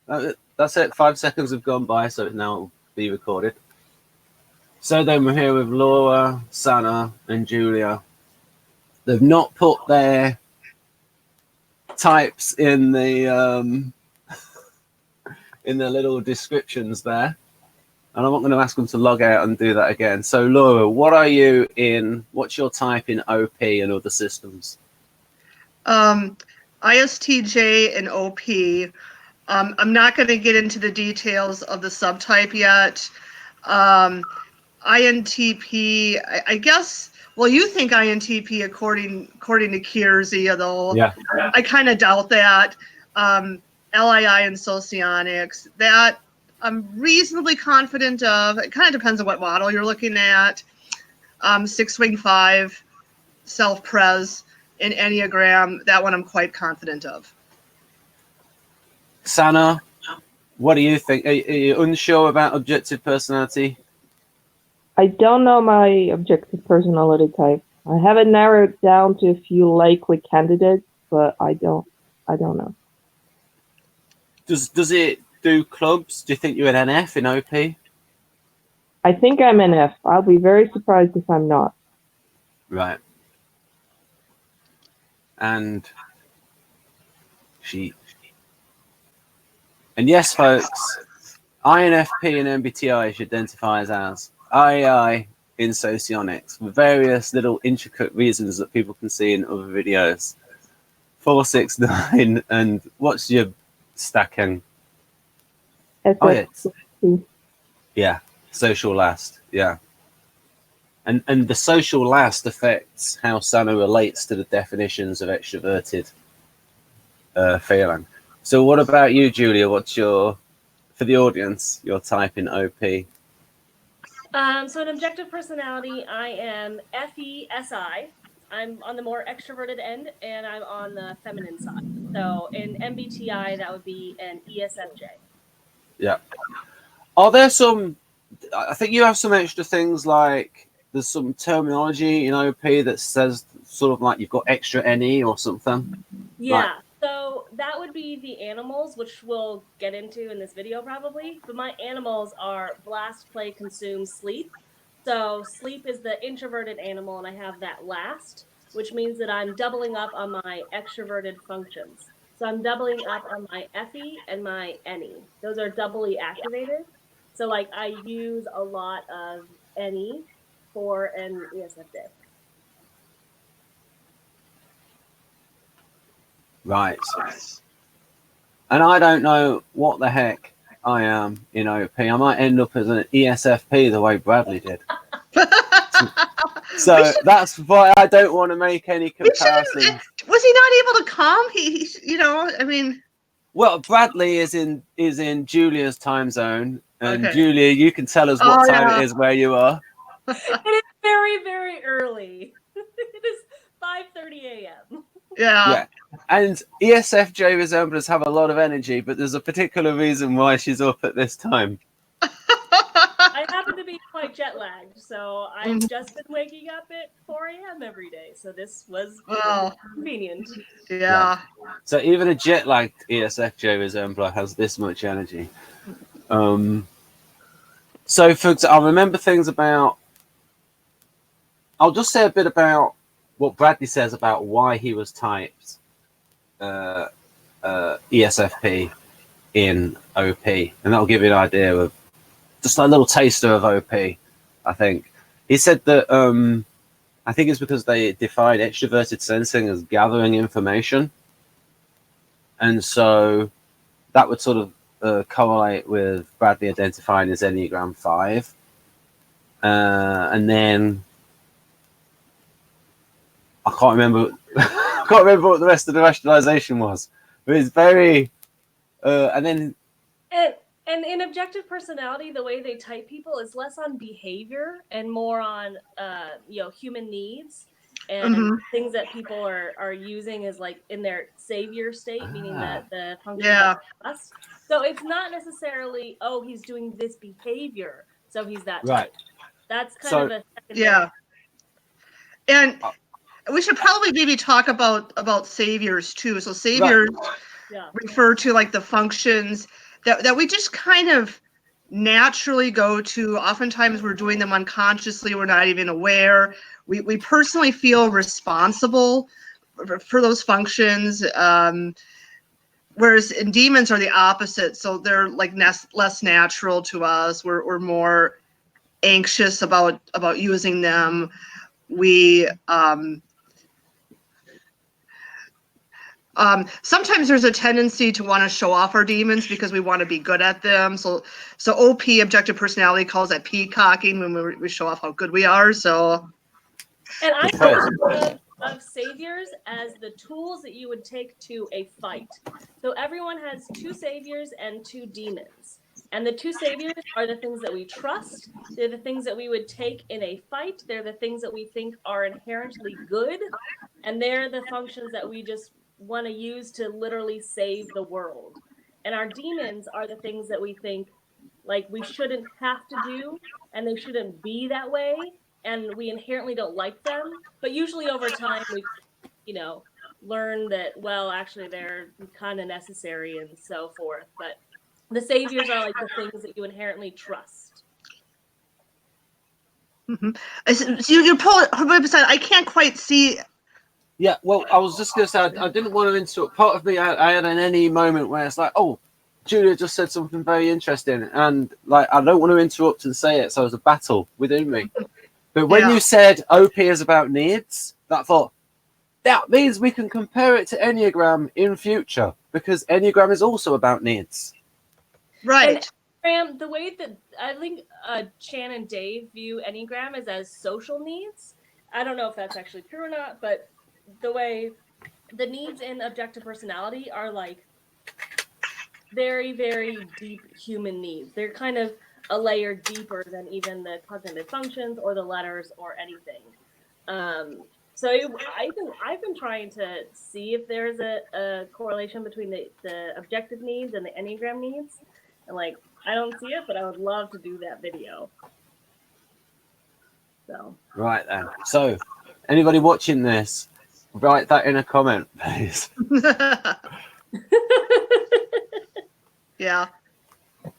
That's it. 5 seconds have gone by, so it now will be recorded. So then we're here with Laura, Sana, and Julia. They've not put their types in the little descriptions there, and I'm not going to ask them to log out and do that again. So Laura, what are you in? What's your type in OP and other systems? ISTJ and OP. I'm not going to get into the details of the subtype yet. INTP, I guess. Well, you think INTP according to Kierzia, though. Yeah. I kind of doubt that. LII and Socionics, that I'm reasonably confident of. It kind of depends on what model you're looking at. 6-wing 5, self-pres, in Enneagram, that one I'm quite confident of. Sana, what do you think? Are you unsure about objective personality? I don't know my objective personality type. I have it narrowed down to a few likely candidates, but I don't know. Does it do clubs? Do you think you're an NF in OP? I think I'm an F. I'll be very surprised if I'm not. Right. And yes, folks, INFP and MBTI should identify as IAI in Socionics for various little intricate reasons that people can see in other videos. 4, 6, 9, and what's your stacking? Yeah, social last. Yeah. And the social last affects how Sana relates to the definitions of extroverted feeling. So what about you, Julia? What's your, for the audience, your type in OP? So in objective personality, I am FESI. I'm on the more extroverted end, and I'm on the feminine side. So in MBTI, that would be an ESFJ. Yeah. Are there some, I think you have some extra things like, there's some terminology in OP that says sort of like you've got extra NE or something. Yeah, like, so that would be the animals, which we'll get into in this video probably. But my animals are blast, play, consume, sleep. So sleep is the introverted animal, and I have that last, which means that I'm doubling up on my extroverted functions. So I'm doubling up on my FE and my NE. Those are doubly activated. So like I use a lot of NE for an ESFJ. Right. And I don't know what the heck I am in OP. I might end up as an ESFP the way Bradley did. So that's why I don't want to make any comparisons. Was he not able to come? He you know, I mean. Well, Bradley is in Julia's time zone, and Okay. Julia, you can tell us what time it is where you are. It is very, very early. It is 5:30 a.m. Yeah. And ESFJ resemblers have a lot of energy, but there's a particular reason why she's up at this time. I happen to be quite jet lagged, so I've just been waking up at 4 a.m. every day. So this was convenient. Yeah. So even a jet lagged ESFJ resembler has this much energy. So for example, I remember things about. I'll just say a bit about what Bradley says about why he was typed ESFP in OP, and that'll give you an idea of just a little taster of OP. I think he said that I think it's because they define extroverted sensing as gathering information, and so that would sort of correlate with Bradley identifying as Enneagram 5, and then. I can't remember what the rest of the rationalization was, but it's very, and then. And in objective personality, the way they type people is less on behavior and more on, human needs and things that people are using as like in their savior state, meaning that the function of us. So it's not necessarily, he's doing this behavior, so he's that type. That's kind of a secondary. And we should probably maybe talk about saviors too. So saviors refer to like the functions that we just kind of naturally go to. Oftentimes we're doing them unconsciously. We're not even aware. We personally feel responsible for those functions. Whereas in demons are the opposite. So they're like less natural to us. We're more anxious about using them. We sometimes there's a tendency to want to show off our demons because we want to be good at them. So OP, objective personality, calls that peacocking when we show off how good we are. So, and I think of saviors as the tools that you would take to a fight. So everyone has 2 saviors and 2 demons. And the 2 saviors are the things that we trust. They're the things that we would take in a fight. They're the things that we think are inherently good. And they're the functions that we just want to use to literally save the world. And our demons are the things that we think like we shouldn't have to do, and they shouldn't be that way, and we inherently don't like them. But usually over time we, learn that, well, actually they're kind of necessary and so forth. But the saviors are like the things that you inherently trust. Mm-hmm. So you pull it her website. I can't quite see. Yeah, well, I was just going to say, I didn't want to interrupt. Part of me, I had an any moment where it's like, oh, Julia just said something very interesting, and like I don't want to interrupt and say it, so it was a battle within me. But when you said OP is about needs, that thought, that means we can compare it to Enneagram in future, because Enneagram is also about needs. Right. And the way that I think Shannon and Dave view Enneagram is as social needs. I don't know if that's actually true or not, but the way the needs in objective personality are like very, very deep human needs. They're kind of a layer deeper than even the cognitive functions or the letters or anything. So I think I've been trying to see if there's a correlation between the objective needs and the Enneagram needs. And like, I don't see it, but I would love to do that video. So. Right then. So, anybody watching this, write that in a comment, please. Yeah.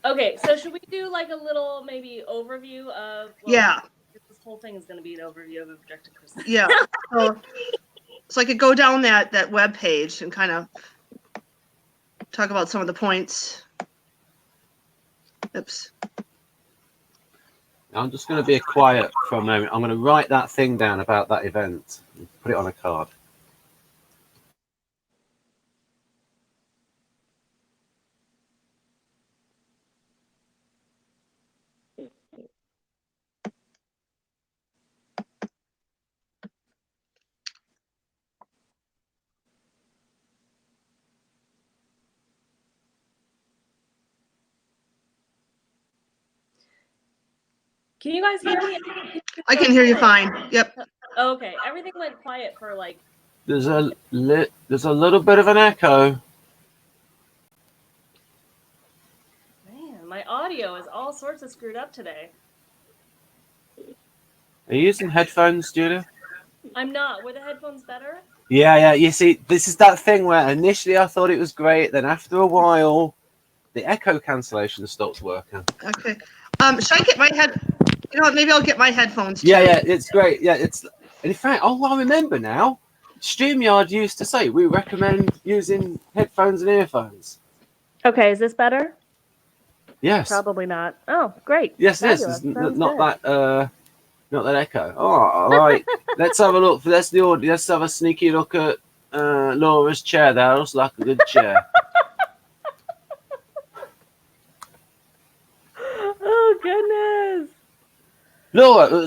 Okay, so should we do like a little maybe overview of? Well, this whole thing is going to be an overview of objective personality. Yeah. So I could go down that web page and kind of talk about some of the points. Oops. I'm just going to be quiet for a moment. I'm going to write that thing down about that event and put it on a card. Can you guys hear me? I can hear you fine. Yep. Okay, everything went quiet for like. There's a little bit of an echo. Man, my audio is all sorts of screwed up today. Are you using headphones, Julia? I'm not. Were the headphones better? Yeah. You see, this is that thing where initially I thought it was great, then after a while, the echo cancellation stops working. Okay. Should I get my head? You know what? Maybe I'll get my headphones too. Yeah, it's great. Yeah, it's. In fact, I remember now. StreamYard used to say we recommend using headphones and earphones. Okay, is this better? Yes. Probably not. Oh, great. Yes, it is. Not that echo. Oh, all right. Let's have a look. Let's have a sneaky look at Laura's chair. That looks like a good chair. Oh goodness. Laura,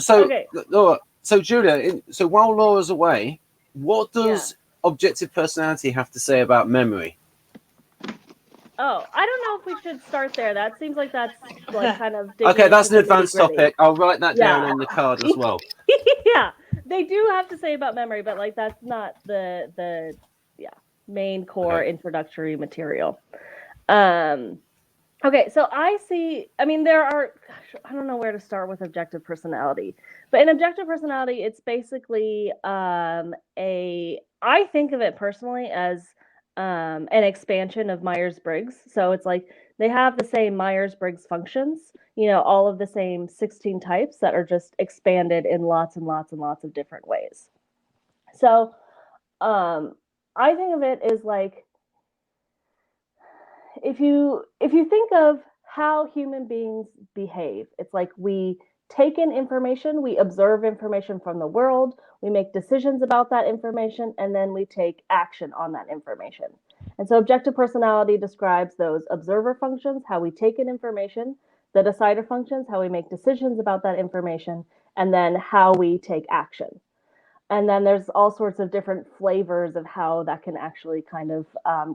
so Julia, so while Laura's away, what does objective personality have to say about memory? Oh, I don't know if we should start there. That seems like that's like kind of okay. That's an advanced topic. I'll write that down on the card as well. Yeah, they do have to say about memory, but like that's not the main core introductory material. Okay, so I mean, there are, I don't know where to start with objective personality, but in objective personality, it's basically I think of it personally as an expansion of Myers-Briggs. So it's like They have the same Myers-Briggs functions, all of the same 16 types that are just expanded in lots and lots and lots of different ways. So I think of it as like, if you think of how human beings behave, it's like we take in information, we observe information from the world, we make decisions about that information, and then we take action on that information. And so objective personality describes those observer functions, how we take in information, the decider functions, how we make decisions about that information, and then how we take action. And then there's all sorts of different flavors of how that can actually kind of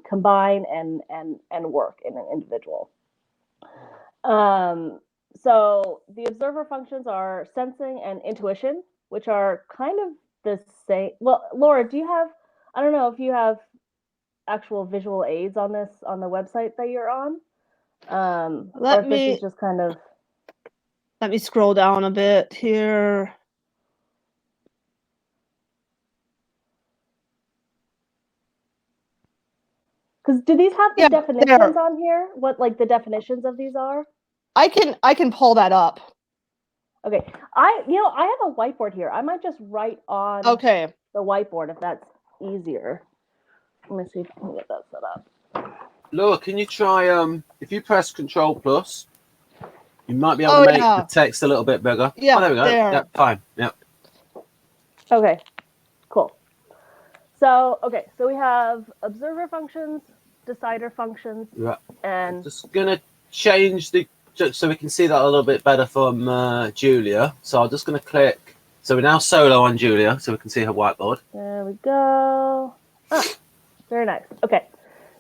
combine and work in an individual. So the observer functions are sensing and intuition, which are kind of the same. Well, Laura, do you have, I don't know if you have actual visual aids on this, on the website that you're on? This is just kind of. Let me scroll down a bit here. Because do these have the definitions on here? What like the definitions of these are? I can pull that up. Okay. I have a whiteboard here. I might just write on the whiteboard if that's easier. Let me see if I can get that set up. Laura, can you try if you press Control Plus, you might be able to make the text a little bit bigger. Yeah, there we go. there. Yeah, fine. Yeah. Okay. Cool. So we have observer functions, decider functions, and I'm just gonna change so we can see that a little bit better from Julia. So I'm just gonna click. So we're now solo on Julia, so we can see her whiteboard. There we go. Very nice. Okay.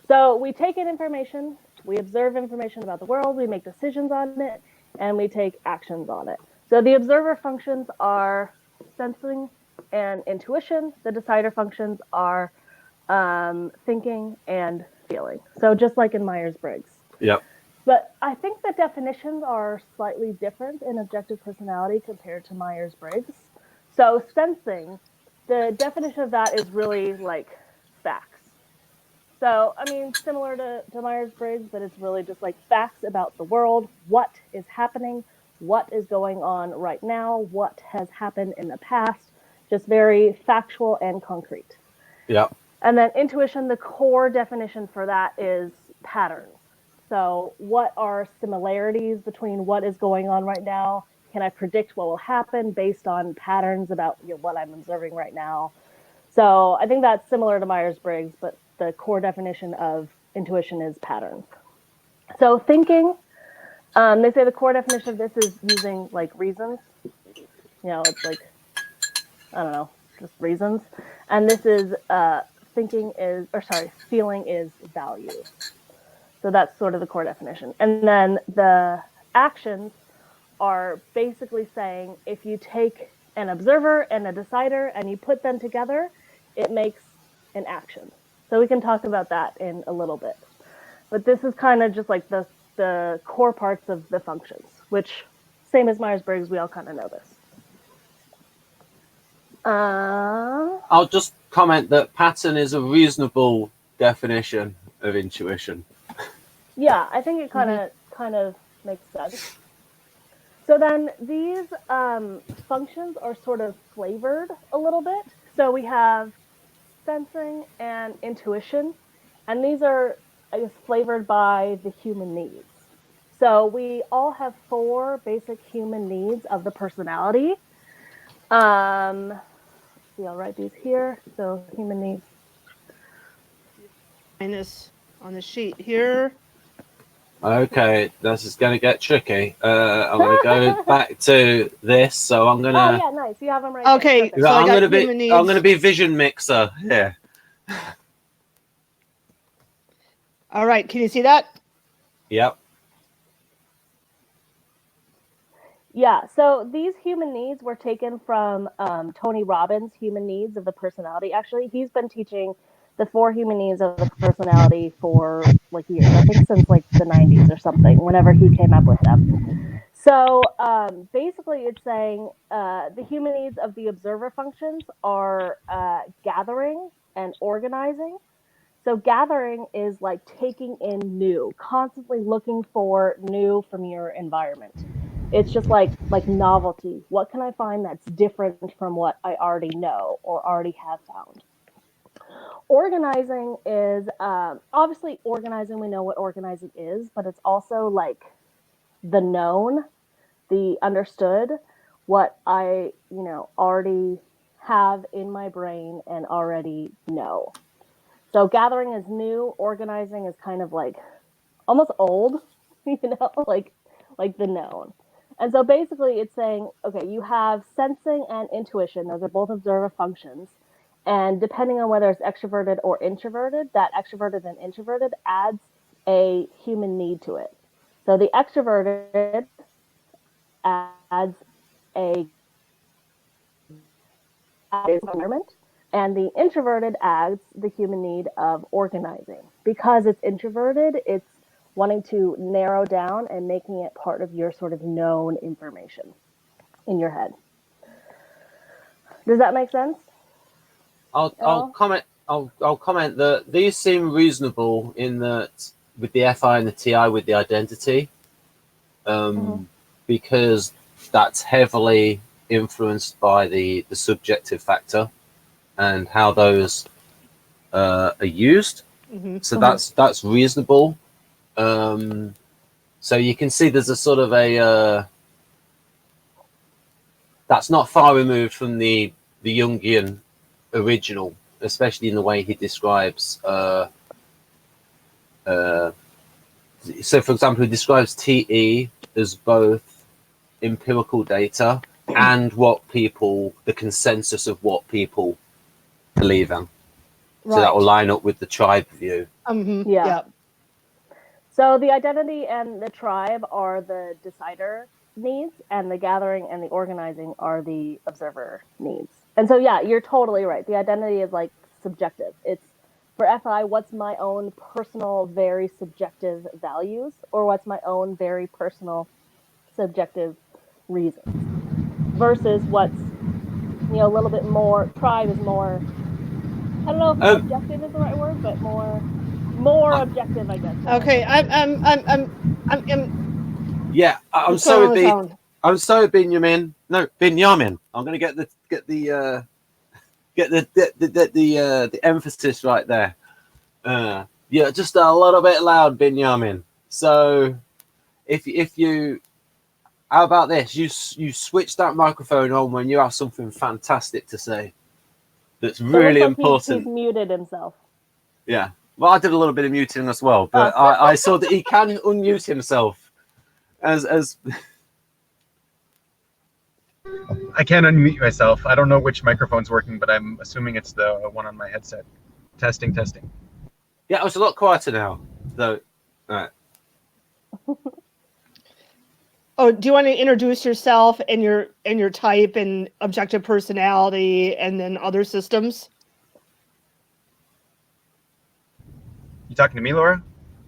So we take in information, we observe information about the world, we make decisions on it, and we take actions on it. So the observer functions are sensing and intuition. The decider functions are thinking and feeling. So just like in Myers-Briggs. Yep. But I think the definitions are slightly different in objective personality compared to Myers-Briggs. So sensing, the definition of that is really like facts. So, I mean, similar to Myers-Briggs, but it's really just like facts about the world, what is happening, what is going on right now, what has happened in the past, just very factual and concrete. Yeah. And then intuition, the core definition for that is patterns. So what are similarities between what is going on right now? Can I predict what will happen based on patterns about what I'm observing right now? So I think that's similar to Myers-Briggs, but the core definition of intuition is patterns. So thinking, they say the core definition of this is using like reasons. It's like, I don't know, just reasons. And this is feeling is value. So that's sort of the core definition. And then the actions are basically saying if you take an observer and a decider and you put them together, it makes an action. So we can talk about that in a little bit. But this is kind of just like the core parts of the functions, which, same as Myers-Briggs, we all kind of know this. I'll just comment that pattern is a reasonable definition of intuition. Yeah, I think it kind of makes sense. So then these functions are sort of flavored a little bit. So we have sensing and intuition, and these are, I guess, flavored by the human needs. So we all have 4 basic human needs of the personality. See, I'll write these here. So human needs. And this on the sheet here. Okay, this is going to get tricky. I'm going to go back to this, so I'm going to. Oh yeah, nice. You have them right. Okay, there. so I'm going to be vision mixer here. All right, can you see that? Yep. Yeah, so these human needs were taken from Tony Robbins' Human Needs of the Personality. Actually, he's been teaching the 4 human needs of the personality for like years. I think since like the 90s or something, whenever he came up with them. So basically it's saying the human needs of the observer functions are gathering and organizing. So gathering is like taking in new, constantly looking for new from your environment. It's just like novelty. What can I find that's different from what I already know or already have found? Organizing is obviously organizing. We know what organizing is, but it's also like the known, the understood, what I already have in my brain and already know. So gathering is new, organizing is kind of like almost old, like the known. And so basically it's saying, okay, you have sensing and intuition. Those are both observer functions. And depending on whether it's extroverted or introverted, that extroverted and introverted adds a human need to it. So the extroverted adds a environment, and the introverted adds the human need of organizing. Because it's introverted, it's wanting to narrow down and making it part of your sort of known information in your head. Does that make sense? I'll comment that these seem reasonable in that with the FI and the TI with the identity, because that's heavily influenced by the subjective factor and how those are used. So that's reasonable. So you can see there's a sort of a that's not far removed from the Jungian original, especially in the way he describes. So, for example, he describes TE as both empirical data and the consensus of what people believe in. So that will line up with the tribe view. Yeah. So the identity and the tribe are the decider needs, and the gathering and the organizing are the observer needs. And so, yeah, you're totally right. The identity is like subjective. It's for FI, what's my own personal, very subjective values, or what's my own very personal, subjective reasons, versus what's, a little bit more, tribe is more, I don't know if objective is the right word, but more objective, I guess. Okay, Yeah, I'm sorry, I'm sorry, Binyamin. No, Binyamin. I'm going to get the emphasis right there. Yeah, just a little bit loud, Binyamin. So, if you, how about this? You switch that microphone on when you have something fantastic to say. That's really important. He's muted himself. Yeah. Well, I did a little bit of muting as well, but I saw that he can unmute himself. As I can unmute myself. I don't know which microphone's working, but I'm assuming it's the one on my headset. Testing. Yeah, it was a lot quieter now. So, all right. Oh, do you want to introduce yourself and your type and objective personality and then other systems? You talking to me, Laura?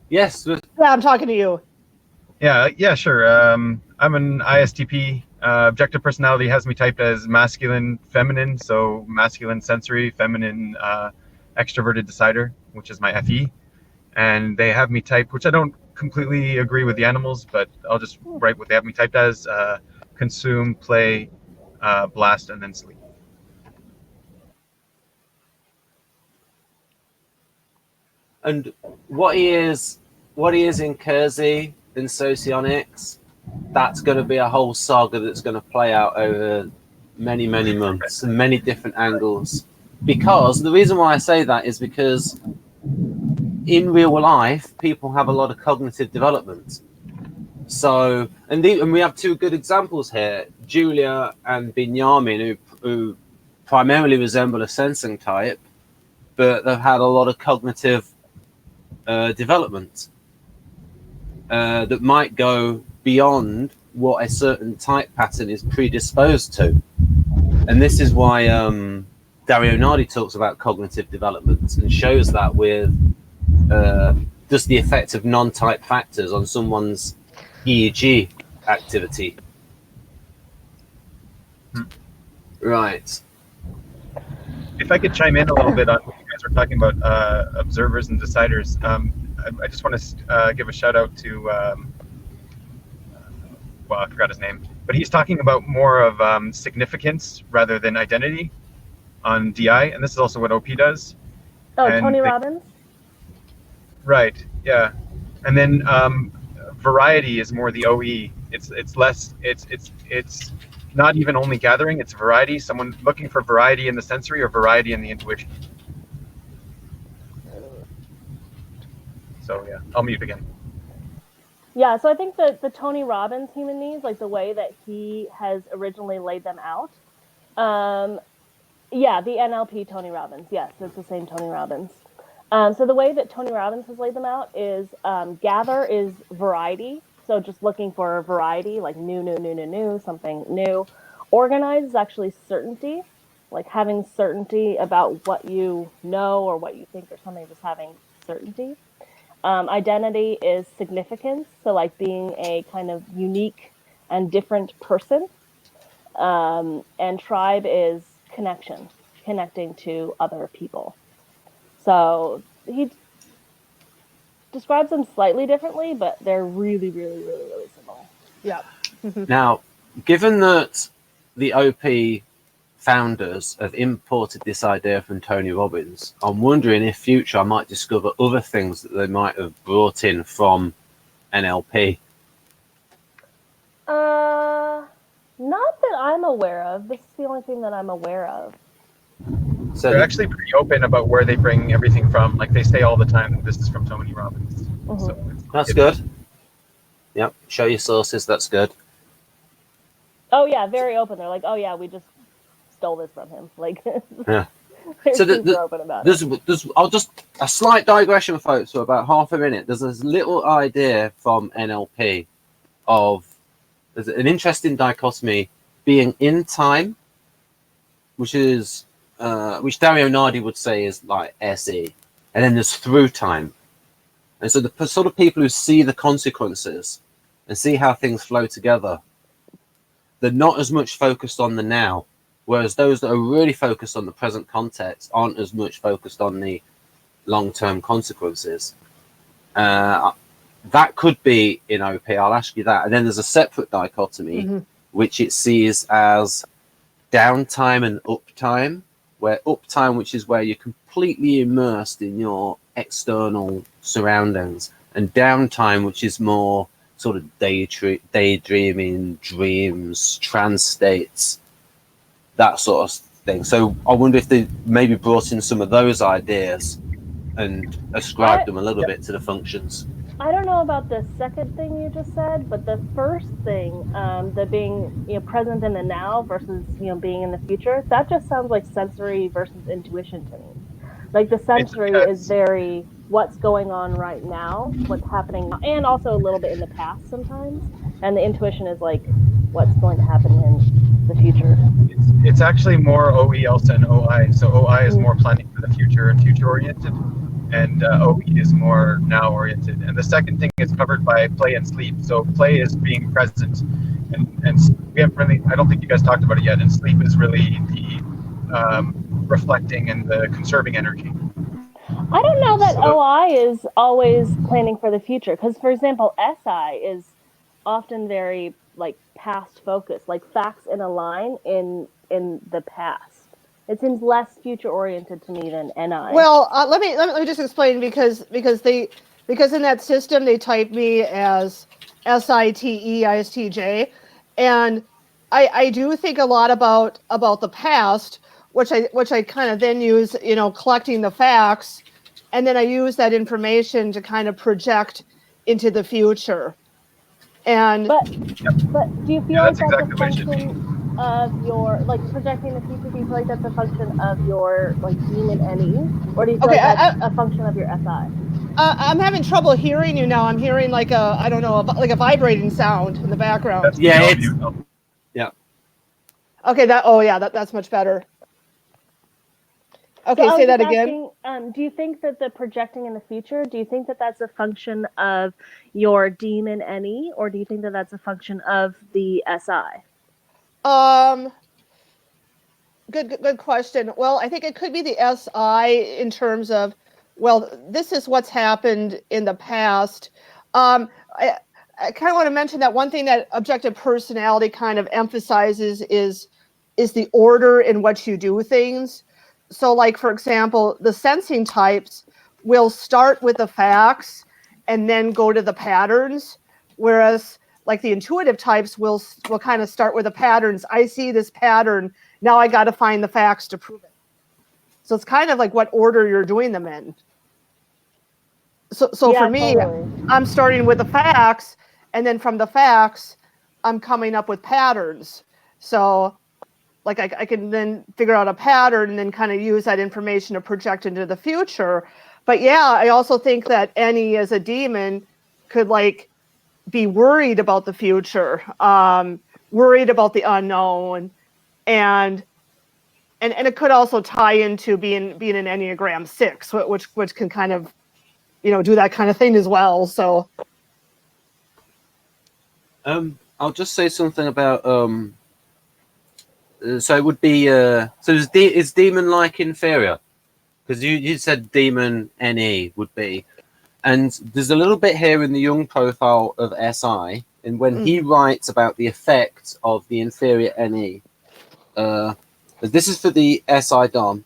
Yes. Yeah, I'm talking to you. Yeah, sure. I'm an ISTP. Objective personality has me typed as masculine, feminine, so masculine sensory, feminine extroverted decider, which is my FE. And they have me typed, which I don't completely agree with the animals, but I'll just write what they have me typed as: consume, play, blast, and then sleep. And what he is in Kersey, in Socionics, that's going to be a whole saga that's going to play out over many, many months and many different angles. Because the reason why I say that is because in real life, people have a lot of cognitive development. So, and we have two good examples here, Julia and Binyamin, who primarily resemble a sensing type, but they've had a lot of cognitive development that might go beyond what a certain type pattern is predisposed to. And this is why Dario Nardi talks about cognitive development and shows that with just the effect of non-type factors on someone's EEG activity. Right. If I could chime in a little bit on what you guys were talking about observers and deciders, I just want to give a shout out to, well, I forgot his name, but he's talking about more of significance rather than identity on DI, and this is also what OP does. Oh, And Tony Robbins? Right, yeah. And then variety is more the OE. It's less, it's not even only gathering, it's variety. Someone looking for variety in the sensory or variety in the intuition. So yeah, I'll mute again. Yeah, so I think that the Tony Robbins human needs, like the way that he has originally laid them out. Yeah, the NLP Tony Robbins. Yes, it's the same Tony Robbins. So the way that Tony Robbins has laid them out is gather is variety. So just looking for variety, like new, something new. Organize is actually certainty, like having certainty about what you know or what you think or something, just having certainty. Identity is significance, so like being a kind of unique and different person. And tribe is connection, connecting to other people. So he describes them slightly differently, but they're really similar. Yeah. Now, given that the OP founders have imported this idea from Tony Robbins, I'm wondering if future I might discover other things that they might have brought in from NLP. Not that I'm aware of. This is the only thing that I'm aware of. So They're actually pretty open about where they bring everything from. Like they say all the time, this is from Tony Robbins. Mhm. So that's good. Yep, show your sources. That's good. Oh yeah, very open. They're like, oh yeah, we just stole this from him. Like, Yeah. they're So super open about it. there's I'll just a slight digression, folks, for about half a minute. There's this little idea from NLP of there's an interesting dichotomy being in time, which is which Dario Nardi would say is like SE, and then there's through time. And so the sort of people who see the consequences and see how things flow together, they're not as much focused on the now, whereas those that are really focused on the present context aren't as much focused on the long-term consequences. That could be in OP, I'll ask you that. And then there's a separate dichotomy, which it sees as downtime and uptime, where uptime, which is where you're completely immersed in your external surroundings, and downtime, which is more sort of daydreaming, dreams, trance states, that sort of thing. So I wonder if they maybe brought in some of those ideas and ascribed them a little bit to the functions. I don't know about the second thing you just said, but the first thing, the being present in the now versus being in the future, that just sounds like sensory versus intuition to me. Like the sensory is very what's going on right now, what's happening, and also a little bit in the past sometimes. And the intuition is like what's going to happen in the future. It's actually more OE also than OI. So OI is more planning for the future and future oriented, and OE is more now oriented. And the second thing is covered by play and sleep. So play is being present, and we haven't really, I don't think you guys talked about it yet. And sleep is really the reflecting and the conserving energy. I don't know that OI is always planning for the future, because for example, SI is often very like past focused, like facts in a line in the past. It seems less future oriented to me than NI. Well, let me just explain because in that system they type me as SITEISTJ, and I do think a lot about the past, which I kind of then use collecting the facts, and then I use that information to kind of project into the future. And but do you feel like that's exactly a function of your projecting the future? Do you feel like that's a function of your demon NE, or do you feel like that's a function of your SI? I'm having trouble hearing you now. I'm hearing like a vibrating sound in the background. Yeah. Okay. That's much better. Okay, so say that again. Asking, do you think that the projecting in the future, do you think that that's a function of your demon NE, or do you think that that's a function of the SI? Good question. Well, I think it could be the SI in terms of, well, this is what's happened in the past. I kind of want to mention that one thing that objective personality kind of emphasizes is the order in which you do things. So, like, for example, the sensing types will start with the facts and then go to the patterns, whereas like the intuitive types will kind of start with the patterns. I see this pattern. Now I got to find the facts to prove it. So it's kind of like what order you're doing them in. So Yeah, for me, totally. I'm starting with the facts, and then from the facts, I'm coming up with patterns. So like I can then figure out a pattern and then kind of use that information to project into the future. But yeah, I also think that any as a demon could like be worried about the future, worried about the unknown, and it could also tie into being an Enneagram 6, which can kind of, do that kind of thing as well. So I'll just say something about so it would be is demon like inferior, because you said demon NE would be, and there's a little bit here in the Jung profile of SI, and when he writes about the effect of the inferior NE, this is for the SI Dom.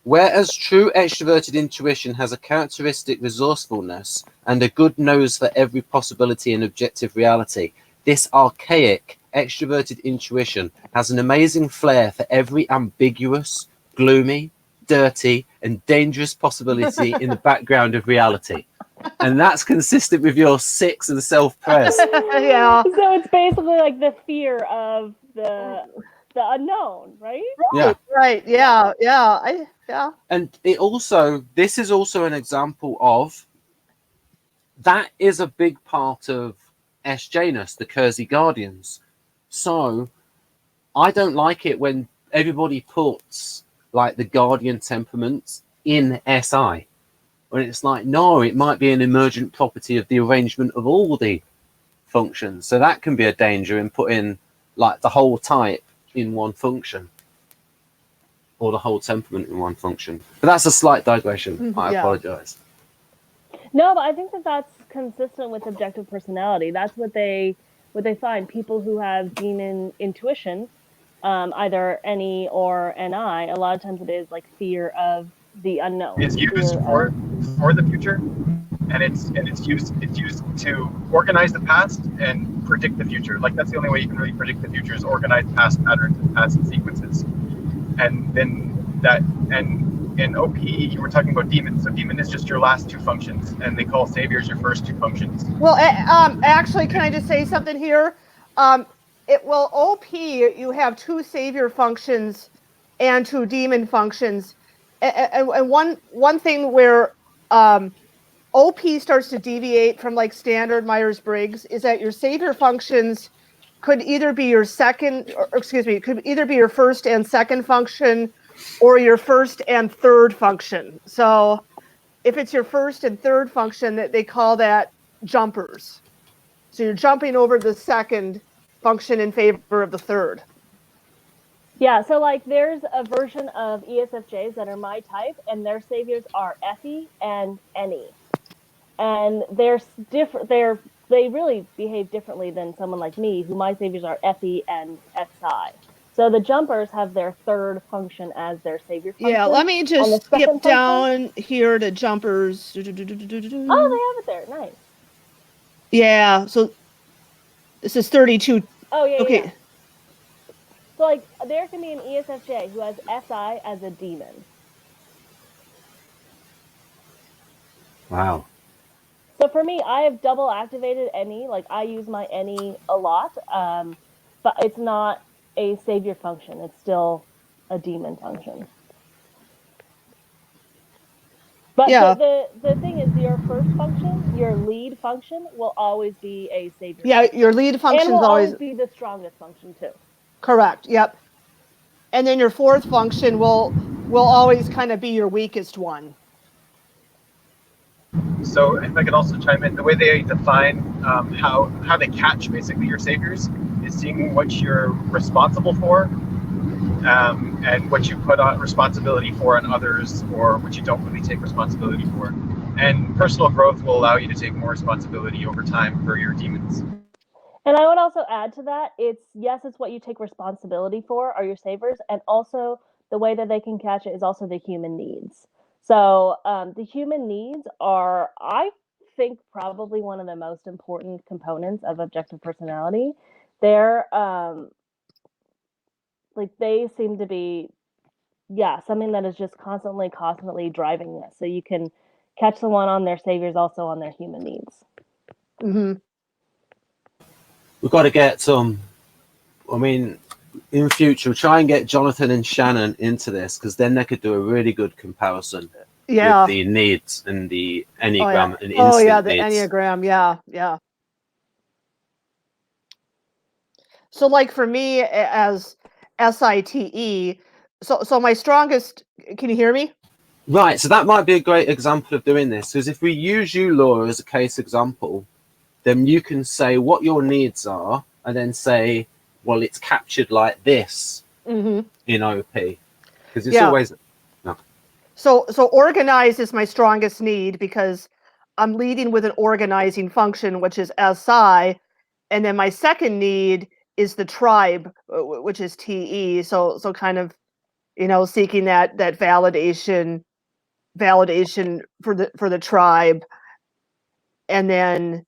Whereas true extroverted intuition has a characteristic resourcefulness and a good nose for every possibility in objective reality, this archaic extroverted intuition has an amazing flair for every ambiguous, gloomy, dirty, and dangerous possibility in the background of reality. And that's consistent with your 6 and self-press. yeah. So it's basically like the fear of the unknown, right? Right. Yeah. Yeah. And this is also an example of that is a big part of S. Janus, the Kersey Guardians. So I don't like it when everybody puts like the Guardian temperament in SI. When it's like, no, it might be an emergent property of the arrangement of all the functions. So that can be a danger in putting like the whole type in one function, or the whole temperament in one function. But that's a slight digression. I apologize. No, but I think that's consistent with objective personality. That's what they find. People who have demon intuition, either NE or NI, a lot of times it is like fear of the unknown. It's used for the future, and it's used to organize the past and predict the future. Like that's the only way you can really predict the future, is organize past patterns and past sequences. And then in OP you were talking about demon. So demon is just your last 2 functions, and they call saviors your first 2 functions. Well, actually, can I just say something here? OP, you have 2 savior functions and 2 demon functions. And one thing where OP starts to deviate from like standard Myers-Briggs is that your savior functions could either be your could either be your first and second function, or your first and third function. So if it's your first and third function, that they call that jumpers. So you're jumping over the second function in favor of the third. Yeah, so like there's a version of ESFJs that are my type, and their saviors are FE and NE. And they're different. They really behave differently than someone like me, who my saviors are FE and SI. So the jumpers have their third function as their savior function. Yeah, let me just skip down here to jumpers. Oh, they have it there. Nice. Yeah, so this is 32. Oh, yeah, okay. Yeah. So, like, there can be an ESFJ who has SI as a demon. Wow. So for me, I have double activated NE. Like, I use my NE a lot, but it's not a savior function. It's still a demon function. But yeah. the thing is, your first function, your lead function, will always be a savior. Yeah, function. your lead function will is always be the strongest function too. Correct. Yep. And then your fourth function will always kind of be your weakest one. So if I could also chime in, the way they define how they catch basically your saviors is seeing what you're responsible for, and what you put on responsibility for on others, or what you don't really take responsibility for. And personal growth will allow you to take more responsibility over time for your demons. And I would also add to that, it's what you take responsibility for are your savers, and also the way that they can catch it is also the human needs. So the human needs are, I think, probably one of the most important components of objective personality. They're they seem to be, something that is just constantly driving this. So you can catch someone on their saviors, also on their human needs. Mm-hmm. We've got to get some, in future, we'll try and get Jonathan and Shannon into this, because then they could do a really good comparison with the needs and the Enneagram and instinct the needs. Enneagram, yeah. So like for me as SITE, so my strongest, can you hear me? Right, so that might be a great example of doing this, because if we use you, Laura, as a case example, then you can say what your needs are, and then say, well, it's captured like this in OP. Because it's always... No. So organize is my strongest need, because I'm leading with an organizing function, which is SI, and then my second need is the tribe, which is TE. So kind of, seeking that validation for the tribe, and then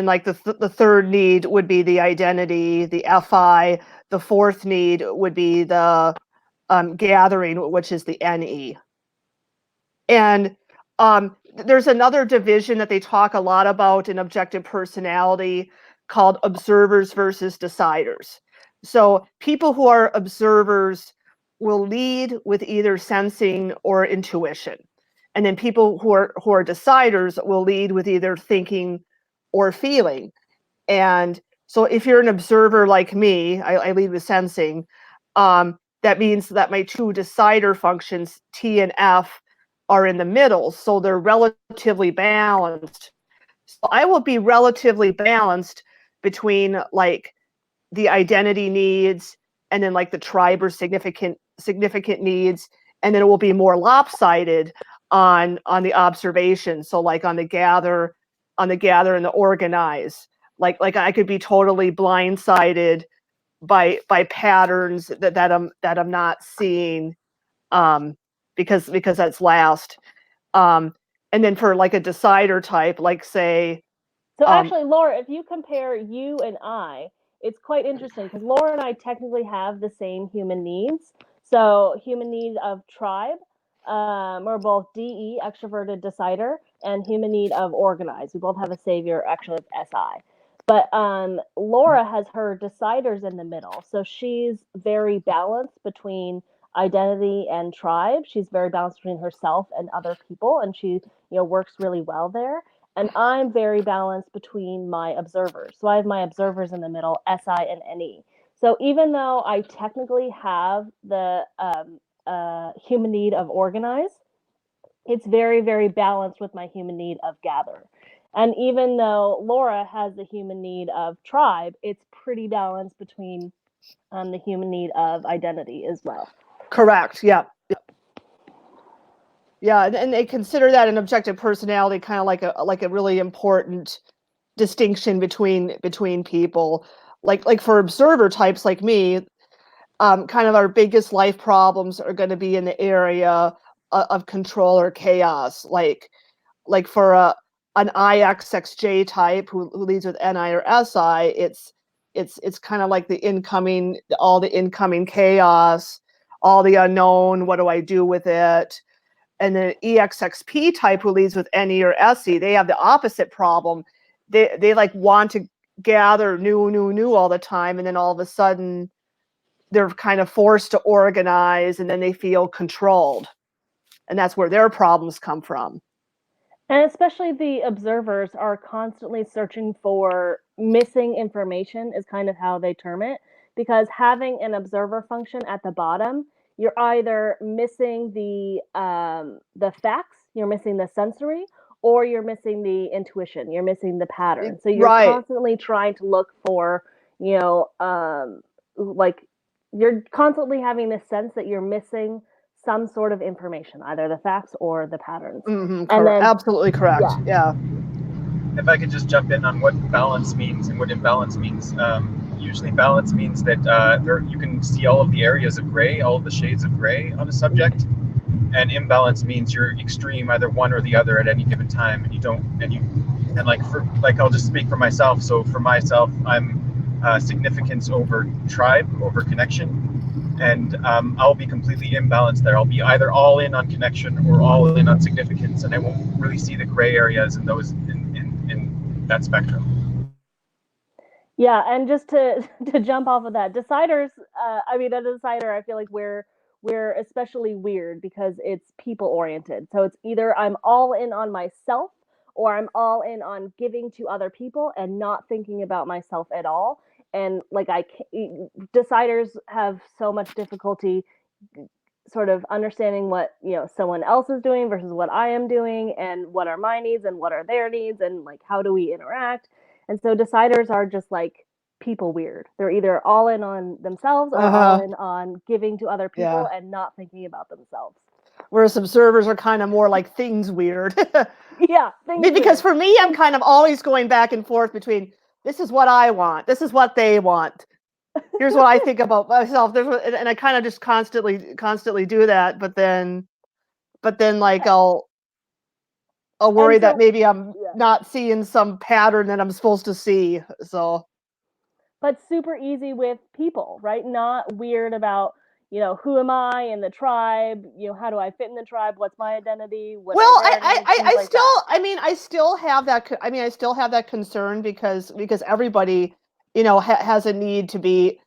like the third need would be the identity, the FI. The fourth need would be the gathering, which is the NE. And there's another division that they talk a lot about in objective personality called observers versus deciders. So people who are observers will lead with either sensing or intuition. And then people who are deciders will lead with either thinking or feeling. And so if you're an observer like me, I lead with sensing, that means that my two decider functions, T and F, are in the middle, so they're relatively balanced. So I will be relatively balanced between like the identity needs and then like the tribe or significant needs, and then it will be more lopsided on the observation. So like on the gather and the organize. Like I could be totally blindsided by patterns that I'm not seeing, because that's last. And then for like a decider type, like say. So actually, Laura, if you compare you and I, it's quite interesting, because Laura and I technically have the same human needs. So human need of tribe, we're both DE, extroverted decider, and human need of organize. We both have a savior, actually of SI. But Laura has her deciders in the middle. So she's very balanced between identity and tribe. She's very balanced between herself and other people, and she works really well there. And I'm very balanced between my observers. So I have my observers in the middle, SI and NE. So even though I technically have the human need of organize, it's very, very balanced with my human need of gather. And even though Laura has the human need of tribe, it's pretty balanced between the human need of identity as well. Correct. Yeah. Yeah, and they consider that an objective personality, kind of like a really important distinction between people. Like for observer types like me, kind of our biggest life problems are going to be in the area of control or chaos. Like for an IXXJ type who leads with NI or SI, it's kind of like all the incoming chaos, all the unknown. What do I do with it? And the EXXP type who leads with NE or SE, they have the opposite problem. They like want to gather new all the time, and then all of a sudden they're kind of forced to organize, and then they feel controlled. And that's where their problems come from. And especially the observers are constantly searching for missing information, is kind of how they term it, because having an observer function at the bottom, you're either missing the facts, you're missing the sensory, or you're missing the intuition, you're missing the pattern. So you're constantly trying to look for, like you're constantly having this sense that you're missing some sort of information, either the facts or the patterns. And then absolutely correct. Yeah. If I could just jump in on what balance means and what imbalance means. Usually balance means that you can see all of the areas of gray, all of the shades of gray on a subject, and imbalance means you're extreme, either one or the other at any given time, and you don't, and I'll just speak for myself. So for myself, I'm significance over tribe, over connection, and I'll be completely imbalanced there. I'll be either all in on connection or all in on significance, and I won't really see the gray areas in those in that spectrum. Yeah, and just to jump off of that, deciders. I mean, as a decider, I feel like we're especially weird because it's people oriented. So it's either I'm all in on myself or I'm all in on giving to other people and not thinking about myself at all. And like deciders have so much difficulty sort of understanding what someone else is doing versus what I am doing, and what are my needs and what are their needs, and like how do we interact. And so deciders are just like people weird. They're either all in on themselves or all in on giving to other people and not thinking about themselves. Whereas observers are kind of more like things weird. Yeah, because for me, I'm kind of always going back and forth between this is what I want, this is what they want. Here's what I think about myself. And I kind of just constantly do that. But then like I'll worry that maybe I'm not seeing some pattern that I'm supposed to see. So, but super easy with people, right? Not weird about who am I in the tribe? How do I fit in the tribe? What's my identity? I still have that concern because everybody has a need to be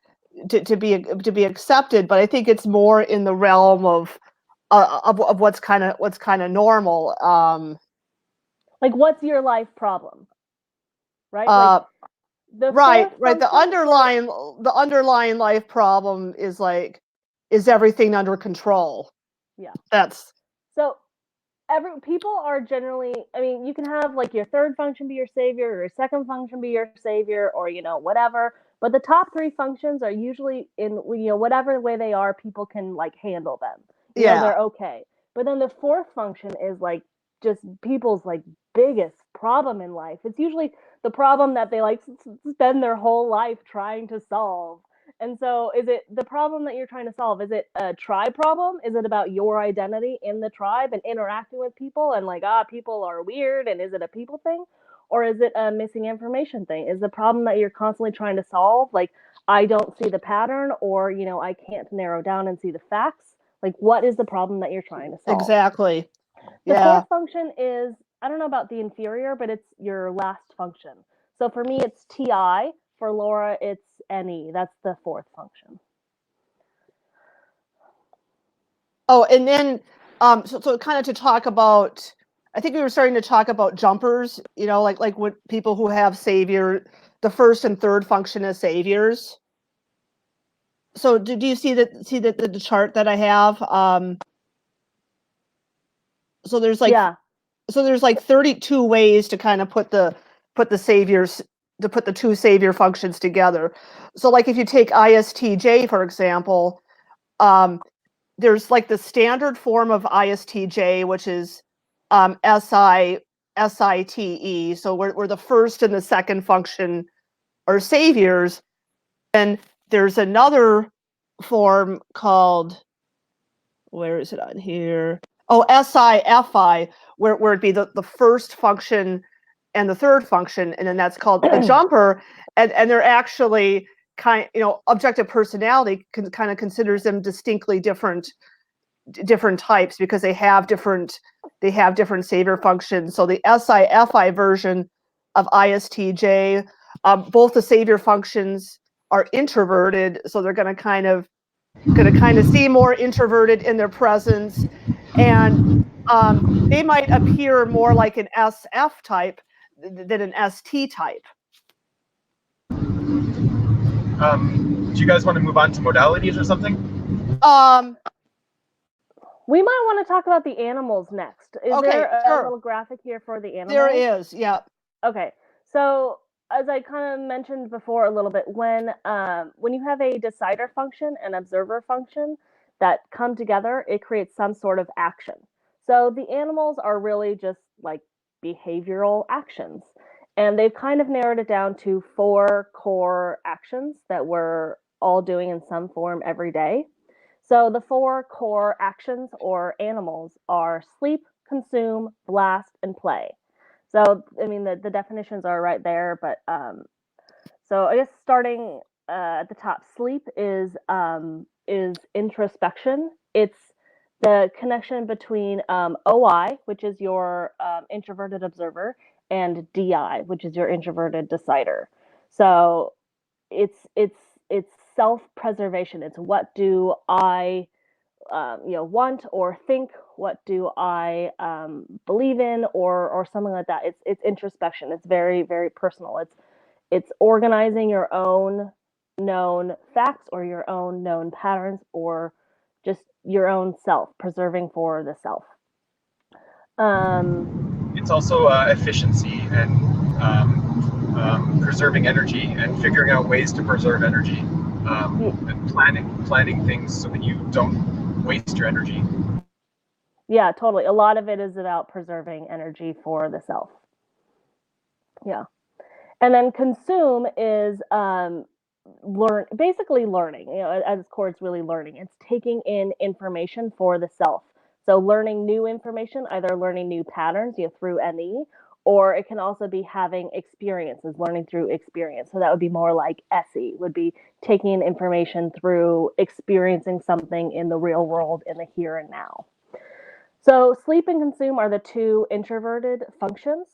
accepted, but I think it's more in the realm of what's kind of normal. Like, what's your life problem, right? Right. The underlying life problem is everything under control? Yeah. That's so. People are generally, I mean, you can have like your third function be your savior, or your second function be your savior, or whatever. But the top three functions are usually in whatever way they are, people can like handle them. They're okay. But then the fourth function is like just people's like biggest problem in life. It's usually the problem that they like spend their whole life trying to solve. And so is it the problem that you're trying to solve? Is it a tribe problem? Is it about your identity in the tribe and interacting with people and like, people are weird, and is it a people thing? Or is it a missing information thing? Is the problem that you're constantly trying to solve like, I don't see the pattern, or I can't narrow down and see the facts? Like, what is the problem that you're trying to solve? Exactly. The fourth function is, I don't know about the inferior, but it's your last function. So for me, it's TI. For Laura, it's NE. That's the fourth function. Oh, and then so kind of to talk about, I think we were starting to talk about jumpers, like what people who have savior, the first and third function as saviors. So do you see the chart that I have? So there's like 32 ways to kind of put the saviors, to put the two savior functions together. So like if you take ISTJ, for example, there's like the standard form of ISTJ, which is SITE. So where the first and the second function are saviors. And there's another form called, where is it on here? Oh, SIFI, where it'd be the first function and the third function, and then that's called the jumper. And they're actually objective personality kind of considers them distinctly different types because they have different savior functions. So the SIFI version of ISTJ, both the savior functions are introverted, so they're going to kind of seem more introverted in their presence, and they might appear more like an SF type than an ST type. Do you guys want to move on to modalities or something? We might want to talk about the animals next. Is there a little graphic here for the animals? There is, yeah. Okay, so as I kind of mentioned before a little bit, when you have a decider function and observer function that come together, it creates some sort of action. So the animals are really just like behavioral actions. And they've kind of narrowed it down to 4 core actions that we're all doing in some form every day. So the 4 core actions or animals are sleep, consume, blast, and play. So, I mean, the definitions are right there, but so I guess starting at the top, sleep is introspection. It's the connection between OI, which is your introverted observer, and DI, which is your introverted decider. So it's self-preservation. It's what do I want or think, what do I believe in, or something like that. It's introspection. It's very, very personal. It's organizing your own known facts or your own known patterns or just your own self, preserving for the self. It's also efficiency and preserving energy and figuring out ways to preserve energy, and planning things so that you don't waste your energy. Yeah, totally. A lot of it is about preserving energy for the self. Yeah. And then consume is basically learning. At its core, it's really learning. It's taking in information for the self. So learning new information, either learning new patterns, through NE, or it can also be having experiences, learning through experience. So that would be more like SE, would be taking in information through experiencing something in the real world in the here and now. So sleep and consume are the 2 introverted functions.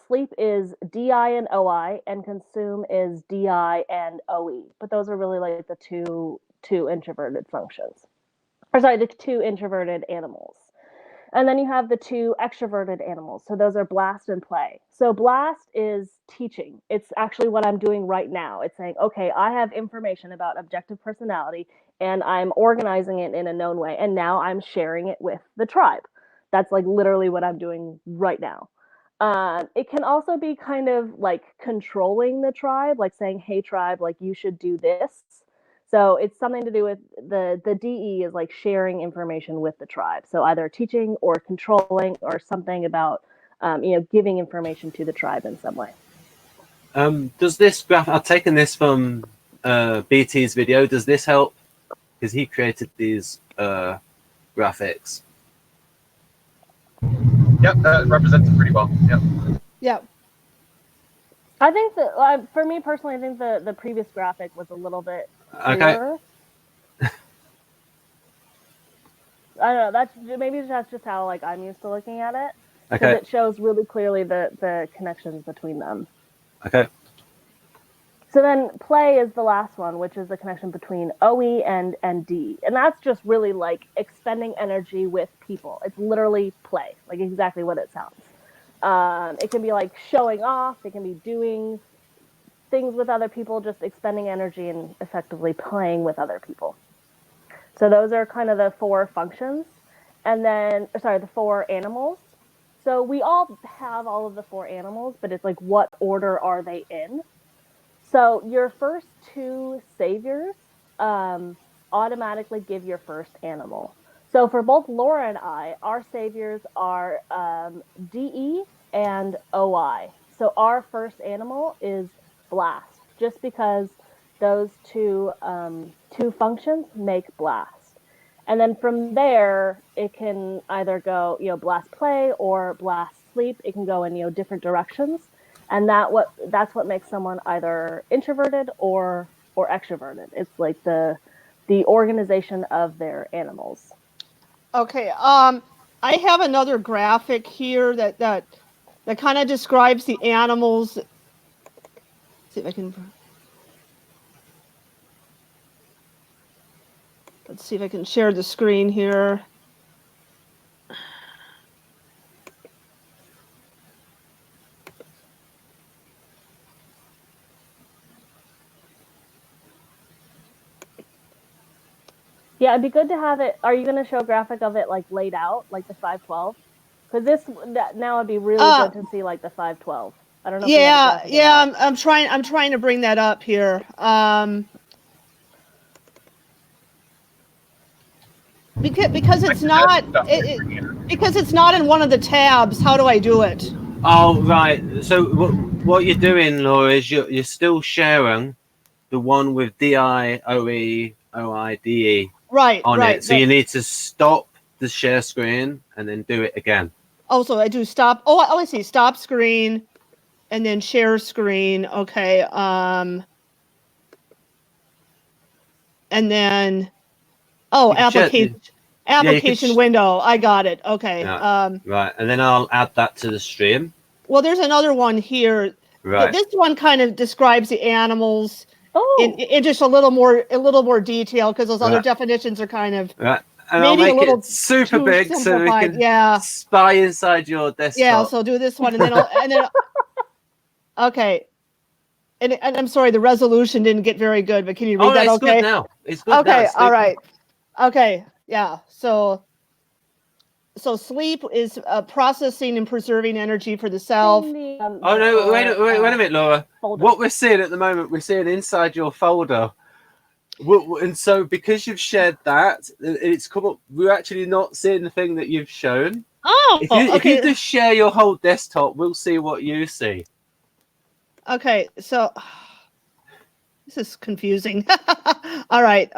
Sleep is DI and OI, and consume is DI and OE. But those are really like the two introverted functions. Or sorry, the 2 introverted animals. And then you have the 2 extroverted animals. So those are blast and play. So blast is teaching. It's actually what I'm doing right now. It's saying, okay, I have information about objective personality and I'm organizing it in a known way. And now I'm sharing it with the tribe. That's like literally what I'm doing right now. It can also be kind of like controlling the tribe, like saying, hey, tribe, like you should do this. So it's something to do with the DE is like sharing information with the tribe. So either teaching or controlling or something about, giving information to the tribe in some way. Does this graph, I've taken this from BT's video, does this help? Because he created these graphics. Yep, that represents it pretty well. Yep. Yeah. I think that for me personally, I think the previous graphic was a little bit clearer. Okay. I don't know. That's just how like I'm used to looking at it. Okay. Because it shows really clearly the connections between them. Okay. So then play is the last one, which is the connection between OE and D. And that's just really like expending energy with people. It's literally play, like exactly what it sounds. It can be like showing off. It can be doing things with other people, just expending energy and effectively playing with other people. So those are kind of the 4 functions. And then, the 4 animals. So we all have all of the 4 animals, but it's like what order are they in? So your first 2 saviors automatically give your first animal. So for both Laura and I, our saviors are DE and OI. So our first animal is blast, just because those two functions make blast. And then from there, it can either go, blast play or blast sleep. It can go in, different directions. And that's what makes someone either introverted or extroverted. It's like the organization of their animals. Okay. I have another graphic here that kind of describes the animals. Let's see if I can. Let's see if I can share the screen here. Yeah, it'd be good to have it. Are you going to show a graphic of it like laid out, like the 512? Because now it'd be really good to see like the 512. I don't know. If we have a graphic of that. I'm trying to bring that up here. Because it's not because it's not in one of the tabs. How do I do it? Oh, right. So what you're doing, Laura, is you're still sharing the one with DIOE right on right. it. So you need to stop the share screen and then do it again. Oh, so I do stop. Oh, I see. Stop screen, and then share screen. Okay. And then application window. I got it. Okay. Yeah. Right, and then I'll add that to the stream. Well, there's another one here. Right. This one kind of describes the animals in just a little more detail, because those other definitions are kind of right. And maybe I'll make a little it super big so we can spy inside your desktop. Yeah, so do this one, and then okay. And I'm sorry, the resolution didn't get very good, but can you read that? It's okay. Good now. It's good. Okay. Now. All right. Okay. Yeah. So sleep is processing and preserving energy for the self. Wait a minute, Laura. What we're seeing at the moment, we're seeing inside your folder. And so because you've shared that, it's come up. We're actually not seeing the thing that you've shown. Oh, if you just share your whole desktop, we'll see what you see. Okay, so this is confusing. All right.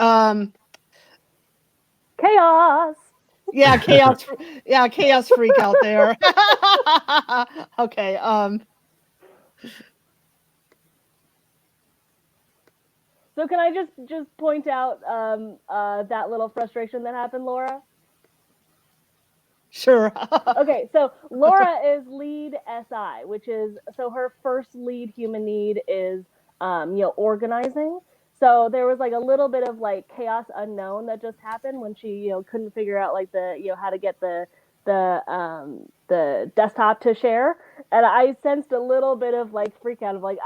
Chaos. Yeah, chaos. Yeah, chaos freak out there. Okay. So can I just point out that little frustration that happened, Laura? Sure. Okay, so Laura is lead SI, which is, so her first lead human need is organizing. So there was like a little bit of like chaos unknown that just happened when she couldn't figure out like how to get the desktop to share, and I sensed a little bit of like freak out of like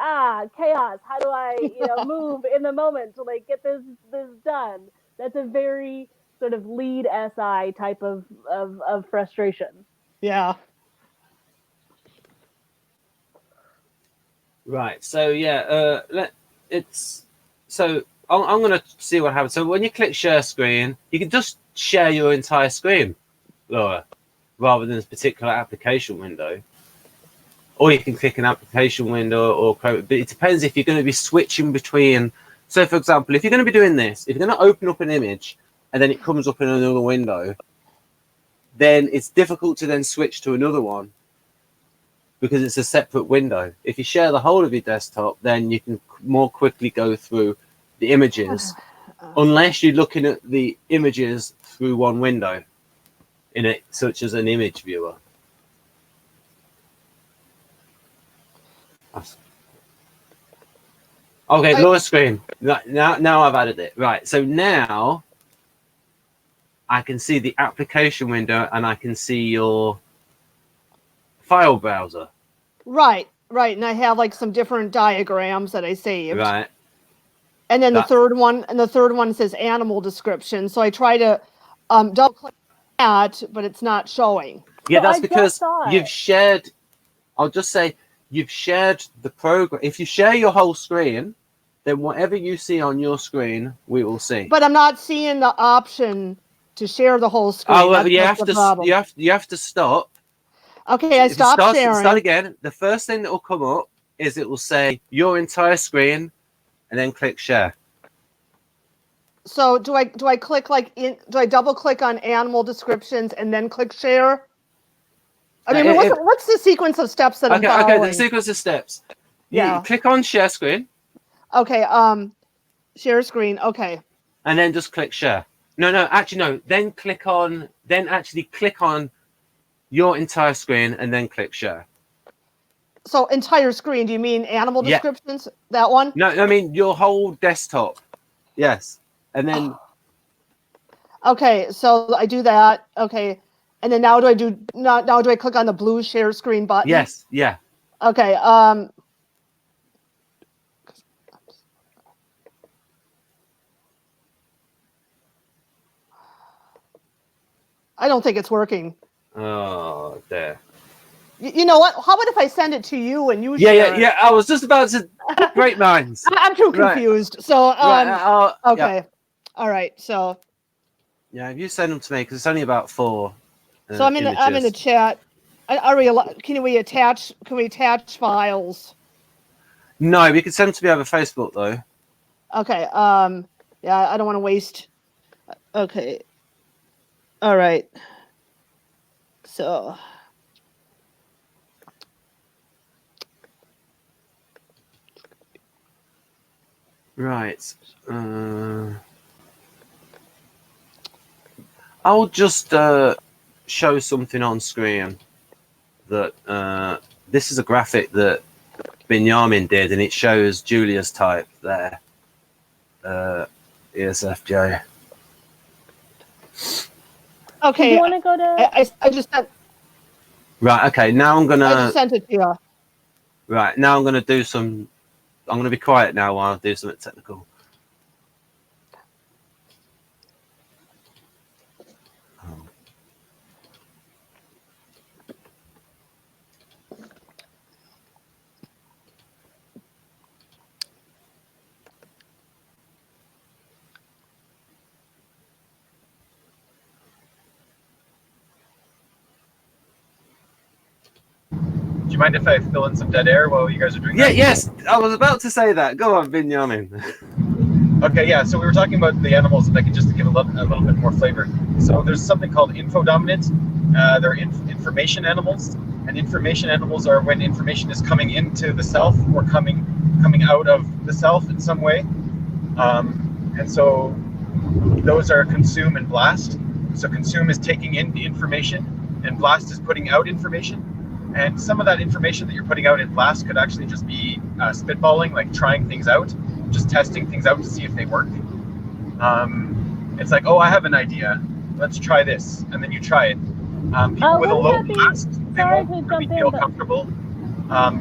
chaos. How do I move in the moment to like get this done? That's a very sort of lead SI type of frustration. Yeah. Right. So I'm going to see what happens. So when you click share screen, you can just share your entire screen, Laura, rather than this particular application window. Or you can click an application window or Chrome. But it depends if you're going to be switching between. So, for example, if you're going to be doing this, if you're going to open up an image and then it comes up in another window, then it's difficult to then switch to another one because it's a separate window. If you share the whole of your desktop, then you can more quickly go through the images, unless you're looking at the images through one window, in it, such as an image viewer. Okay, lower screen. Now I've added it. Right, so now I can see the application window and I can see your file browser. Right, and I have like some different diagrams that I saved. Right. And then the third one says animal description. So I try to double click that, but it's not showing. Yeah, that's because you've shared. I'll just say you've shared the program. If you share your whole screen, then whatever you see on your screen, we will see. But I'm not seeing the option to share the whole screen. Oh, well, you have to stop. Okay, I stopped sharing. Start again. The first thing that will come up is it will say your entire screen, and then click share. So do I click do I double click on animal descriptions and then click share? I mean, what's the sequence of steps that I'm following? Okay, the sequence of steps. You click on share screen. Okay, share screen. Okay. And then just click share. No. Then click on your entire screen and then click share. So entire screen, do you mean animal descriptions? That one? No, I mean your whole desktop. Yes. And then okay, so I do that. Okay. And then now do I click on the blue share screen button? Yes, yeah. Okay. I don't think it's working. Oh, there. You know what? How about if I send it to you and you Yeah, share yeah. I was just about to. Great minds. I'm too Right. confused. So, Right. okay. Yeah. All right. So, Yeah, if you send them to me, because it's only about 4. so I'm in the chat. Can we attach files? No, we can send them to me over Facebook though. Okay. Yeah, I don't want to waste. Okay. All right. So. Right. I'll just show something on screen that this is a graphic that Binyamin did, and it shows Julia's type there. ESFJ. Okay. Do you want to go to? I just sent. Right. Okay. Now I'm gonna. I just sent it to you. Right. Now I'm gonna do some. I'm gonna be quiet now while I do something technical. Do you mind if I fill in some dead air while you guys are doing that? Yes, I was about to say that. Go on, Binyamin. Okay, yeah, so we were talking about the animals, and I could just give a little bit more flavor. So there's something called infodominant. They're information animals, and information animals are when information is coming into the self or coming out of the self in some way. And so those are consume and blast. So consume is taking in the information, and blast is putting out information. And some of that information that you're putting out in blast could actually just be spitballing, like trying things out, just testing things out to see if they work. It's like, oh, I have an idea. Let's try this. And then you try it. People with a low blast, they won't really feel comfortable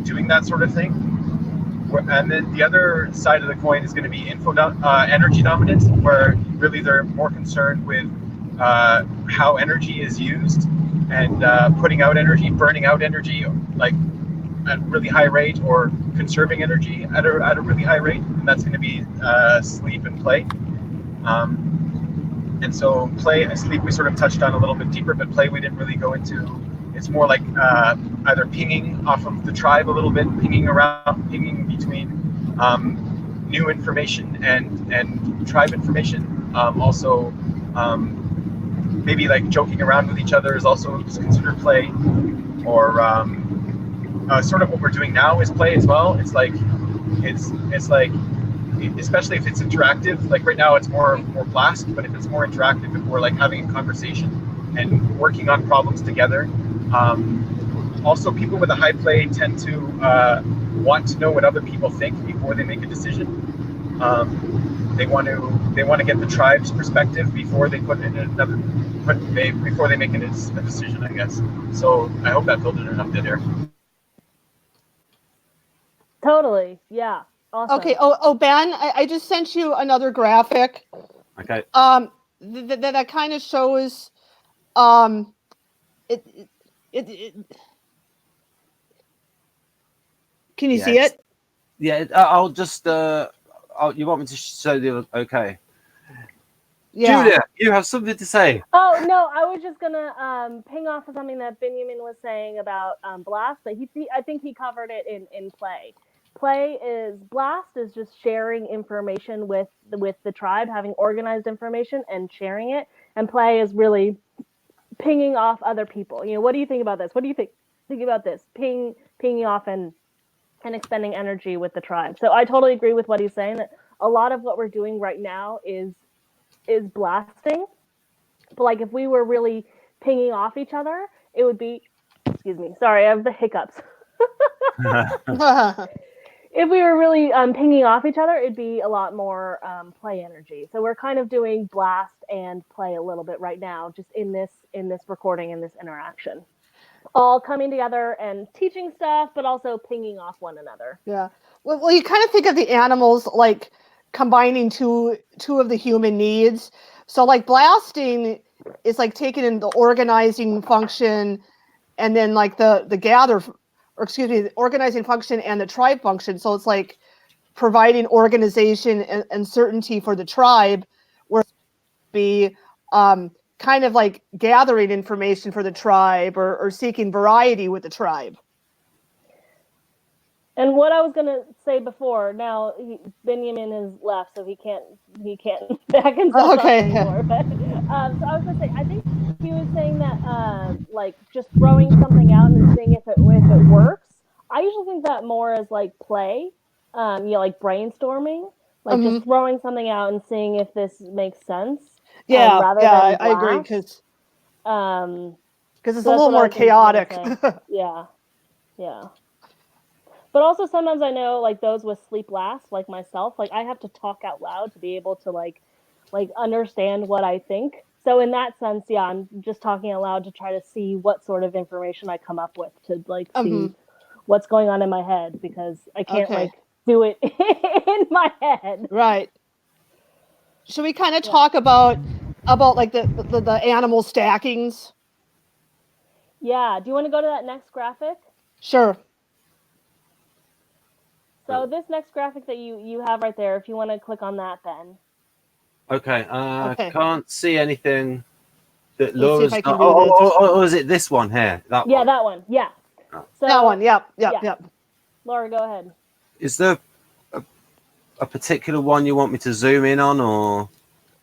doing that sort of thing. And then the other side of the coin is going to be energy dominance, where really they're more concerned with how energy is used and putting out energy, burning out energy, like at a really high rate, or conserving energy at a really high rate, and that's going to be sleep and play. And so play and sleep we sort of touched on a little bit deeper, but play we didn't really go into. It's more like either pinging off of the tribe a little bit, pinging between new information and tribe information. Also, maybe like joking around with each other is also considered play, or sort of what we're doing now is play as well. It's like, especially if it's interactive. Like right now, it's more blast, but if it's more interactive, if we're like having a conversation and working on problems together. Also, people with a high play tend to want to know what other people think before they make a decision. They want to get the tribe's perspective before they before they make a decision, I guess. So I hope that filled in enough dead air. Totally. Yeah. Awesome. Okay. Oh, Ben, I just sent you another graphic. Okay. That kind of shows it. Can you see it? Yeah, I'll just. You want me to show the? Okay. Yeah. Julia, you have something to say. Oh no, I was just gonna ping off of something that Binyamin was saying about blast, but I think he covered it in play. Blast is just sharing information with the tribe, having organized information and sharing it, and play is really pinging off other people. You know, what do you think about this? What do you think about this? Pinging off and expending energy with the tribe. So I totally agree with what he's saying, that a lot of what we're doing right now is blasting. But like if we were really pinging off each other, it would be, excuse me, sorry, I have the hiccups. If we were really pinging off each other, it'd be a lot more play energy. So we're kind of doing blast and play a little bit right now, just in this recording, in this interaction. All coming together and teaching stuff, but also pinging off one another. Yeah. Well, you kind of think of the animals like combining two of the human needs. So like blasting is like taking in the organizing function and then like the gather, or excuse me, the organizing function and the tribe function. So it's like providing organization and certainty for the tribe, where be kind of like gathering information for the tribe, or seeking variety with the tribe. And what I was gonna say before, now Binyamin is left, so he can't back himself up anymore. But so I was gonna say, I think he was saying that like just throwing something out and seeing if it works. I usually think that more as like play, like brainstorming, like just throwing something out and seeing if this makes sense. Rather than I agree, because it's so a little more chaotic. Yeah. But also sometimes I know like those with sleep last, like myself, like I have to talk out loud to be able to like understand what I think. So in that sense, yeah, I'm just talking out loud to try to see what sort of information I come up with, to like see what's going on in my head, because I can't like do it in my head. Right. Should we kind of talk about like the animal stackings? Yeah. Do you want to go to that next graphic? Sure. So this next graphic that you have right there, if you want to click on that, Ben. Okay. Okay. Can't see anything that Let's see if Laura's I can got. do this. Oh, is it this one here? That one? That one. Yeah. Oh. So, that one. Yep. Laura, go ahead. Is there a particular one you want me to zoom in on, or?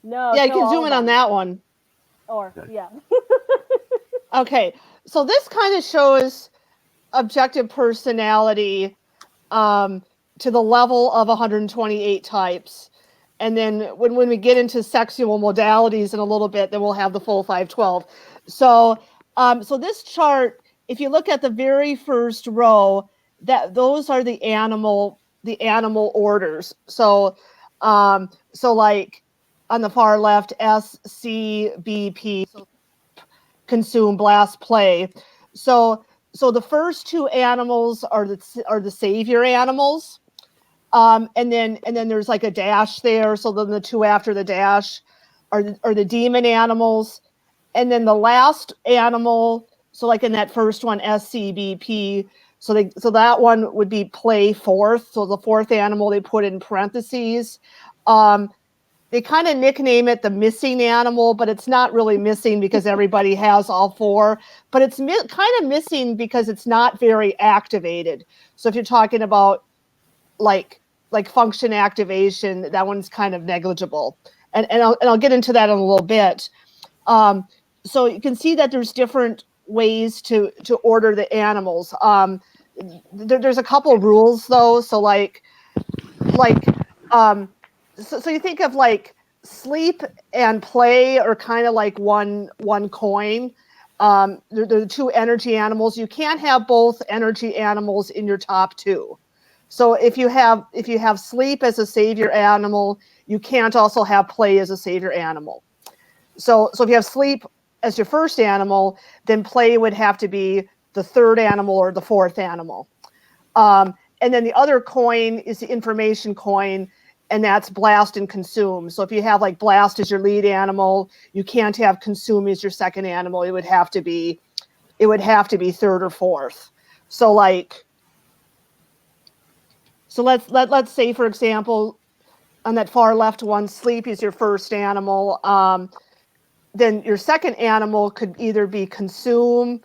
No. Yeah, you can zoom in on that one. Or yeah. Okay. So this kind of shows objective personality to the level of 128 types. And then when we get into sexual modalities in a little bit, then we'll have the full 512. So so this chart, if you look at the very first row, those are the animal orders. So so like on the far left, S, C, B, P, so consume, blast, play. So the first two animals are the savior animals, and then there's like a dash there. So then the two after the dash are the demon animals, and then the last animal. So like in that first one, SCBP. So that one would be play fourth. So the fourth animal they put in parentheses. They kind of nickname it the missing animal, but it's not really missing because everybody has all four. But it's kind of missing because it's not very activated. So if you're talking about like function activation, that one's kind of negligible. And I'll get into that in a little bit. So you can see that there's different ways to order the animals. There's a couple of rules though. So so you think of like sleep and play are kind of like one coin. They're the two energy animals. You can't have both energy animals in your top two. So if you have sleep as a savior animal, you can't also have play as a savior animal. So if you have sleep as your first animal, then play would have to be the third animal or the fourth animal. And then the other coin is the information coin, and that's blast and consume. So if you have like blast as your lead animal, you can't have consume as your second animal. It would have to be third or fourth. So let's say, for example, on that far left one, sleep is your first animal. Then your second animal could either be consume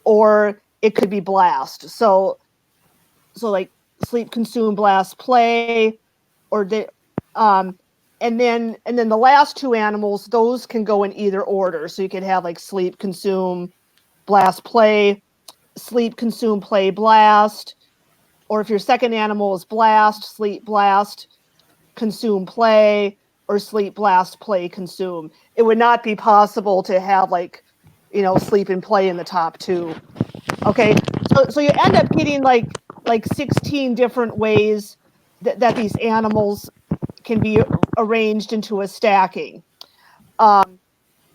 or it could be blast. So like sleep, consume, blast, play, or and then the last two animals, those can go in either order. So you could have like sleep, consume, blast, play, sleep, consume, play, blast. Or if your second animal is blast, sleep, blast, consume, play, or sleep, blast, play, consume. It would not be possible to have like, sleep and play in the top two. Okay, so you end up getting like 16 different ways that these animals can be arranged into a stacking. And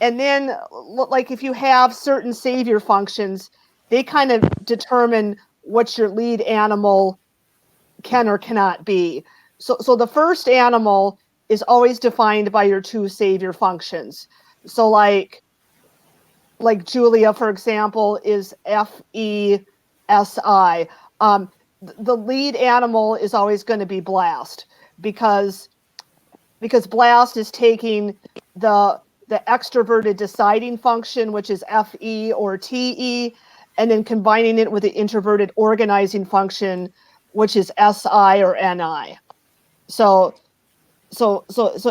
then like if you have certain savior functions, they kind of determine what your lead animal can or cannot be. So the first animal is always defined by your two savior functions. So like like Julia, for example, is FESI. The lead animal is always going to be Blast because Blast is taking the extroverted deciding function, which is FE or TE, and then combining it with the introverted organizing function, which is SI or NI. So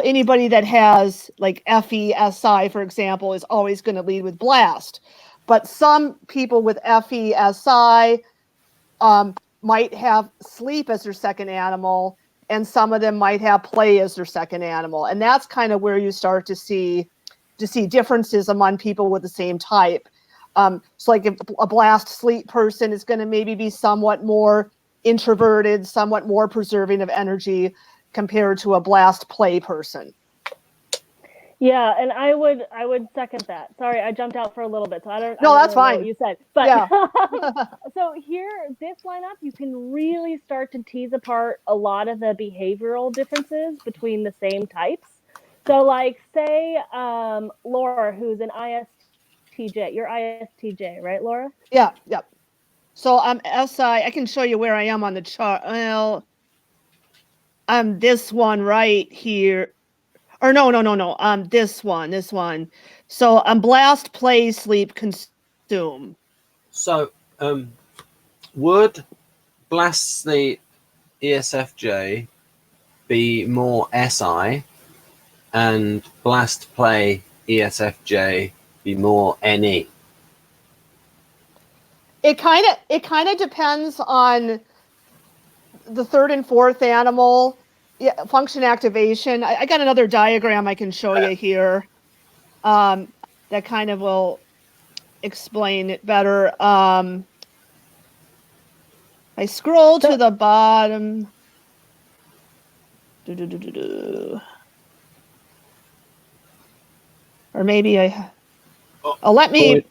anybody that has like FESI, for example, is always going to lead with Blast. But some people with FESI might have Sleep as their second animal, and some of them might have Play as their second animal. And that's kind of where you start to see differences among people with the same type. So like if a Blast Sleep person is going to maybe be somewhat more introverted, somewhat more preserving of energy compared to a Blast Play person. Yeah, and I would second that. Sorry, I jumped out for a little bit, so I don't that's really fine. know what you said. But yeah. So here, this lineup, you can really start to tease apart a lot of the behavioral differences between the same types. So like say Laura, who's an ISTJ. You're ISTJ, right, Laura? Yeah. So I'm SI. I can show you where I am on the chart. Well, I'm this one right here. Or no. This one. So I'm Blast, Play, Sleep, Consume. So, would Blast Sleep ESFJ be more SI, and Blast Play ESFJ be more NE? It kind of depends on the third and fourth animal. Yeah, function activation. I got another diagram I can show you here that kind of will explain it better. I scroll to the bottom. Or maybe let me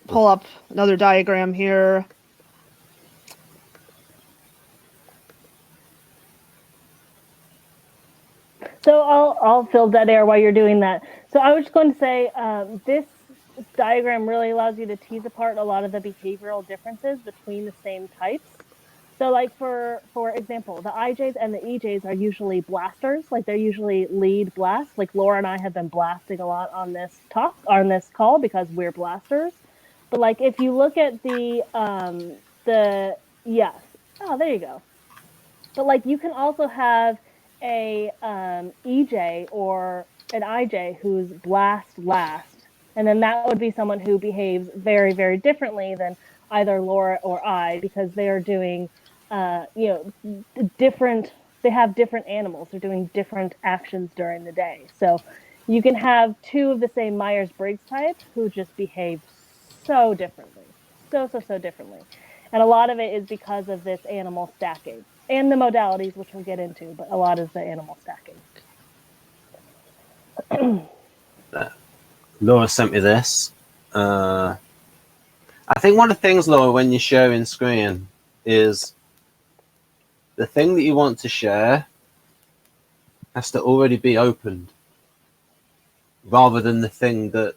pull up another diagram here. So I'll fill dead air while you're doing that. So I was just going to say this diagram really allows you to tease apart a lot of the behavioral differences between the same types. So like for example, the IJs and the EJs are usually blasters, like they're usually lead blast. Like Laura and I have been blasting a lot on this call because we're blasters. But like if you look at there you go. But like you can also have a EJ or an IJ who's blast last, and then that would be someone who behaves very, very differently than either Laura or I, because they are doing different. They have different animals. They're doing different actions during the day. So you can have two of the same Myers-Briggs type who just behave so differently, so differently. And a lot of it is because of this animal stacking and the modalities, which we'll get into, but a lot is the animal stacking. Laura sent me this. I think one of the things, Laura, when you're sharing screen is the thing that you want to share has to already be opened rather than the thing that,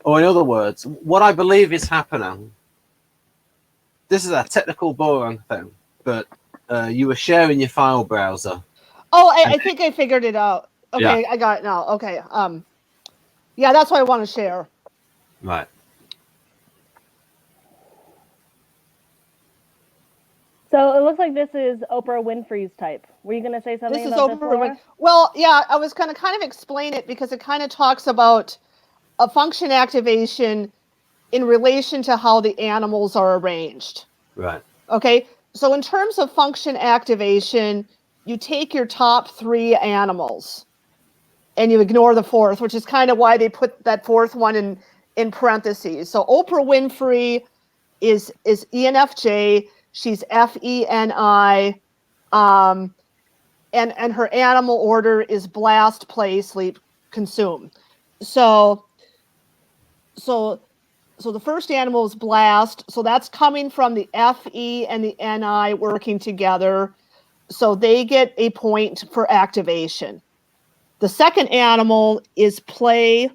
or in other words, what I believe is happening. This is a technical, boring thing, but you were sharing your file browser. Oh, I think I figured it out. Okay, yeah. I got it now. Okay. Yeah, that's what I want to share. Right. So it looks like this is Oprah Winfrey's type. Were you going to say something about this, Laura? Well, yeah, I was going to kind of explain it because it kind of talks about a function activation in relation to how the animals are arranged. Right. Okay, so in terms of function activation, you take your top three animals and you ignore the fourth, which is kind of why they put that fourth one in parentheses. So Oprah Winfrey is ENFJ. She's FENI, and her animal order is Blast, Play, Sleep, Consume. So the first animal is Blast. So that's coming from the FE and the NI working together. So they get a point for activation. The second animal is Play.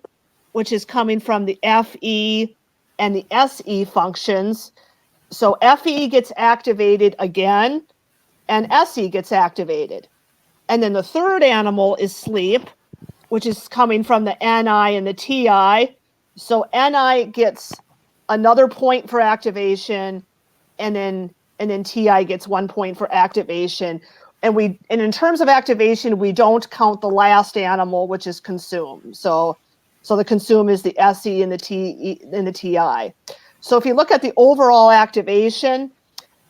which is coming from the FE and the SE functions. So FE gets activated again, and SE gets activated. And then the third animal is sleep, which is coming from the NI and the TI. So NI gets another point for activation, and then TI gets 1 point for activation. And in terms of activation, we don't count the last animal, which is consume. So the consume is the SE and the TI. So if you look at the overall activation,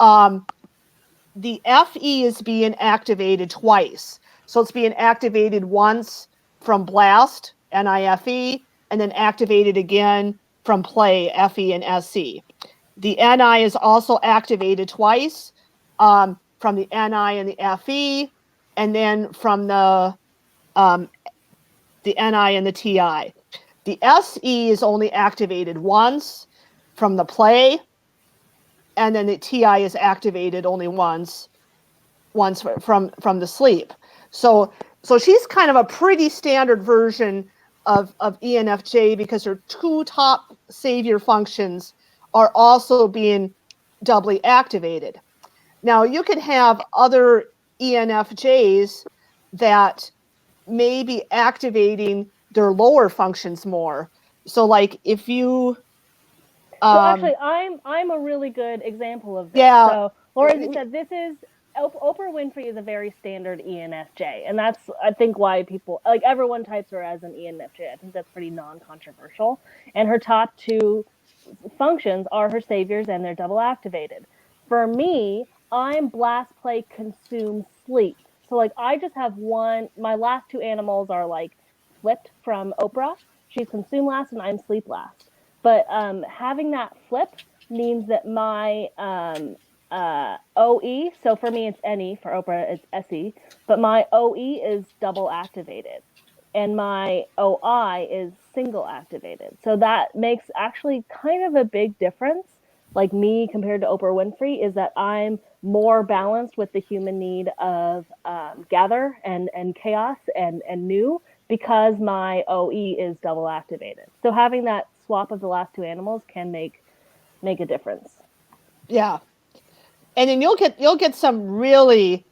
the FE is being activated twice. So it's being activated once from blast, NIFE, and then activated again from play, FE and SC. The NI is also activated twice from the NI and the FE, and then from the NI and the TI. The SE is only activated once from the play, and then the TI is activated only once from the sleep. So she's kind of a pretty standard version of ENFJ, because her two top savior functions are also being doubly activated. Now, you could have other ENFJs that may be activating their lower functions more. So like if you so actually I'm a really good example of this. Yeah. So Laura, as you said, this is Oprah Winfrey is a very standard ENFJ, and that's, I think, why people, like, everyone types her as an ENFJ. I think that's pretty non-controversial. And her top two functions are her saviors, and they're double activated. For me, I'm blast, play, consume, sleep. So like I just have one, my last two animals are like flipped from Oprah. She's consume last and I'm sleep last. But having that flip means that my OE, so for me it's NE, for Oprah it's SE, but my OE is double activated and my OI is single activated. So that makes actually kind of a big difference. Like me compared to Oprah Winfrey is that I'm more balanced with the human need of gather and chaos and new, because my OE is double activated. So having that swap of the last two animals can make a difference. Yeah. And then you'll get some really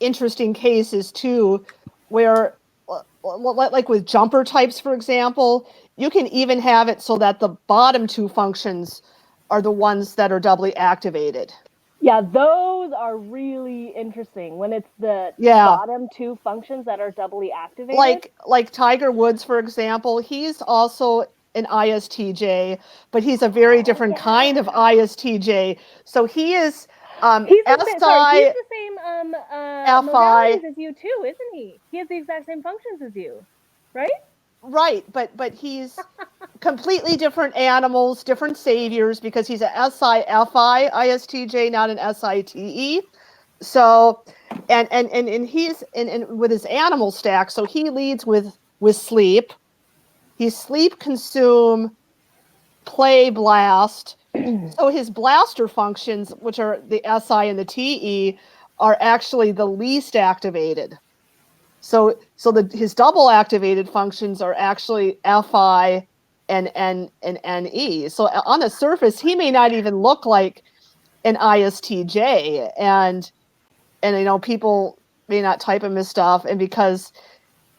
interesting cases too, where like with jumper types, for example, you can even have it so that the bottom two functions are the ones that are doubly activated. Yeah, those are really interesting when it's the bottom two functions that are doubly activated. Like Tiger Woods, for example, he's also an ISTJ, but he's a very different kind of ISTJ. So he is he's the same modalities as you too, isn't he? He has the exact same functions as you, right? Right, but he's completely different animals, different saviors, because he's a SIFI ISTJ, not an SITE. So, and he's with his animal stack. So he leads with sleep. He's sleep, consume, play, blast. So his blaster functions, which are the SI and the TE, are actually the least activated. So his double activated functions are actually FI and NE. So on the surface, he may not even look like an ISTJ, and people may not type him as stuff, and because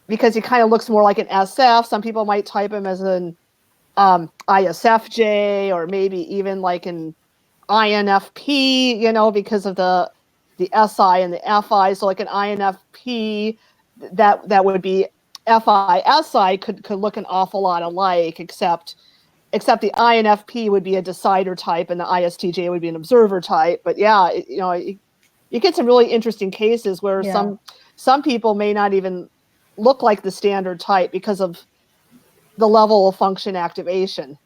he kind of looks more like an SF, some people might type him as an ISFJ, or maybe even like an INFP, because of the SI and the FI. So like an INFP, that would be FI-SI could look an awful lot alike, except the INFP would be a decider type and the ISTJ would be an observer type. But yeah, you get some really interesting cases where some people may not even look like the standard type because of the level of function activation.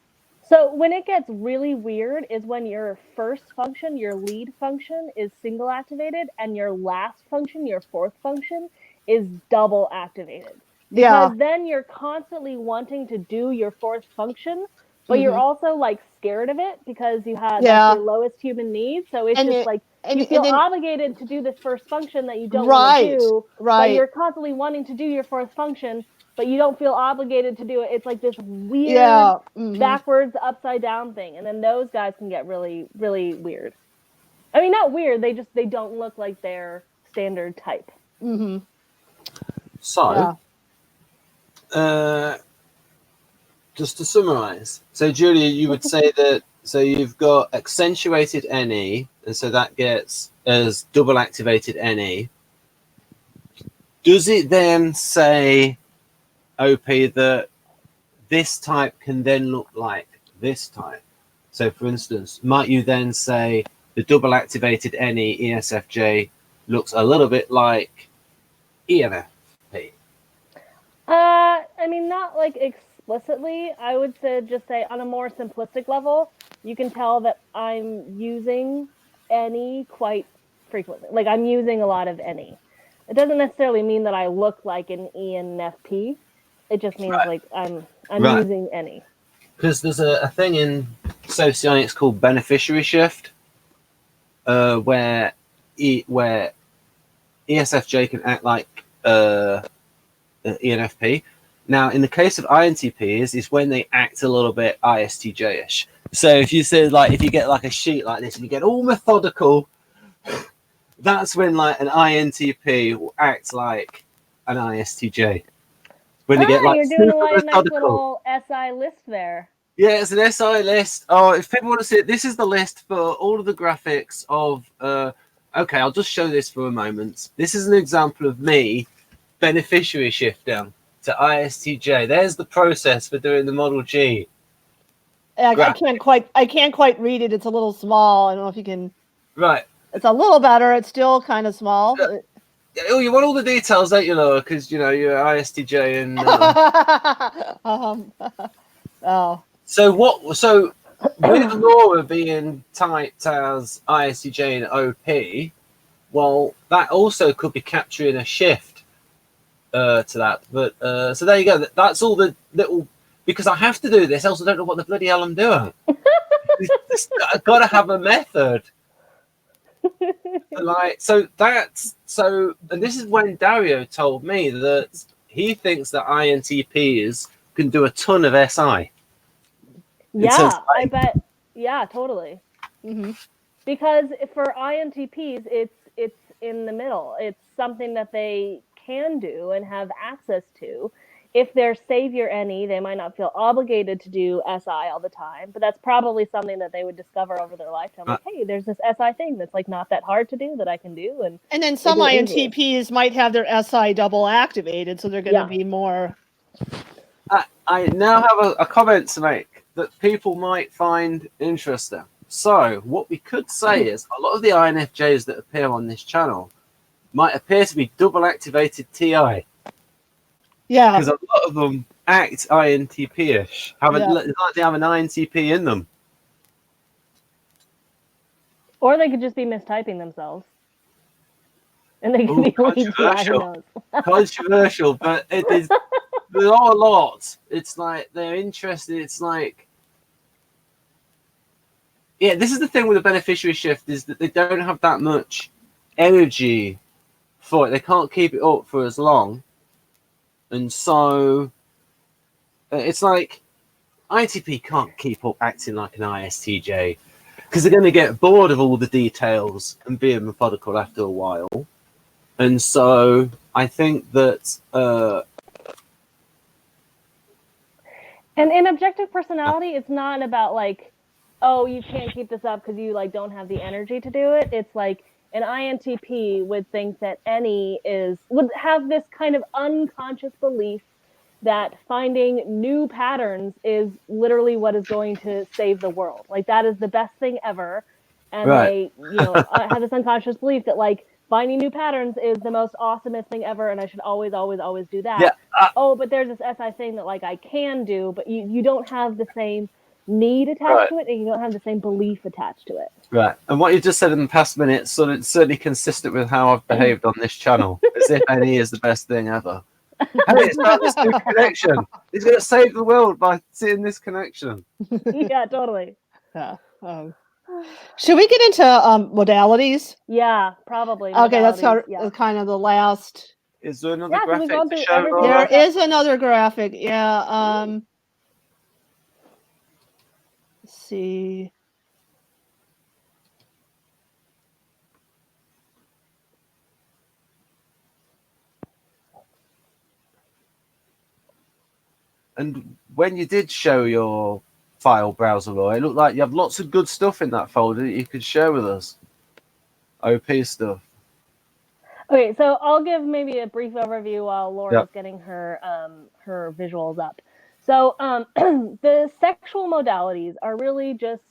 So when it gets really weird is when your first function, your lead function, is single activated, and your last function, your fourth function, is double activated. Because then you're constantly wanting to do your fourth function, but you're also like scared of it because you have that's your lowest human need. So it's just like you feel obligated to do this first function that you don't want to do, but you're constantly wanting to do your fourth function, but you don't feel obligated to do it. It's like this weird backwards, upside down thing. And then those guys can get really, really weird. I mean, not weird. They don't look like their standard type. So, just to summarize, so Julia, you would say that, so you've got accentuated NE, and so that gets as double activated NE. Does it then say, OP, that this type can then look like this type? So, for instance, might you then say the double activated NE ESFJ looks a little bit like ENFP? I mean, not like explicitly. I would just say on a more simplistic level, you can tell that I'm using NE quite frequently. Like, I'm using a lot of NE. It doesn't necessarily mean that I look like an ENFP. It just means like I'm using NE. Because there's a thing in socionics called beneficiary shift, where ESFJ can act like ENFP. Now, in the case of INTPs, is when they act a little bit ISTJ-ish. So if you say, like, if you get like a sheet like this and you get all methodical, that's when like an INTP will act like an ISTJ. When you get like you're doing a nice little SI list there. Yeah, it's an SI list. Oh, if people want to see it, this is the list for all of the graphics of. Okay, I'll just show this for a moment. This is an example of me beneficiary shift down to ISTJ. There's the process for doing the Model G. I can't quite read it. It's a little small. I don't know if you can. Right. It's a little better. It's still kind of small. Oh, you want all the details, don't you, Laura? Because, you know, you're ISTJ and... Oh. So with Laura being typed as ISTJ and OP, well, that also could be capturing a shift to that. But so there you go. That's all the little... Because I have to do this, else I don't know what the bloody hell I'm doing. I've got to have a method. And this is when Dario told me that he thinks that INTPs can do a ton of SI. Yeah, I bet. Yeah, totally. Because for INTPs, it's in the middle. It's something that they can do and have access to. If they're savior NE, they might not feel obligated to do SI all the time, but that's probably something that they would discover over their lifetime. Like, hey, there's this SI thing that's like not that hard to do that I can do. And then some INTPs might have their SI double activated, so they're going to be more... I now have a comment to make that people might find interesting. So what we could say is a lot of the INFJs that appear on this channel might appear to be double activated TI. Yeah, because a lot of them act INTP-ish. It's like they have an INTP in them. Or they could just be mistyping themselves. And they can be controversial. Controversial, but it is. There are a lot. It's like they're interested. It's like, yeah, this is the thing with the beneficiary shift is that they don't have that much energy for it. They can't keep it up for as long. And so it's like INTP can't keep up acting like an ISTJ because they're going to get bored of all the details and being methodical after a while. And so I think that... And in objective personality, it's not about like, oh, you can't keep this up because you like don't have the energy to do it. It's like, an INTP would think that would have this kind of unconscious belief that finding new patterns is literally what is going to save the world. Like that is the best thing ever. And they, have this unconscious belief that like finding new patterns is the most awesomest thing ever. And I should always, always, always do that. Yeah. But there's this SI thing that like I can do, but you don't have the same need attached to it, and you don't have the same belief attached to it. Right. And what you just said in the past minute is certainly consistent with how I've behaved on this channel, as if NE is the best thing ever. Hey, it's about this new connection. He's going to save the world by seeing this connection. Yeah, totally. Yeah. Should we get into modalities? Yeah, probably. Okay, that's kind of the last Is there another Yeah, 'cause we've graphic gone to through show? everything. There Laura? is another graphic. Yeah. Let's see. And when you did show your file browser, Laura, it looked like you have lots of good stuff in that folder that you could share with us. OP stuff. Okay, so I'll give maybe a brief overview while Laura's Yep. getting her her visuals up. So the sexual modalities are really just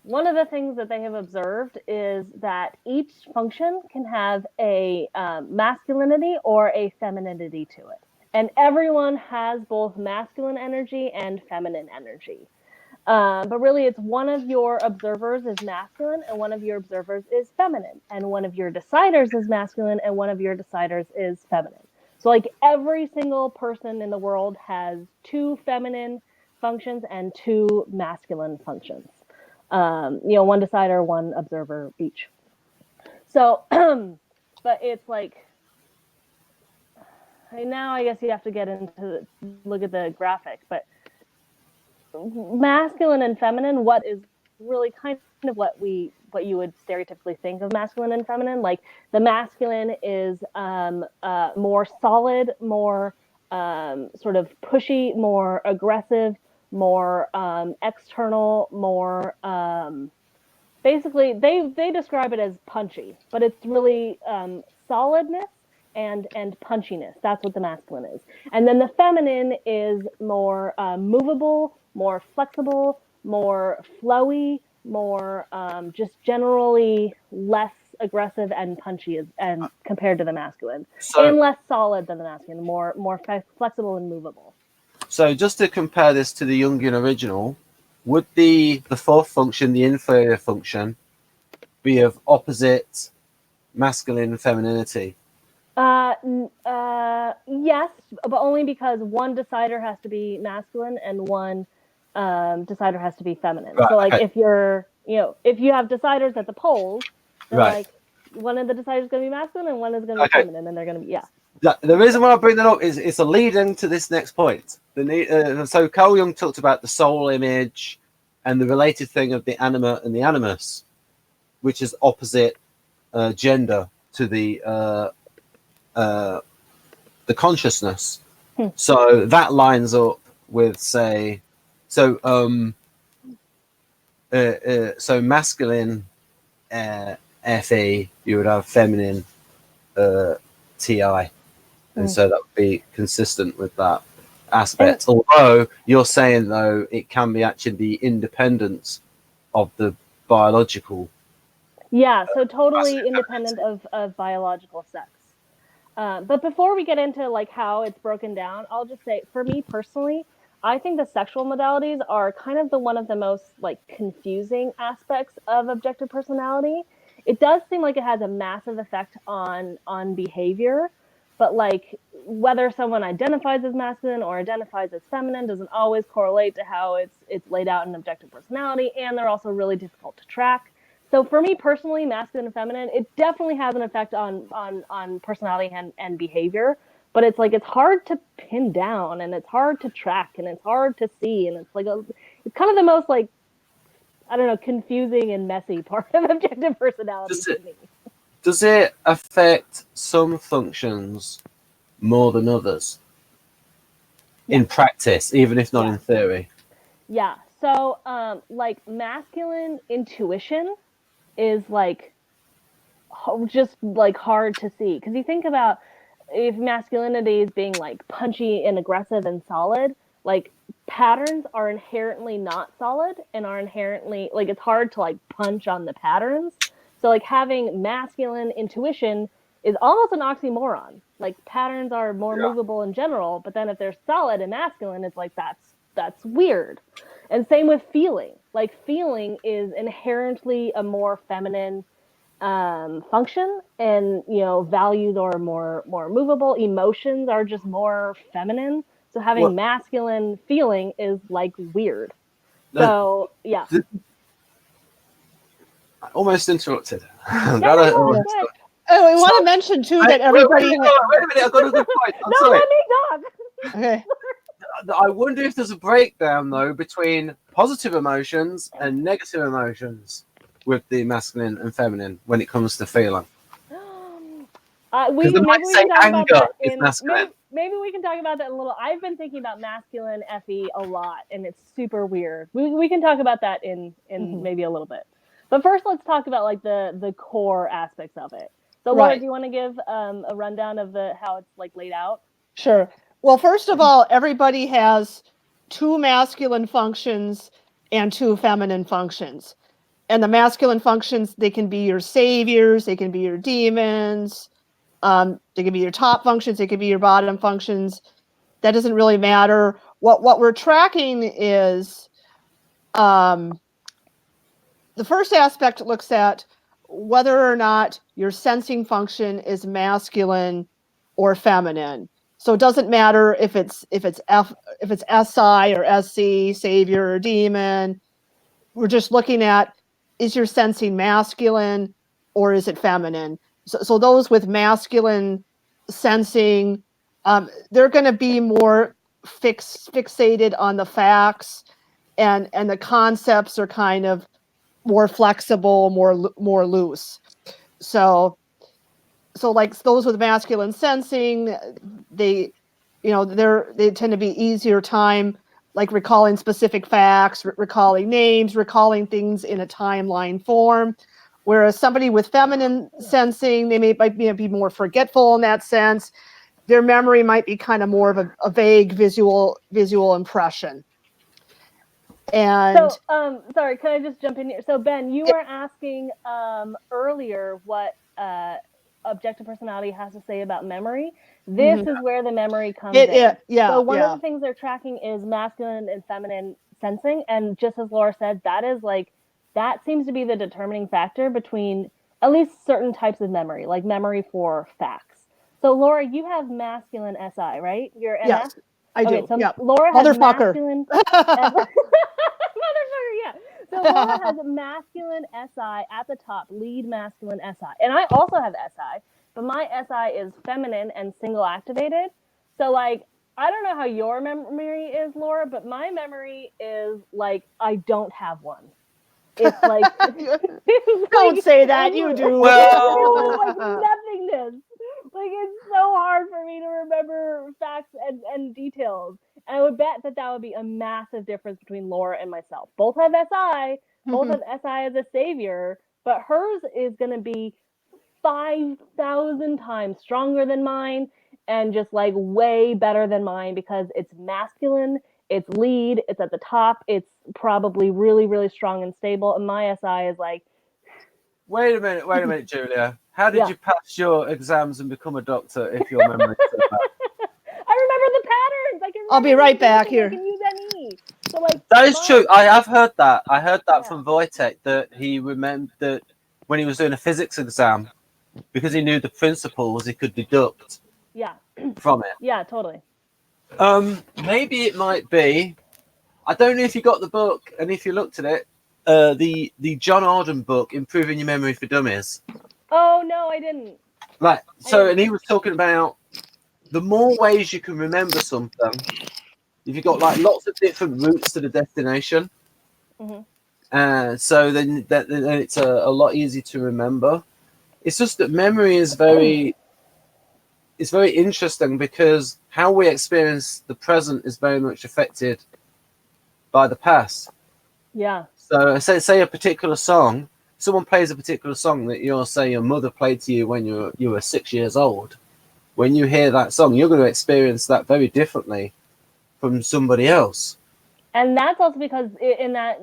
one of the things that they have observed is that each function can have a masculinity or a femininity to it. And everyone has both masculine energy and feminine energy. But really, it's one of your observers is masculine and one of your observers is feminine. And one of your deciders is masculine and one of your deciders is feminine. So, like, every single person in the world has 2 feminine functions and 2 masculine functions. One decider, one observer each. So, but it's like, now I guess you have to get into look at the graphic, but masculine and feminine, what is really kind of what you would stereotypically think of masculine and feminine. Like the masculine is more solid, more sort of pushy, more aggressive, more external, more basically they describe it as punchy, but it's really solidness and punchiness. That's what the masculine is. And then the feminine is more movable, more flexible, more flowy, more just generally less aggressive and punchy and compared to the masculine, and less solid than the masculine, more flexible and movable. So just to compare this to the Jungian original, would the 4th function, the inferior function, be of opposite masculine femininity? Yes, but only because one decider has to be masculine and one decider has to be feminine. Right, so like okay. if you're, if you have deciders at the poles, they're Right. like one of the deciders is going to be masculine and one is going to be feminine, and they're going to be, The reason why I bring that up is it's a lead into this next point. So Carl Jung talked about the soul image and the related thing of the anima and the animus, which is opposite gender to the consciousness. So that lines up with, say, so masculine FE, you would have feminine TI. And so that would be consistent with that aspect. Although you're saying, though, it can be actually the independence of the biological. Yeah, so totally independent of biological sex. But before we get into like how it's broken down, I'll just say, for me personally, I think the sexual modalities are kind of one of the most like confusing aspects of objective personality. It does seem like it has a massive effect on behavior, but like whether someone identifies as masculine or identifies as feminine doesn't always correlate to how it's laid out in objective personality, and they're also really difficult to track. So for me personally, masculine and feminine, it definitely has an effect on personality and behavior, but it's like it's hard to pin down and it's hard to track and it's hard to see, and it's like it's kind of the most like, I don't know, confusing and messy part of objective personality to me. Does it affect some functions more than others in practice, even if not in theory? Yeah. So like masculine intuition is like just like hard to see, because you think about if masculinity is being like punchy and aggressive and solid, like patterns are inherently not solid and are inherently like it's hard to like punch on the patterns. So like having masculine intuition is almost an oxymoron. Like patterns are more movable in general, but then if they're solid and masculine, it's like that's weird. And same with feeling. Like feeling is inherently a more feminine function, and values are more movable. Emotions are just more feminine. So having masculine feeling is like weird. So I almost interrupted. No, Oh, we want So- to mention too Wait that everybody. a minute, I've got a good point. I'm No, sorry. let me talk. Okay. I wonder if there's a breakdown though between positive emotions and negative emotions with the masculine and feminine when it comes to feeling. Maybe they might we say can talk about anger that is in masculine. maybe we can talk about that in a little. I've been thinking about masculine FE a lot, and it's super weird. We can talk about that in maybe a little bit. But first, let's talk about like the core aspects of it. So, Laura, Right. do you want to give a rundown of how it's like laid out? Sure. Well, first of all, everybody has 2 masculine functions and 2 feminine functions. And the masculine functions, they can be your saviors, they can be your demons, they can be your top functions, they can be your bottom functions. That doesn't really matter. What we're tracking is the first aspect looks at whether or not your sensing function is masculine or feminine. So it doesn't matter if it's SI or SC, savior or demon. We're just looking at, is your sensing masculine or is it feminine? So those with masculine sensing, they're going to be more fixated on the facts, and the concepts are kind of more flexible, more loose. So like those with masculine sensing, they tend to be easier time, like recalling specific facts, recalling names, recalling things in a timeline form. Whereas somebody with feminine sensing, they might be more forgetful in that sense. Their memory might be kind of more of a vague visual impression. And so, sorry, can I just jump in here? So, Ben, you were asking earlier what objective personality has to say about memory. This is where the memory comes in. So one of the things they're tracking is masculine and feminine sensing, and just as Laura said, that seems to be the determining factor between at least certain types of memory, like memory for facts. So Laura, you have masculine SI, right? You're NF? Yes, I do. So yeah. Laura has Motherfucker. masculine Motherfucker, yeah. So Laura has a masculine SI at the top, lead masculine SI. And I also have SI, but my SI is feminine and single activated. So like, I don't know how your memory is, Laura, but my memory is like, I don't have one. It's like, don't say that, you do. Well, like nothingness. Like it's so hard for me to remember facts and details. And I would bet that would be a massive difference between Laura and myself. Both have SI, both have SI as a savior, but hers is going to be 5,000 times stronger than mine and just like way better than mine because it's masculine, it's lead, it's at the top, it's probably really, really strong and stable. And my SI is like, wait a minute, Julia. How did you pass your exams and become a doctor if your memory is so bad? I remember the patterns. I'll be right back here. I can use any. So like that is true. I have heard that. I heard that from Wojtek, that he remembered that when he was doing a physics exam, because he knew the principles, he could deduct from it. Yeah, totally. Maybe it might be. I don't know if you got the book and if you looked at it. The John Arden book, Improving Your Memory for Dummies. Oh no, I didn't. Right. So, and he was talking about the more ways you can remember something, if you've got like lots of different routes to the destination, so then it's a lot easier to remember. It's just that memory is very interesting because how we experience the present is very much affected by the past. Yeah. So say a particular song, someone plays a particular song that your mother played to you when you were 6 years old. When you hear that song, you're going to experience that very differently from somebody else. And that's also because in that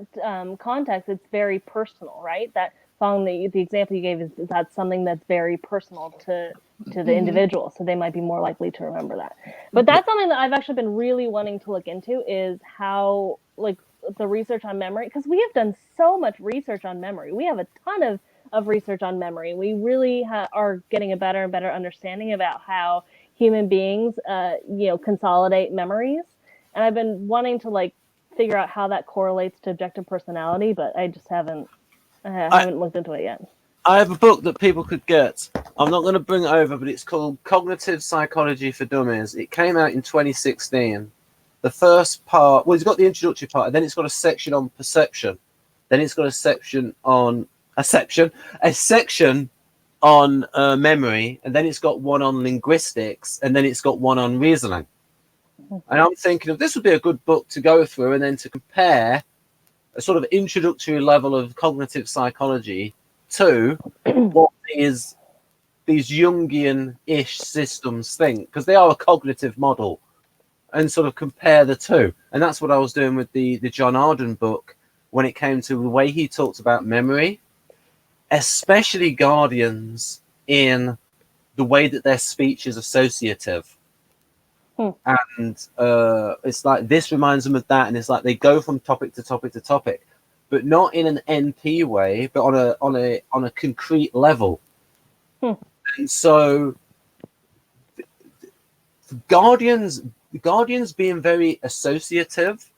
context, it's very personal, right? That song, the example you gave is that's something that's very personal to the individual. So they might be more likely to remember that. But that's something that I've actually been really wanting to look into is how, like, the research on memory, because we have done so much research on memory. We have a ton of research on memory. We really are getting a better and better understanding about how human beings, consolidate memories. And I've been wanting to like figure out how that correlates to objective personality, but I just haven't looked into it yet. I have a book that people could get. I'm not going to bring it over, but it's called Cognitive Psychology for Dummies. It came out in 2016. The first part, well, it's got the introductory part, and then it's got a section on perception. Then it's got a section on memory, and then it's got one on linguistics, and then it's got one on reasoning. And I'm thinking of this would be a good book to go through, and then to compare a sort of introductory level of cognitive psychology to what these Jungian-ish systems think, because they are a cognitive model, and sort of compare the two. And that's what I was doing with the John Arden book when it came to the way he talks about memory, especially guardians in the way that their speech is associative. And it's like this reminds them of that, and it's like they go from topic to topic to topic, but not in an NP way, but on a concrete level. And so guardians being very associative,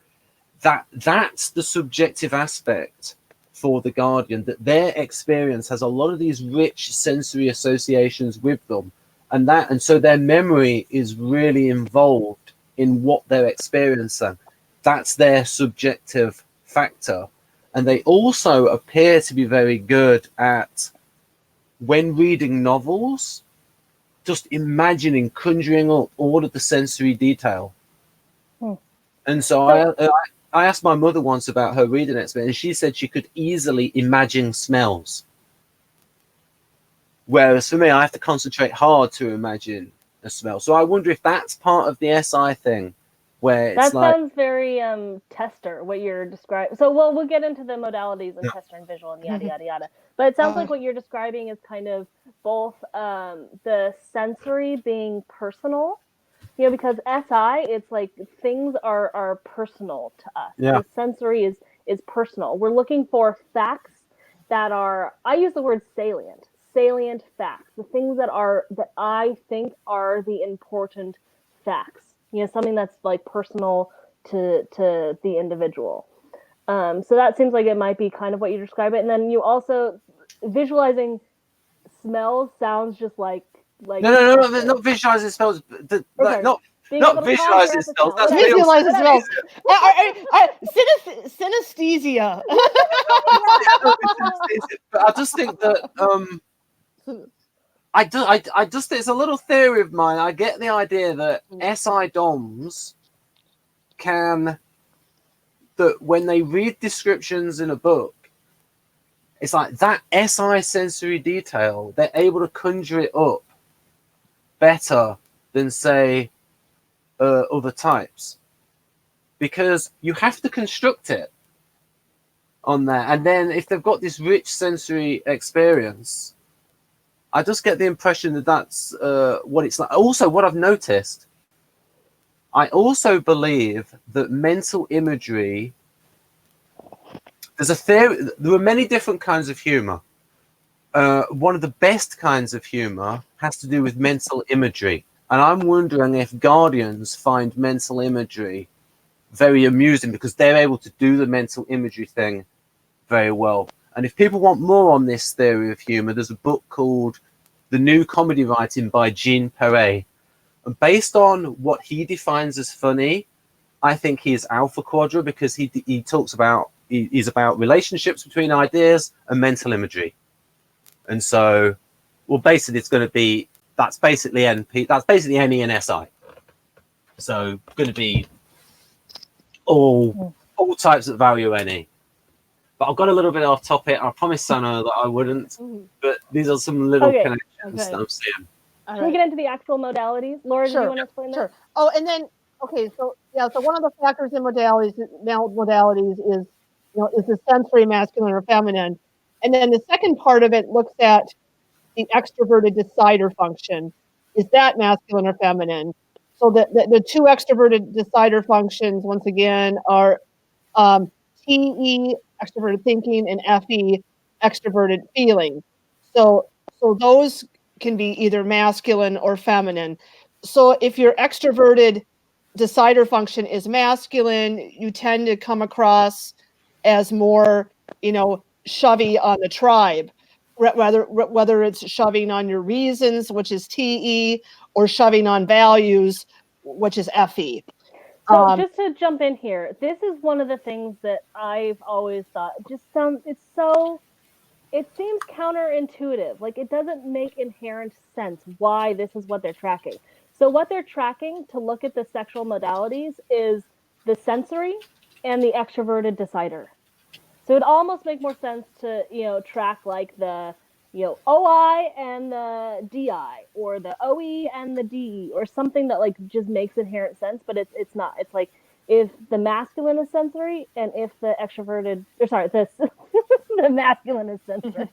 that's the subjective aspect for the guardian, that their experience has a lot of these rich sensory associations with them, and so their memory is really involved in what they're experiencing. That's their subjective factor. And they also appear to be very good at, when reading novels, just imagining, conjuring up all of the sensory detail. And so I asked my mother once about her reading experience, and she said she could easily imagine smells. Whereas for me, I have to concentrate hard to imagine a smell. So I wonder if that's part of the SI thing, where it's that like... sounds very tester, what you're describing. So we'll get into the modalities and tester and visual and yada, yada, yada. But it sounds like what you're describing is kind of both the sensory being personal, you know, because SI, it's like things are personal to us. Yeah. The sensory is personal. We're looking for facts that are, I use the word salient facts, the things that I think are the important facts. You know, something that's like personal to the individual. So that seems like it might be kind of what you describe it. And then you also visualizing smells sounds just like No, not visualizing smells. Not visualizing smells. That's visualizing smells. Synesthesia. But I just think that I just it's a little theory of mine. I get the idea that SI DOMs that when they read descriptions in a book, it's like that SI sensory detail, they're able to conjure it up better than, say, other types, because you have to construct it on there. And then if they've got this rich sensory experience, I just get the impression that that's what it's like. Also, what I've noticed, I also believe that mental imagery, there's a theory, there are many different kinds of humor. One of the best kinds of humor has to do with mental imagery. And I'm wondering if guardians find mental imagery very amusing, because they're able to do the mental imagery thing very well. And if people want more on this theory of humor, there's a book called The New Comedy Writing by Jean Perret. And based on what he defines as funny, I think he is alpha quadra, because he talks about, he's about relationships between ideas and mental imagery. And so, well, basically it's going to be, that's basically NP, that's basically NE and SI. So going to be all types that value NE. But I've got a little bit off topic. I promised Sana that I wouldn't, but these are some little connections that I'm seeing. Can we get into the actual modalities? Laura, do you want to explain that? Sure. Oh, and then, okay, so one of the factors in modalities is, is the sensory masculine or feminine. And then the second part of it looks at the extroverted decider function. Is that masculine or feminine? So the two extroverted decider functions, once again, are TE, extroverted thinking, and FE, extroverted feeling. So those can be either masculine or feminine. So if your extroverted decider function is masculine, you tend to come across as more, shovey on the tribe. whether it's shoving on your reasons, which is TE, or shoving on values, which is FE. So just to jump in here, this is one of the things that I've always thought it seems counterintuitive. Like, it doesn't make inherent sense why this is what they're tracking. So what they're tracking to look at the sexual modalities is the sensory and the extroverted decider. So it almost makes more sense to, track like the, OI and the DI, or the OE and the DE, or something that like just makes inherent sense, but it's not. It's like, if the masculine is sensory and if the extroverted, the masculine is sensory.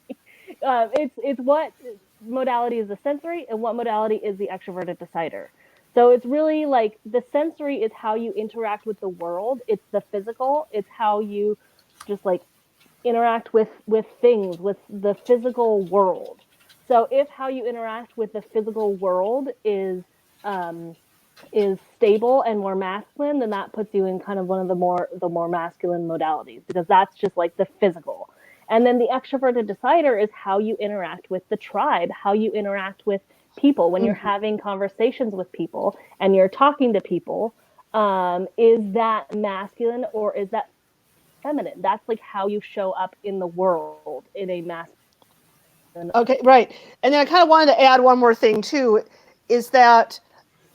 It's what modality is the sensory and what modality is the extroverted decider. So it's really like the sensory is how you interact with the world. It's the physical. It's how you just like interact with things, with the physical world. So if how you interact with the physical world is stable and more masculine, then that puts you in kind of one of the more masculine modalities, because that's just like the physical. And then the extroverted decider is how you interact with the tribe, how you interact with people when you're having conversations with people and you're talking to people. Is that masculine or is that feminine? That's like how you show up in the world in a masculine. Okay, right. And then I kind of wanted to add one more thing too, is that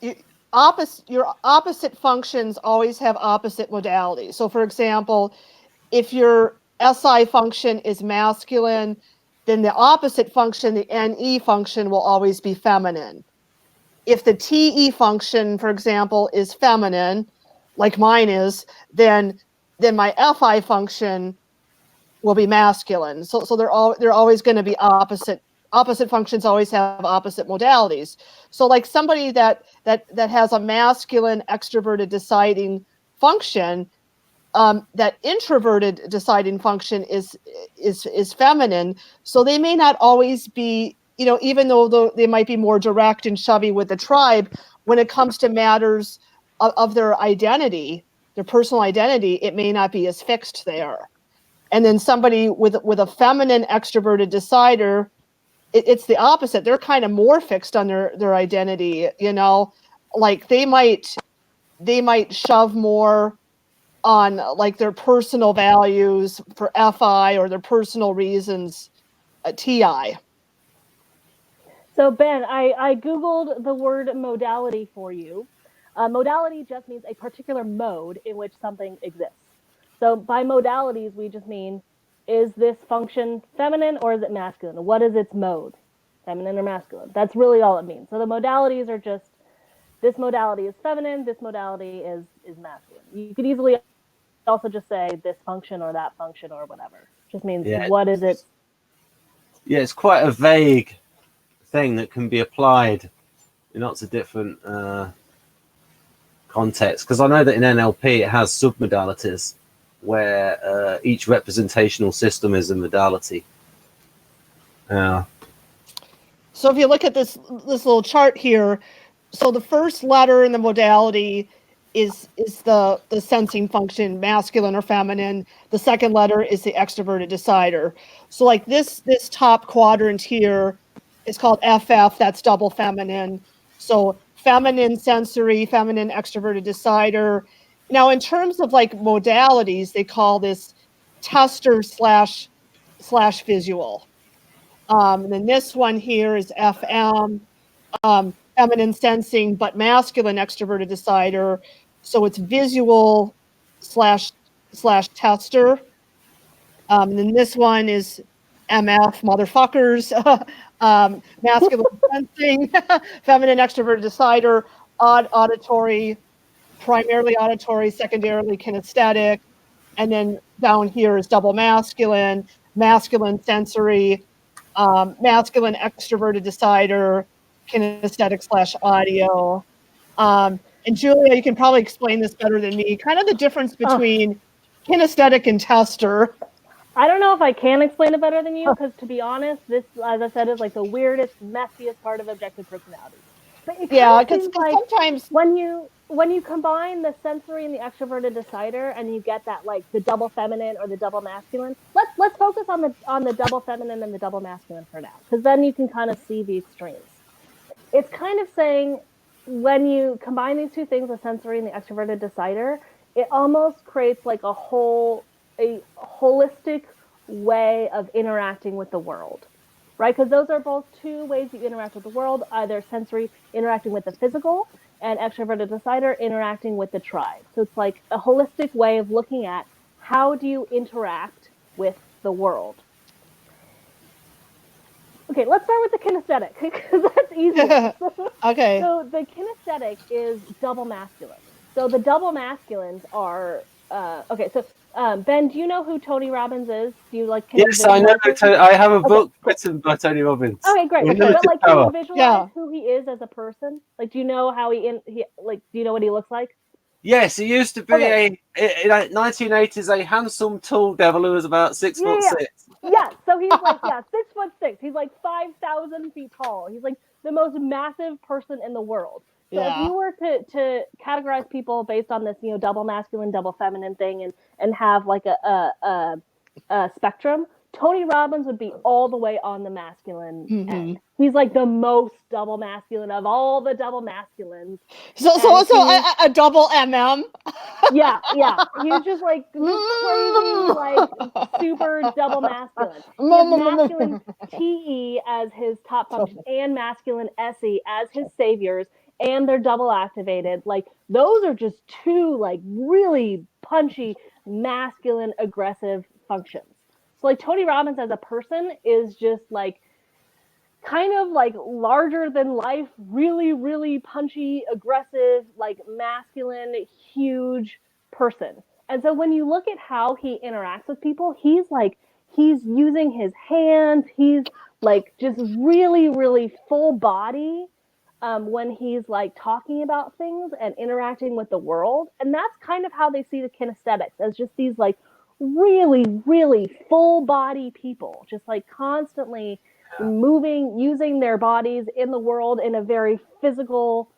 your opposite functions always have opposite modalities. So for example, if your SI function is masculine, then the opposite function, the NE function, will always be feminine. If the TE function, for example, is feminine, like mine is, then my FI function will be masculine. So they're always going to be opposite. Opposite functions always have opposite modalities. So like somebody that has a masculine extroverted deciding function, that introverted deciding function is feminine. So they may not always be, even though they might be more direct and shovey with the tribe, when it comes to matters of their identity, their personal identity, it may not be as fixed there. And then somebody with a feminine extroverted decider, it's the opposite. They're kind of more fixed on their identity, like they might shove more on like their personal values for FI, or their personal reasons, TI. So Ben, I Googled the word modality for you. Modality just means a particular mode in which something exists. So by modalities, we just mean, is this function feminine or is it masculine? What is its mode? Feminine or masculine? That's really all it means. So the modalities are just, this modality is feminine, this modality is masculine. You could easily also just say this function or that function or whatever. It just means, what is it? Yeah, it's quite a vague thing that can be applied in lots of different contexts. Because I know that in NLP it has submodalities where each representational system is a modality. So if you look at this little chart here, so the first letter in the modality is the sensing function, masculine or feminine. The second letter is the extroverted decider. So like this top quadrant here is called FF, that's double feminine. So feminine sensory, feminine extroverted decider. Now in terms of like modalities, they call this tester slash visual. And then this one here is FM, feminine sensing, but masculine extroverted decider. So it's visual slash tester. And then this one is MF, motherfuckers, masculine sensing, feminine extroverted decider, auditory, primarily auditory, secondarily kinesthetic. And then down here is double masculine, masculine sensory, masculine extroverted decider, kinesthetic slash audio. And Julia, you can probably explain this better than me. Kind of the difference between kinesthetic and tester. I don't know if I can explain it better than you, because to be honest, this, as I said, is like the weirdest, messiest part of objective personality. But Yeah, because like sometimes when you when you combine the sensory and the extroverted decider, and you get that like the double feminine or the double masculine, let's focus on the double feminine and the double masculine for now, because then you can kind of see the extremes. It's kind of saying when you combine these two things, the sensory and the extroverted decider, it almost creates like a holistic way of interacting with the world, right? Because those are both two ways you interact with the world, either sensory interacting with the physical and extroverted decider interacting with the tribe. So it's like a holistic way of looking at how do you interact with the world. Okay, let's start with the kinesthetic, because that's easier. Okay. So the kinesthetic is double masculine. So the double masculines are, okay, so Ben, do you know who Tony Robbins is? Do you like? Yes, I know. I have a book written by Tony Robbins. Okay, great. Okay, but like, can you visualize Yeah. who he is as a person? Like, do you know how he like? Do you know what he looks like? Yes, he used to be in 1980s a handsome, tall devil who was about 6'6". Yeah, so he's like 6'6". He's like 5,000 feet tall. He's like the most massive person in the world. So if you were to categorize people based on this, double masculine, double feminine thing, and have like a spectrum, Tony Robbins would be all the way on the masculine end. He's like the most double masculine of all the double masculines. So a double MM. Yeah. He's just like crazy, like super double masculine. He has masculine TE as his top function and masculine SE as his saviors, and they're double activated. Like those are just two like really punchy, masculine, aggressive functions. So like Tony Robbins as a person is just like kind of like larger than life, really, really punchy, aggressive, like masculine, huge person. And so when you look at how he interacts with people, he's using his hands, he's like just really, really full body when he's like talking about things and interacting with the world. And that's kind of how they see the kinesthetics, as just these like really, really full body people, just like constantly moving, using their bodies in the world in a very physical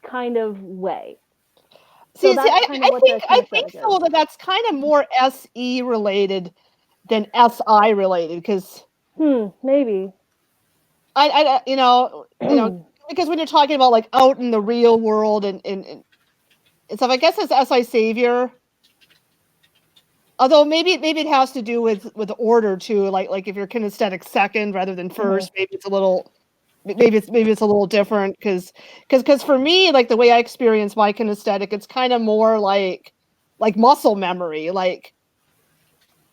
kind of way. So I think so that's kind of more SE related than SI related, because maybe I because when you're talking about like out in the real world and stuff, I guess it's SI savior. Although maybe it has to do with order too, like if you're kinesthetic second rather than first, maybe it's a little different, because for me, like the way I experience my kinesthetic, it's kind of more like muscle memory, like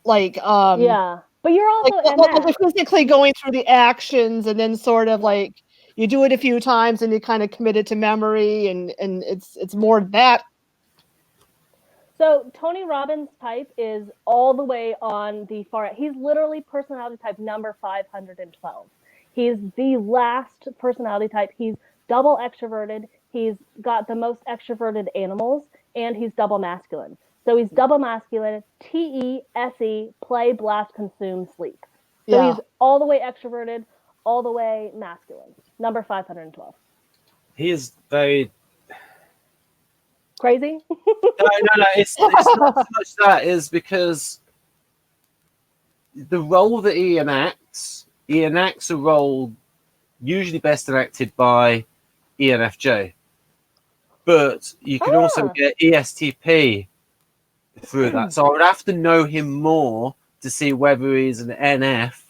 yeah. But you're also like physically going through the actions, and then sort of like you do it a few times and you kind of commit it to memory, and it's more that. So Tony Robbins' type is all the way on the far end. He's literally personality type number 512. He's the last personality type. He's double extroverted. He's got the most extroverted animals, and he's double masculine. So he's double masculine, TE, SE, play, blast, consume, sleep. So he's all the way extroverted, all the way masculine. Number 512. He is very crazy. No. It's not so much that, is because the role that he enacts a role usually best enacted by ENFJ, but you can also get ESTP through that. So I would have to know him more to see whether he's an NF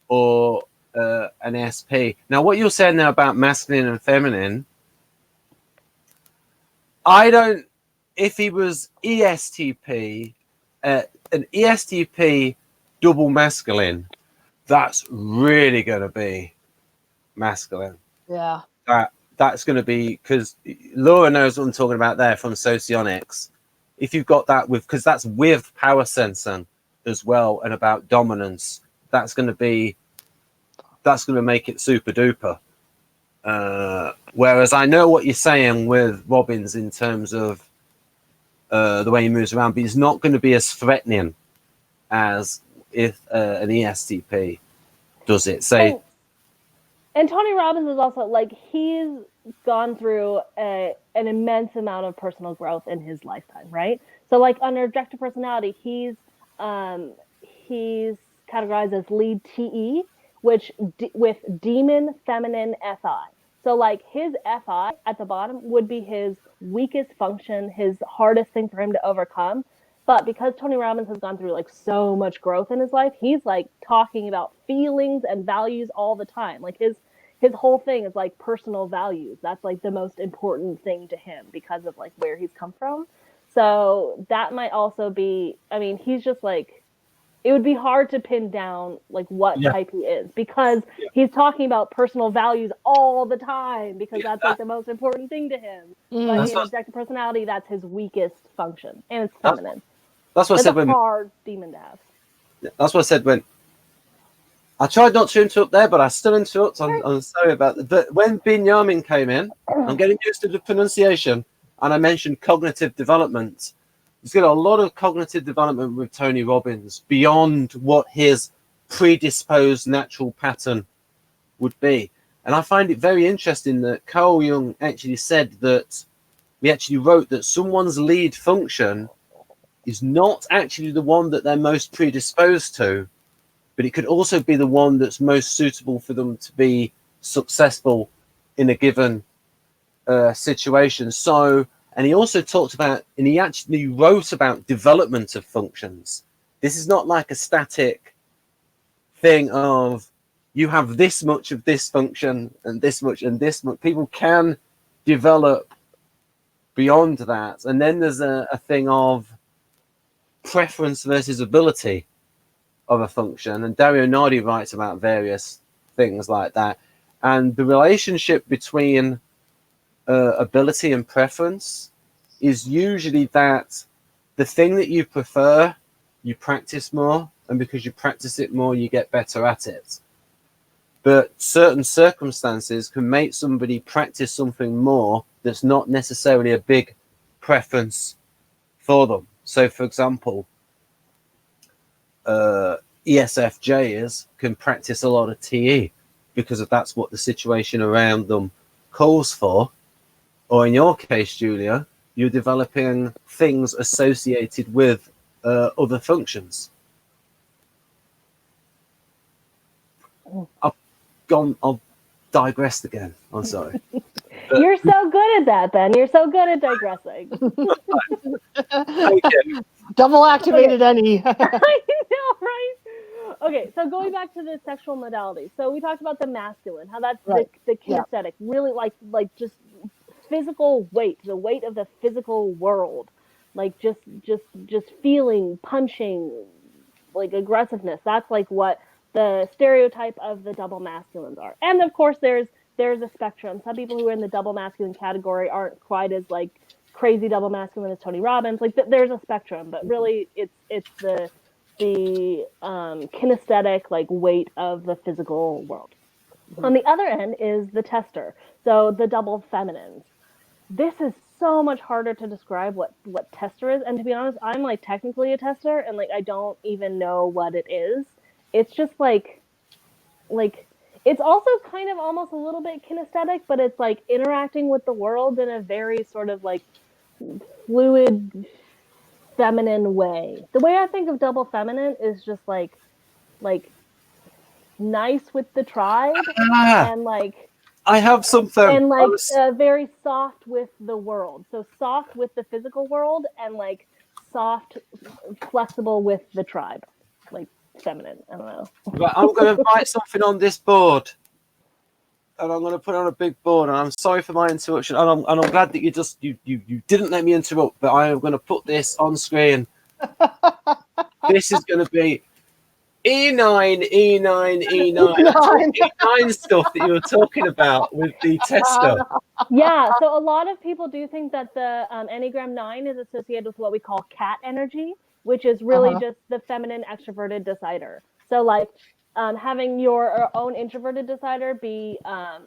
or an SP. Now, what you're saying now about masculine and feminine, if he was ESTP, an ESTP double masculine, that's really going to be masculine. Yeah. That's going to be, because Laura knows what I'm talking about there from Socionics. If you've got that because that's with power sensing as well, and about dominance, that's going to make it super duper. Whereas I know what you're saying with Robbins in terms of the way he moves around, but he's not going to be as threatening as if an ESTP does it. And Tony Robbins is also like, he's gone through an immense amount of personal growth in his lifetime, right? So like under objective personality, he's categorized as lead TE, which with demon feminine FI. So like his FI at the bottom would be his weakest function, his hardest thing for him to overcome. But because Tony Robbins has gone through like so much growth in his life, he's like talking about feelings and values all the time. Like his whole thing is like personal values. That's like the most important thing to him because of like where he's come from. So that might also be, I mean, he's just like, it would be hard to pin down like what type he is because he's talking about personal values all the time because that's like the most important thing to him. But in objective personality, that's his weakest function, and it's feminine. That's what I said when hard demon to have. That's what I said when I tried not to interrupt there, but I still interrupt. I'm sorry about that. But when Binyamin came in, I'm getting used to the pronunciation, and I mentioned cognitive development. He's got a lot of cognitive development with Tony Robbins beyond what his predisposed natural pattern would be. And I find it very interesting that Carl Jung actually said that we actually wrote that someone's lead function is not actually the one that they're most predisposed to, but it could also be the one that's most suitable for them to be successful in a given situation. So, and he also talked about, and he actually wrote about development of functions. This is not like a static thing of you have this much of this function and this much and this much. People can develop beyond that. And then there's a thing of preference versus ability of a function. And Dario Nardi writes about various things like that. And the relationship between ability and preference is usually that the thing that you prefer, you practice more, and because you practice it more, you get better at it. But certain circumstances can make somebody practice something more that's not necessarily a big preference for them. So, for example, ESFJs can practice a lot of TE because that's what the situation around them calls for. Or in your case, Julia, you're developing things associated with other functions. I've digressed again. I'm sorry. You're so good at that, Ben. You're so good at digressing. Thank you. Double activated any. I know, right? Okay, so going back to the sexual modality. So we talked about the masculine, how that's the kinesthetic, really like just physical weight, the weight of the physical world, like just feeling, punching, like aggressiveness. That's like what the stereotype of the double masculines are. And of course there's a spectrum. Some people who are in the double masculine category aren't quite as like crazy double masculine as Tony Robbins. Like there's a spectrum, but really it's the kinesthetic like weight of the physical world. On the other end is the tester. So the double feminines. This is so much harder to describe what tester is. And to be honest, I'm like technically a tester and like I don't even know what it is. It's just like it's also kind of almost a little bit kinesthetic, but it's like interacting with the world in a very sort of like fluid, feminine way. The way I think of double feminine is just like nice with the tribe and like I have something and like very soft with the world. So soft with the physical world and like soft, flexible with the tribe, like feminine. I don't know. But I'm going to write something on this board, and I'm going to put it on a big board. And I'm sorry for my interruption, and I'm glad that you didn't let me interrupt. But I am going to put this on screen. This is going to be E9 stuff that you were talking about with the tester. Yeah, so a lot of people do think that the Enneagram 9 is associated with what we call cat energy, which is really just the feminine extroverted decider. So like having your own introverted decider be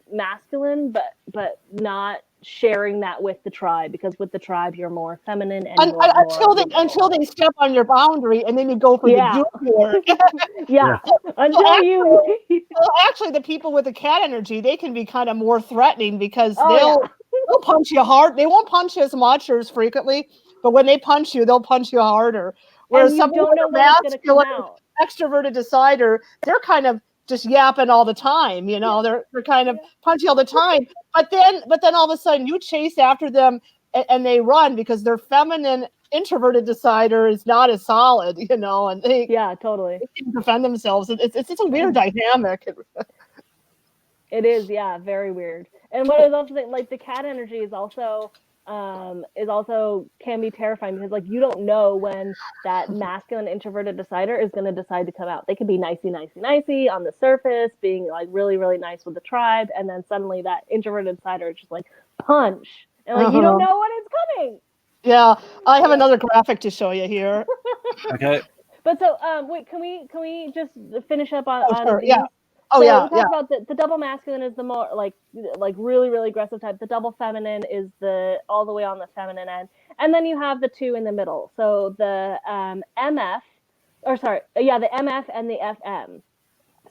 masculine, but not sharing that with the tribe, because with the tribe you're more feminine and until they step on your boundary, and then you go for the jugular. yeah. Until you. Well, actually, the people with the cat energy, they can be kind of more threatening because they'll punch you hard. They won't punch you as much or as frequently, but when they punch you, they'll punch you harder. Whereas and you don't know when it's going to come out. Extroverted decider, they're kind of just yapping all the time. You know, they're kind of punchy all the time. But then all of a sudden, you chase after them and they run because their feminine introverted decider is not as solid, you know, and they totally they can defend themselves. It's a weird dynamic. It is, very weird. And what is also like the cat energy is also can be terrifying, because like you don't know when that masculine introverted decider is going to decide to come out. They could be nicey on the surface, being like really, really nice with the tribe, and then suddenly that introverted decider is just like punch, and like you don't know when it's coming. Yeah, I have another graphic to show you here. Okay. But so wait, can we just finish up on sure. these? Yeah. So we talked about the double masculine is the more like really, really aggressive type. The double feminine is the all the way on the feminine end. And then you have the two in the middle. So the the MF and the FM.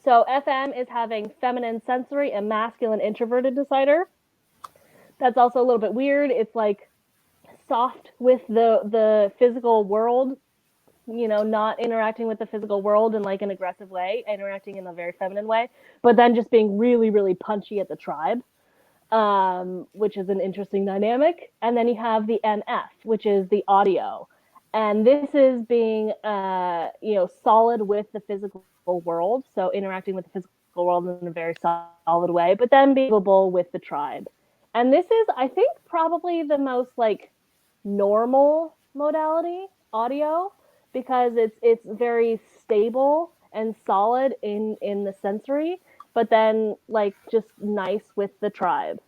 So FM is having feminine sensory and masculine introverted decider. That's also a little bit weird. It's like soft with the physical world, you know, not interacting with the physical world in like an aggressive way, interacting in a very feminine way, but then just being really, really punchy at the tribe, which is an interesting dynamic. And then you have the NF, which is the audio. And this is being, solid with the physical world. So interacting with the physical world in a very solid way, but then being able with the tribe. And this is, I think, probably the most like normal modality, audio, because it's very stable and solid in the sensory, but then like just nice with the tribe.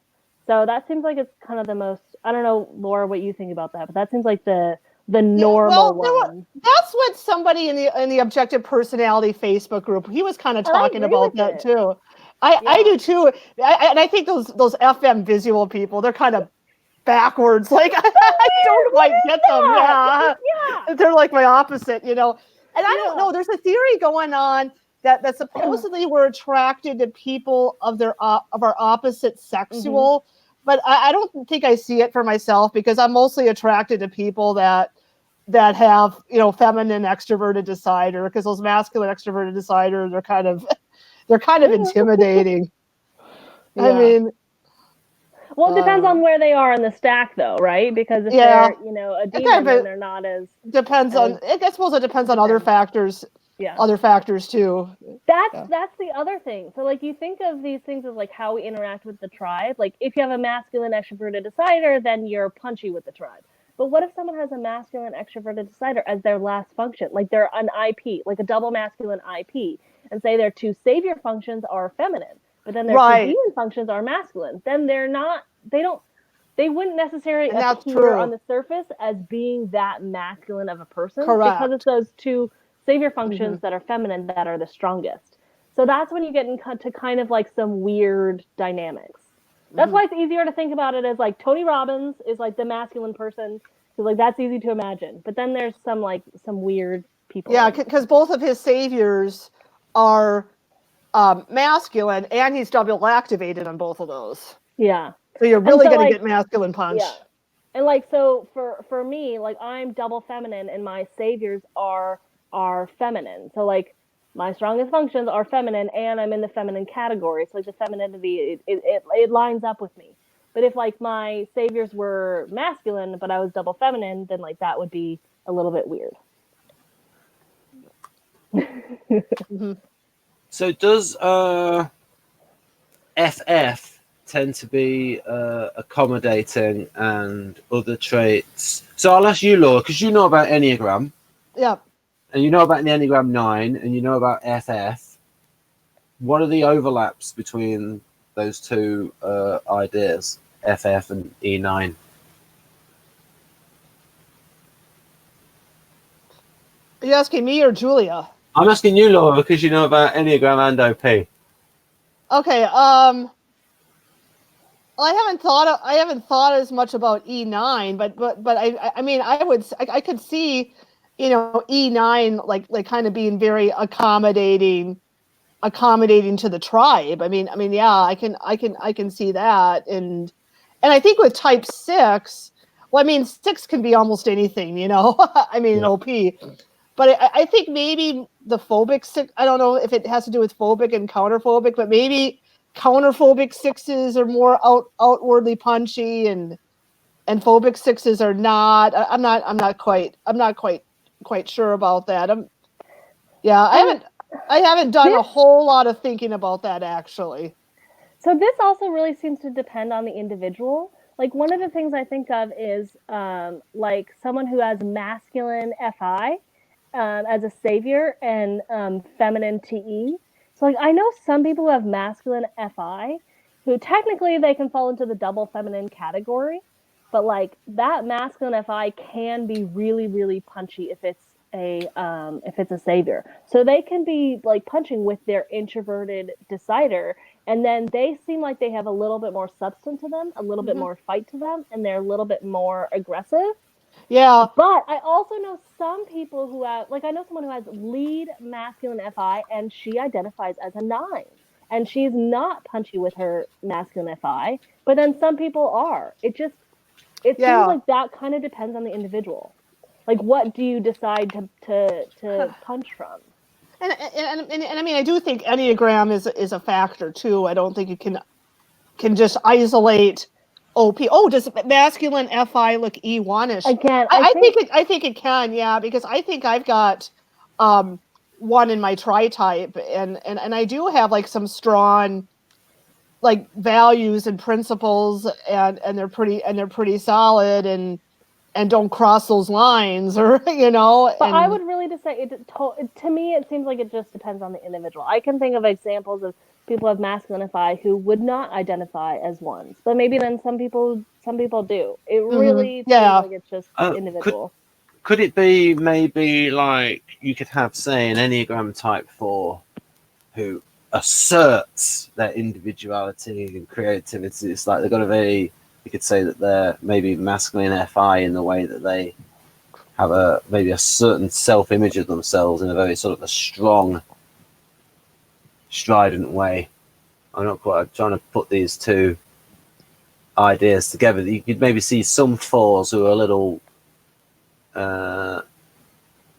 So that seems like it's kind of the most, I don't know, Laura, what you think about that, but that seems like the normal one. That's what somebody in the Objective Personality Facebook group, he was kind of talking about that too. I do too. And I think those FM visual people, they're kind of backwards. Like I don't quite get them. Yeah. They're like my opposite, you know. And I don't know. There's a theory going on that supposedly we're attracted to people of our opposite sexual, but I don't think I see it for myself, because I'm mostly attracted to people that have, you know, feminine extroverted decider, because those masculine extroverted deciders are kind of intimidating. I mean, well, it depends on where they are in the stack, though, right? Because if they're, you know, a demon, then they're not as... Depends on... I suppose it depends on other factors. Yeah. Other factors, too. That's the other thing. So, like, you think of these things as, like, how we interact with the tribe. Like, if you have a masculine extroverted decider, then you're punchy with the tribe. But what if someone has a masculine extroverted decider as their last function? Like, they're an IP, like a double masculine IP, and say their two savior functions are feminine, but then their two demon functions are masculine. Then they wouldn't necessarily appear on the surface as being that masculine of a person. Correct. Because it's those two savior functions that are feminine that are the strongest. So that's when you get into kind of like some weird dynamics. That's why it's easier to think about it as like Tony Robbins is like the masculine person, because like that's easy to imagine. But then there's some weird people. Yeah, because both of his saviors are masculine, and he's double activated on both of those. Yeah. So you're really going to get masculine punch. Yeah. And like, so for me, like I'm double feminine and my saviors are feminine. So like my strongest functions are feminine and I'm in the feminine category. So like the femininity, it lines up with me. But if like my saviors were masculine, but I was double feminine, then like that would be a little bit weird. So does FF tend to be accommodating and other traits? So I'll ask you, Laura, because you know about Enneagram. Yeah. And you know about the Enneagram 9, and you know about FF. What are the overlaps between those two ideas, FF and E9? Are you asking me or Julia? I'm asking you, Laura, because you know about Enneagram and OP. Okay. I haven't thought as much about E9, but I mean I could see, E9 like kind of being very accommodating to the tribe. I mean yeah, I can see that, and I think with type 6, well, I mean 6 can be almost anything, I mean Yeah. OP, but I think maybe the phobic 6, I don't know if it has to do with phobic and counterphobic, but maybe counterphobic 6s are more outwardly punchy, and phobic 6s are not. I'm not quite sure about that. I haven't done a whole lot of thinking about that, actually. So this also really seems to depend on the individual. Like, one of the things I think of is like someone who has masculine FI as a savior, and feminine TE. So like, I know some people who have masculine FI who technically they can fall into the double feminine category, but like that masculine FI can be really, really punchy if it's a savior. So they can be like punching with their introverted decider, and then they seem like they have a little bit more substance to them, a little bit more fight to them, and they're a little bit more aggressive. Yeah. But I also know some people who have, like, I know someone who has lead masculine FI, and she identifies as a 9. And she's not punchy with her masculine FI, but then some people are. It seems like that kind of depends on the individual. Like, what do you decide to punch from? And I mean, I do think Enneagram is a factor too. I don't think you can just isolate OP. Oh, does masculine FI look E1-ish? Again, I think it can, yeah, because I think I've got 1 in my tri-type, and I do have like some strong like values and principles, and they're pretty solid, and don't cross those lines, or But I would really just say to me it seems like it just depends on the individual. I can think of examples of people who have masculine FI who would not identify as 1s, but maybe then some people do. It really seems like it's just individual. Could it be maybe like you could have, say, an Enneagram type 4 who asserts their individuality and creativity? It's like they've got a very, you could say that they're maybe masculine FI in the way that they have maybe a certain self-image of themselves in a very sort of a strong, strident way. I'm trying to put these two ideas together. You could maybe see some 4s who are a little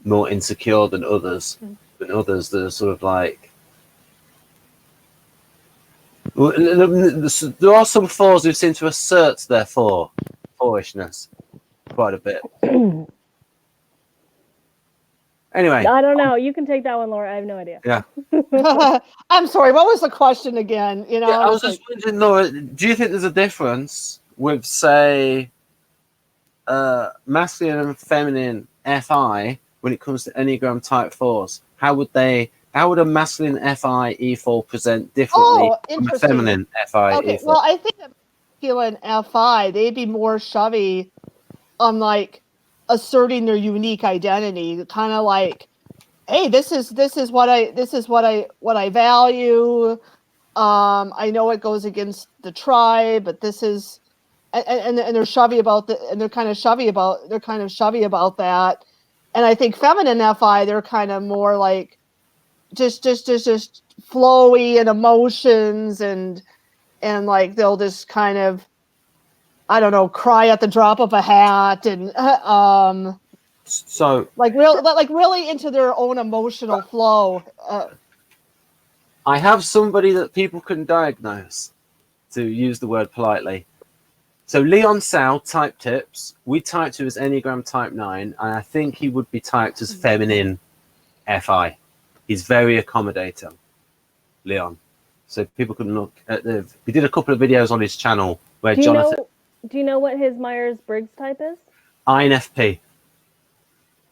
more insecure than others, but others that are sort of like. There are some 4s who seem to assert their 4-ishness quite a bit. Anyway, I don't know. You can take that one, Laura. I have no idea. Yeah. I'm sorry. What was the question again? I was just wondering, Laura, do you think there's a difference with, say, masculine and feminine FI when it comes to Enneagram type 4s? How would a masculine FI E4 present differently from a feminine FI E4? Well, I think that masculine FI, they'd be more shovey on like asserting their unique identity, kind of like, hey, this is what I value. I know it goes against the tribe, but this is, and they're shovey about they're kind of shovey about that. And I think feminine FI, they're kind of more like just flowy and emotions, and like they'll just kind of, I don't know, cry at the drop of a hat, and so really into their own emotional flow. I have somebody that people can diagnose, to use the word politely. So Leon Sau, type tips, we typed to as Enneagram type 9, and I think he would be typed as feminine FI. He's very accommodating, Leon. So people can look at we did a couple of videos on his channel where Jonathan. Do you know what his Myers-Briggs type is? INFP.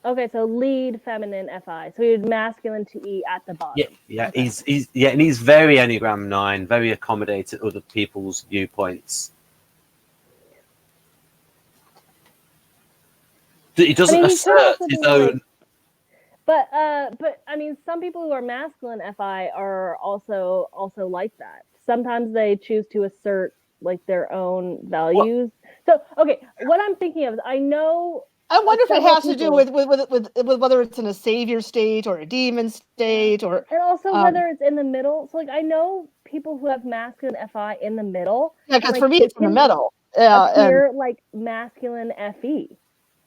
Okay, so lead feminine FI. So he's masculine TE at the bottom. Yeah, okay. He's very Enneagram 9, very accommodating other people's viewpoints. He doesn't assert his own. But I mean, some people who are masculine FI are also like that. Sometimes they choose to assert like their own values. So okay, what I'm thinking of is I wonder if it several has to do people- with whether it's in a savior state or a demon state, or and also whether it's in the middle. So like I know people who have masculine FI in the middle. yeah, because like, for me it's in the can middle. Yeah, and appear like masculine FE.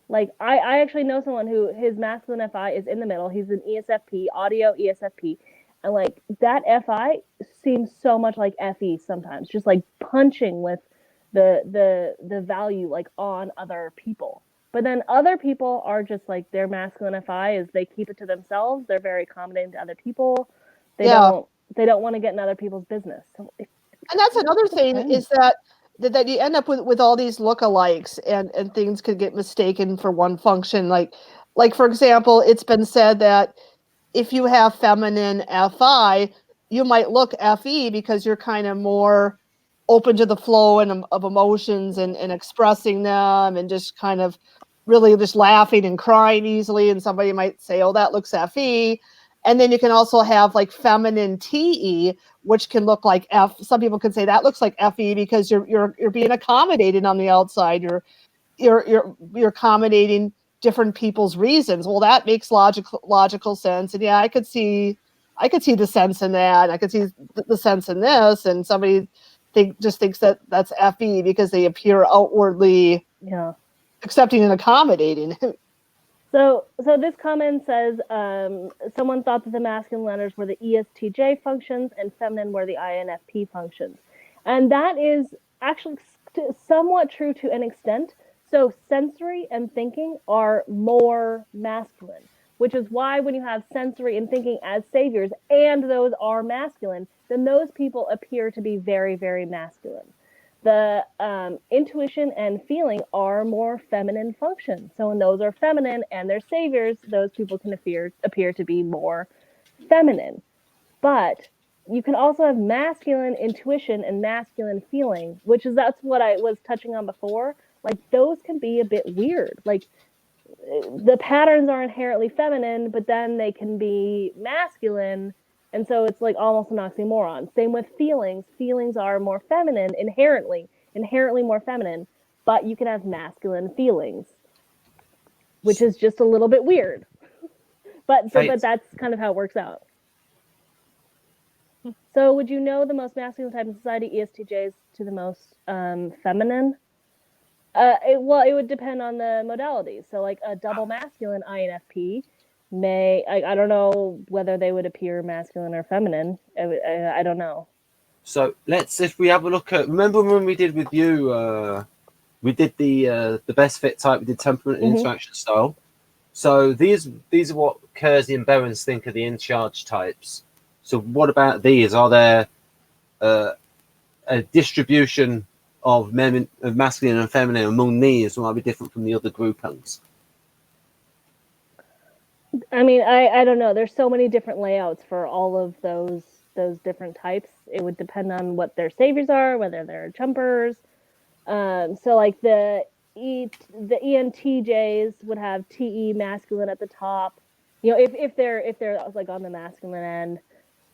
Like I actually know someone who his masculine FI is in the middle. He's an ESFP, audio ESFP, and like that FI seems so much like FE sometimes, just like punching with the value like on other people. But then other people are just like their masculine FI is they keep it to themselves. They're very accommodating to other people. They don't want to get in other people's business. So and that's another thing is that you end up with all these lookalikes, and things could get mistaken for one function. Like for example, it's been said that if you have feminine FI, you might look FE because you're kind of more open to the flow of emotions and expressing them, and just kind of really just laughing and crying easily. And somebody might say, oh, that looks FE. And then you can also have like feminine TE, which can look like F. Some people could say that looks like FE because you're being accommodated on the outside. You're accommodating different people's reasons. Well, that makes logical sense. And yeah, I could see the sense in that. I could see the sense in this. And somebody just thinks that that's FE because they appear outwardly accepting and accommodating. So this comment says someone thought that the masculine letters were the ESTJ functions and feminine were the INFP functions. And that is actually somewhat true to an extent. So sensory and thinking are more masculine, which is why when you have sensory and thinking as saviors and those are masculine, then those people appear to be very, very masculine. The intuition and feeling are more feminine functions. So when those are feminine and they're saviors, those people can appear to be more feminine. But you can also have masculine intuition and masculine feeling, that's what I was touching on before. Like those can be a bit weird. Like the patterns are inherently feminine, but then they can be masculine. And so it's like almost an oxymoron. Same with feelings. Feelings are more feminine, inherently more feminine, but you can have masculine feelings, which is just a little bit weird. But that's kind of how it works out. So would you know the most masculine type in society, ESTJs, to the most feminine? It would depend on the modalities. So like a double masculine INFP I don't know whether they would appear masculine or feminine. I don't know. So if we have a look at, remember when we did with you, we did the best fit type, we did temperament and interaction style. So these are what Kersey and Berens think are the in-charge types. So what about these? Are there a distribution of masculine and feminine among these might be different from the other groupings? I mean, I don't know. There's so many different layouts for all of those different types. It would depend on what their saviors are, whether they're jumpers. So like the ENTJs would have TE masculine at the top. You know, if they're like on the masculine end.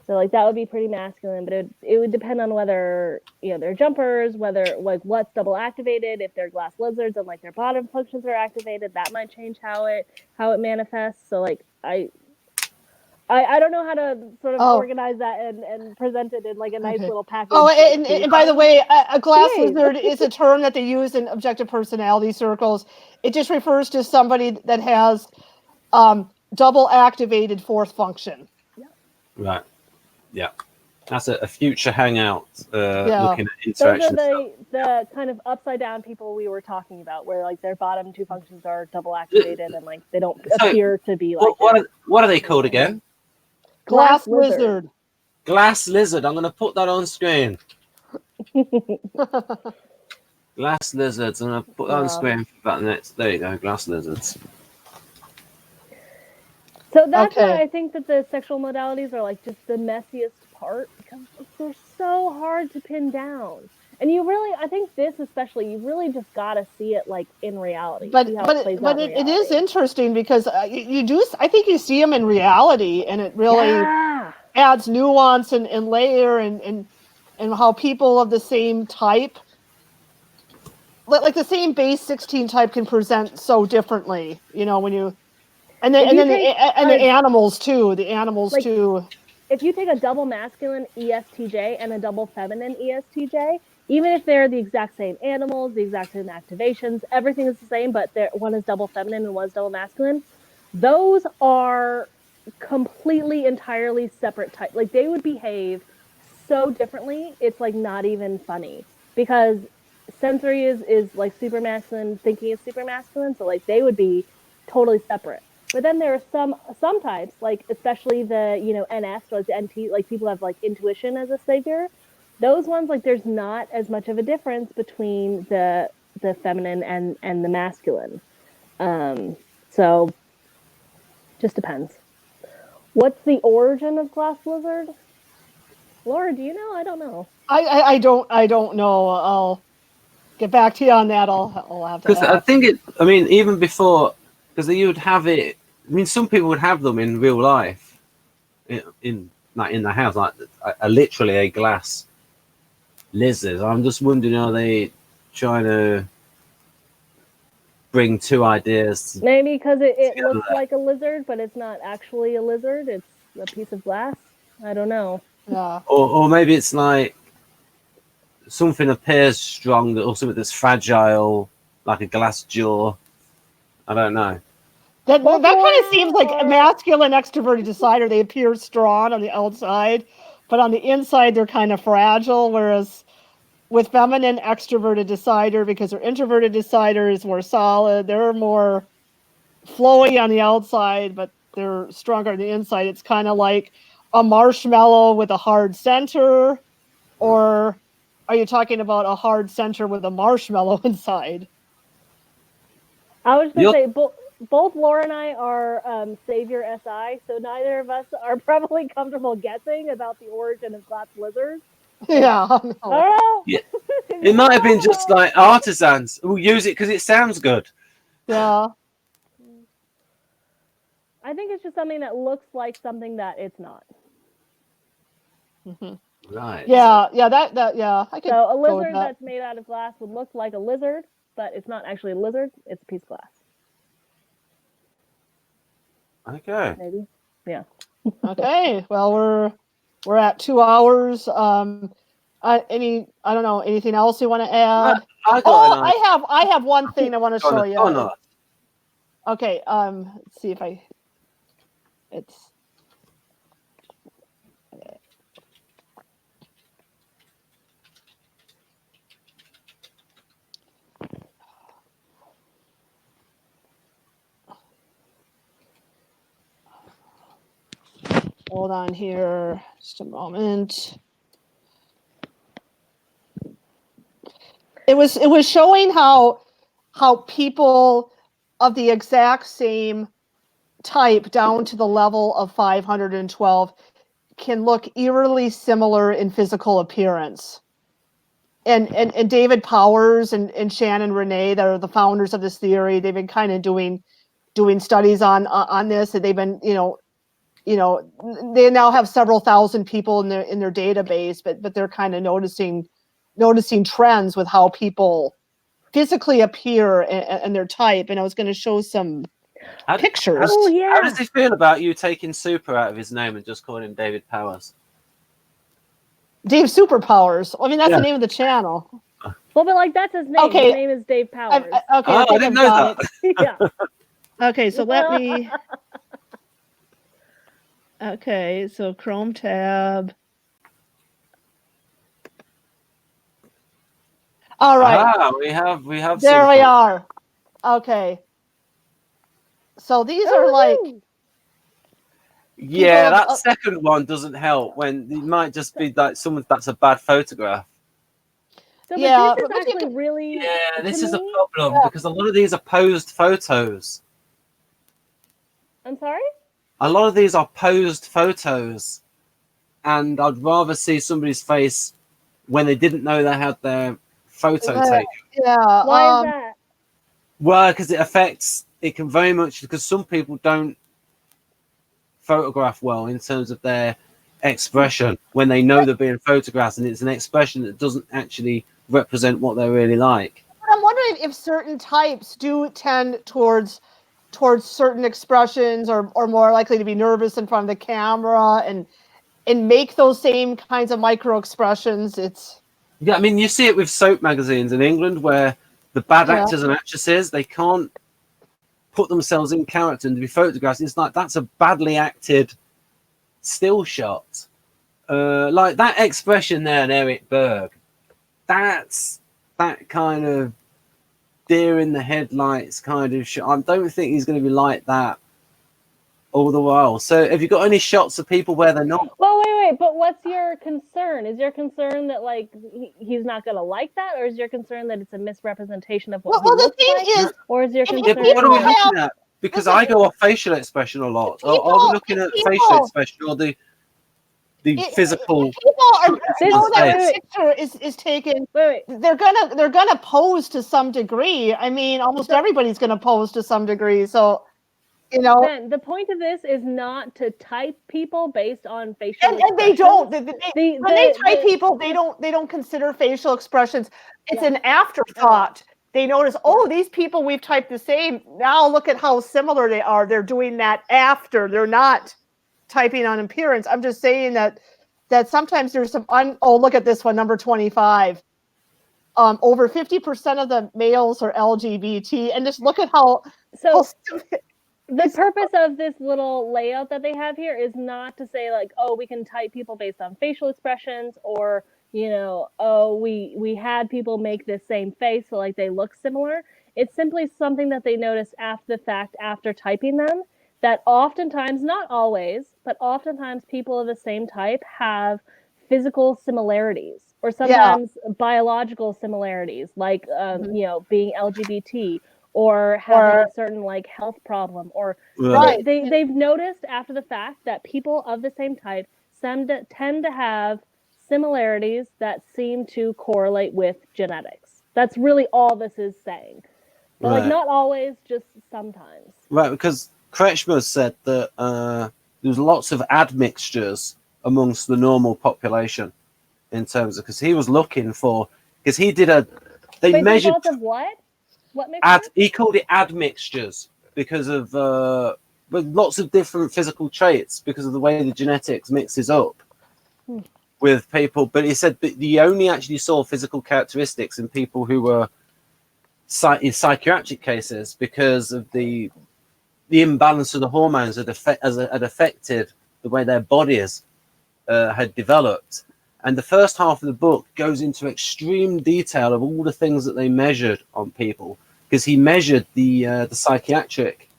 So like that would be pretty masculine, but it would depend on whether they're jumpers, whether like what's double activated. If they're glass lizards and like their bottom functions are activated, that might change how it manifests. So like I don't know how to sort of organize that and present it in like a nice little package. Oh, and by the way, a glass lizard is a term that they use in objective personality circles. It just refers to somebody that has double activated fourth function. Right. Yeah, that's a future hangout looking at interaction. Those are the kind of upside down people we were talking about, where like their bottom two functions are double activated and like they don't appear to be like. What are they called again? Glass lizard. Glass lizard. I'm going to put that on screen. Glass lizards. I'm going to put that on screen for about the next. There you go. Glass lizards. So that's why I think that the sexual modalities are like just the messiest part, because they're so hard to pin down. And I think this especially, you really just gotta see it like in reality. But it is interesting because I think you see them in reality, and it really adds nuance and layer and how people of the same type like the same base 16 type can present so differently, when you, and If then you the animals too. The animals Like- too. If you take a double masculine ESTJ and a double feminine ESTJ, even if they're the exact same animals, the exact same activations, everything is the same, but one is double feminine and one is double masculine, those are completely, entirely separate types. Like, they would behave so differently, it's like not even funny. Because sensory is like super masculine, thinking is super masculine, so like they would be totally separate. But then there are some types, like especially the NS, or the NT, like people have like intuition as a savior. Those ones, like there's not as much of a difference between the feminine and the masculine. So just depends. What's the origin of glass lizard? Laura, do you know? I don't know. I don't know. I'll get back to you on that. I'll have to. Because I think even before, because you would have it. I mean, some people would have them in real life, in the house, like literally a glass lizard. I'm just wondering, are they trying to bring two ideas? Maybe because it looks like a lizard, but it's not actually a lizard. It's a piece of glass. I don't know. Yeah. Or maybe it's like something appears strong, or something that's fragile, like a glass jaw. I don't know. That kind of seems like a masculine extroverted decider. They appear strong on the outside, but on the inside they're kind of fragile. Whereas with feminine extroverted decider, because their introverted decider is more solid, they're more flowy on the outside, but they're stronger on the inside. It's kind of like a marshmallow with a hard center, or are you talking about a hard center with a marshmallow inside? I was going to say, both Laura and I are Savior SI, so neither of us are probably comfortable guessing about the origin of glass lizards. Yeah. Oh, Yeah. It might have been just like artisans who use it because it sounds good. Yeah. I think it's just something that looks like something that it's not. Mm-hmm. Right. Yeah. Yeah. I could So a go with lizard that. that's made out of glass would look like a lizard, but it's not actually a lizard. It's a piece of glass. Okay. Maybe. Yeah. Okay. Well, we're at 2 hours. I don't know, anything else you want to add? I have one thing I want to show you. Oh, no. Okay. Let's see if it's. Hold on here, just a moment. It was showing how people of the exact same type down to the level of 512 can look eerily similar in physical appearance. And David Powers and Shannon Renee, that are the founders of this theory, they've been kind of doing studies on this, and they've been they now have several thousand people in their database, but they're kind of noticing trends with how people physically appear and their type. And I was going to show some pictures. Oh, yeah. How does he feel about you taking super out of his name and just calling him David Powers? DaveSuperPowers. I mean, that's the name of the channel. Well, but like that's his name. Okay. His name is Dave Powers. I didn't know that. Yeah. Okay, so let me. Okay, so Chrome tab. All right. We have. There something. we are. Okay. So these are like. Yeah, that second one doesn't help. When it might just be like someone that's a bad photograph. So, Yeah, but this is actually really. Yeah, this is a me- problem because a lot of these are posed photos. I'm sorry? A lot of these are posed photos, and I'd rather see somebody's face when they didn't know they had their photo taken. Yeah. Why is that? Well, because it can very much, because some people don't photograph well in terms of their expression when they know they're being photographed, and it's an expression that doesn't actually represent what they're really like. I'm wondering if certain types do tend towards certain expressions, or more likely to be nervous in front of the camera and make those same kinds of micro expressions. Yeah, I mean, you see it with soap magazines in England where the bad Yeah. actors and actresses, they can't put themselves in character and to be photographed. It's like, that's a badly acted still shot. Like that expression there in Eric Berg, that's that kind of deer in the headlights kind of shot. I don't think he's going to be like that all the while. So have you got any shots of people where they're not? Well, wait, but what's your concern? Is your concern that like he's not going to like that, or is your concern that it's a misrepresentation of what he Well, the looks thing like? is, Or is your if concern? Yeah, but what are we people looking at? Because I go off facial expression a lot. Are we looking at facial expression or the physical? People are know that face. a picture is taken. Wait. They're gonna pose to some degree. I mean, almost everybody's gonna pose to some degree. So, you know, Ben, the point of this is not to type people based on facial and they don't. When they type people, they don't consider facial expressions. It's an afterthought. They notice, oh, these people we've typed the same. Now look at how similar they are. They're doing that after. They're not typing on appearance. I'm just saying that sometimes there's some look at this one, number 25. Over 50% of the males are LGBT, and just look at how the purpose of this little layout that they have here is not to say like, oh, we can type people based on facial expressions, or you know, oh, we had people make this same face so like they look similar. It's simply something that they notice after the fact, after typing them, that oftentimes, not always, but oftentimes people of the same type have physical similarities, or sometimes biological similarities, like you know, being LGBT, or having a certain like health problem, or they've noticed after the fact that people of the same type tend to have similarities that seem to correlate with genetics. That's really all this is saying. But like not always, just sometimes. Right, because Kretschmer said that there's lots of admixtures amongst the normal population in terms of, because he was looking for, because he did they measured lots of what mixtures? He called it admixtures because of with lots of different physical traits because of the way the genetics mixes up with people. But he said that he only actually saw physical characteristics in people who were in psychiatric cases because of the imbalance of the hormones had affected the way their bodies had developed. And the first half of the book goes into extreme detail of all the things that they measured on people, because he measured the psychiatric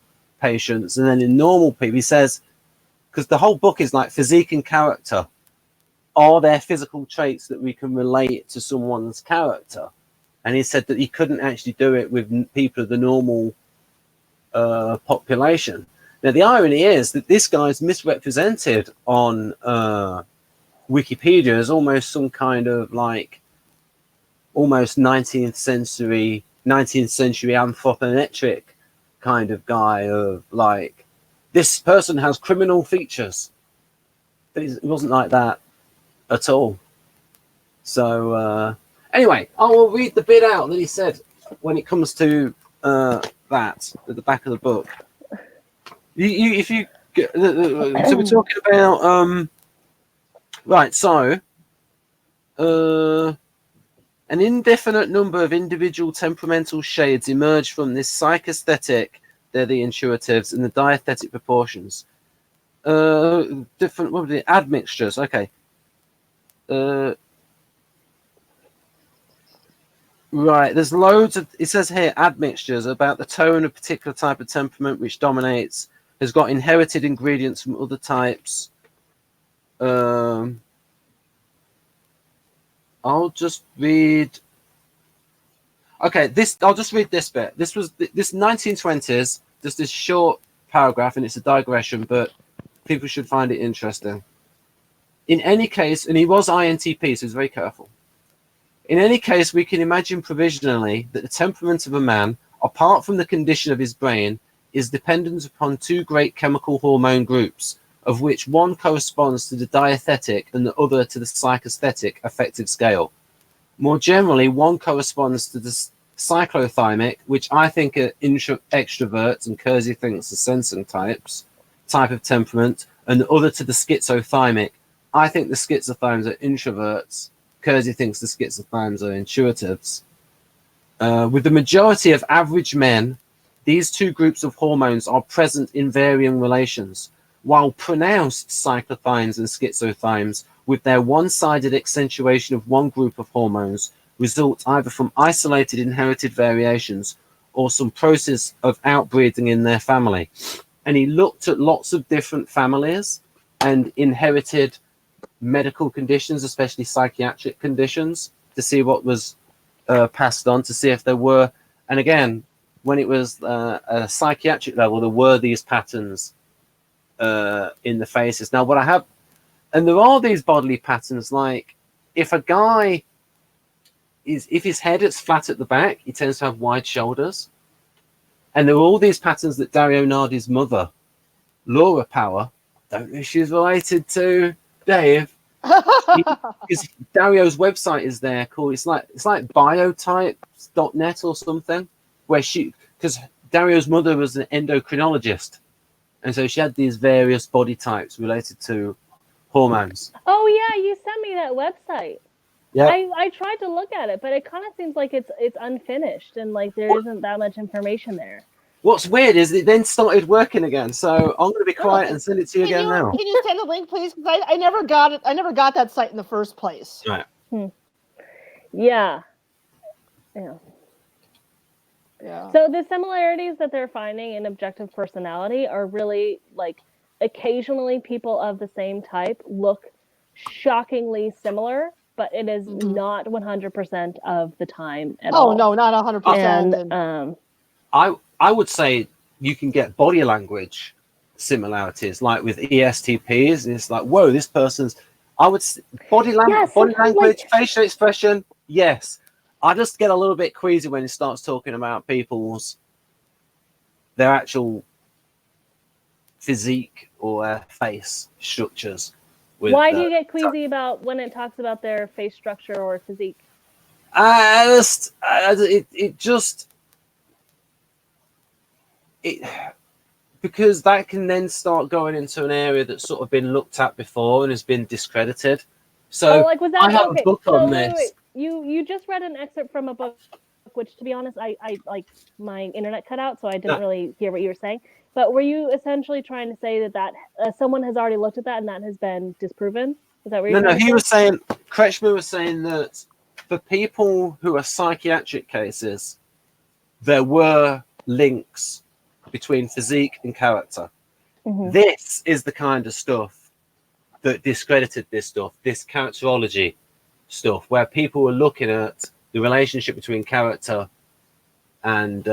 patients, and then in normal people, he says, because the whole book is like physique and character. Are there physical traits that we can relate to someone's character? And he said that he couldn't actually do it with people of the normal population. Now, the irony is that this guy's misrepresented on Wikipedia as almost some kind of like almost 19th century anthropometric kind of guy of like, this person has criminal features. But it wasn't like that at all. So anyway, I will read the bit out that he said when it comes to that at the back of the book. So we're talking about right. So an indefinite number of individual temperamental shades emerge from this psychesthetic, they're the intuitives, and the diethetic proportions. Different, what were the admixtures? Okay. Right, there's loads of, it says here, admixtures about the tone of a particular type of temperament which dominates, has got inherited ingredients from other types. I'll just read. Okay, I'll just read this bit. This was this 1920s, just this short paragraph, and it's a digression, but people should find it interesting. In any case, and he was INTP, so he's very careful. In any case, we can imagine provisionally that the temperament of a man, apart from the condition of his brain, is dependent upon two great chemical hormone groups, of which one corresponds to the diethetic and the other to the psychesthetic affective scale. More generally, one corresponds to the cyclothymic, which I think are extroverts, and Kersey thinks are sensing type of temperament, and the other to the schizothymic. I think the schizothymes are introverts. Kersey thinks the schizothymes are intuitives. With the majority of average men, these two groups of hormones are present in varying relations, while pronounced cyclothymes and schizothymes, with their one-sided accentuation of one group of hormones, result either from isolated inherited variations or some process of outbreeding in their family. And he looked at lots of different families and inherited medical conditions, especially psychiatric conditions, to see what was passed on, to see if there were. And again, when it was a psychiatric level, there were these patterns in the faces. Now, what I have, and there are these bodily patterns, like if a guy if his head is flat at the back, he tends to have wide shoulders. And there are all these patterns that Dario Nardi's mother, Laura Power, don't know if she's related to Dave, because Dario's website is there called, it's like biotypes.net or something, where because Dario's mother was an endocrinologist, and so she had these various body types related to hormones. Oh yeah, you sent me that website. Yeah, I tried to look at it, but it kind of seems like it's unfinished and like there isn't that much information there. What's weird is it then started working again. So I'm going to be quiet and send it to you again now. Can you send a link, please? Because I never got it. I never got that site in the first place. Right. Yeah. Yeah. So the similarities that they're finding in objective personality are really like occasionally people of the same type look shockingly similar, but it is not 100% of the time at all. Oh no, not 100%. And I would say you can get body language similarities, like with ESTPs, and it's like, whoa, this person's. I would body language, facial expression, yes. I just get a little bit queasy when he starts talking about their actual physique or face structures. Why do you get queasy about when it talks about their face structure or physique? Because that can then start going into an area that's sort of been looked at before and has been discredited. So was that, I have a book on this. Wait. You just read an excerpt from a book, which, to be honest, I like my internet cut out, so I didn't really hear what you were saying. But were you essentially trying to say that someone has already looked at that and that has been disproven? Is that what you're saying? No, he was saying, Kretschmer was saying that for people who are psychiatric cases, there were links between physique and character. This is the kind of stuff that discredited this characterology stuff, where people were looking at the relationship between character and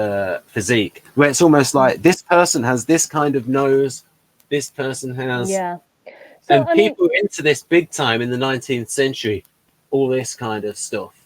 physique, where it's almost like this person has this kind of nose, this person has, So, and people were into this big time in the 19th century, all this kind of stuff.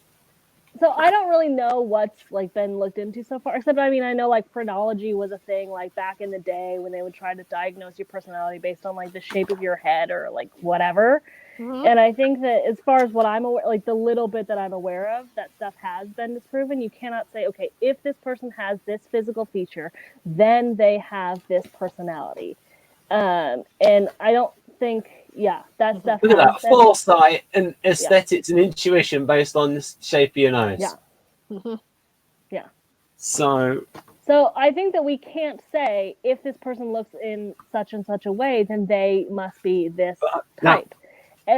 So I don't really know what's like been looked into so far, except I know like phrenology was a thing like back in the day when they would try to diagnose your personality based on like the shape of your head or like whatever. And I think that as far as what I'm aware, like the little bit that I'm aware of, that stuff has been disproven. You cannot say, okay, if this person has this physical feature, then they have this personality. And I don't think, that stuff. Look at that foresight and aesthetics and intuition based on the shape of your nose. So I think that we can't say if this person looks in such and such a way, then they must be this type.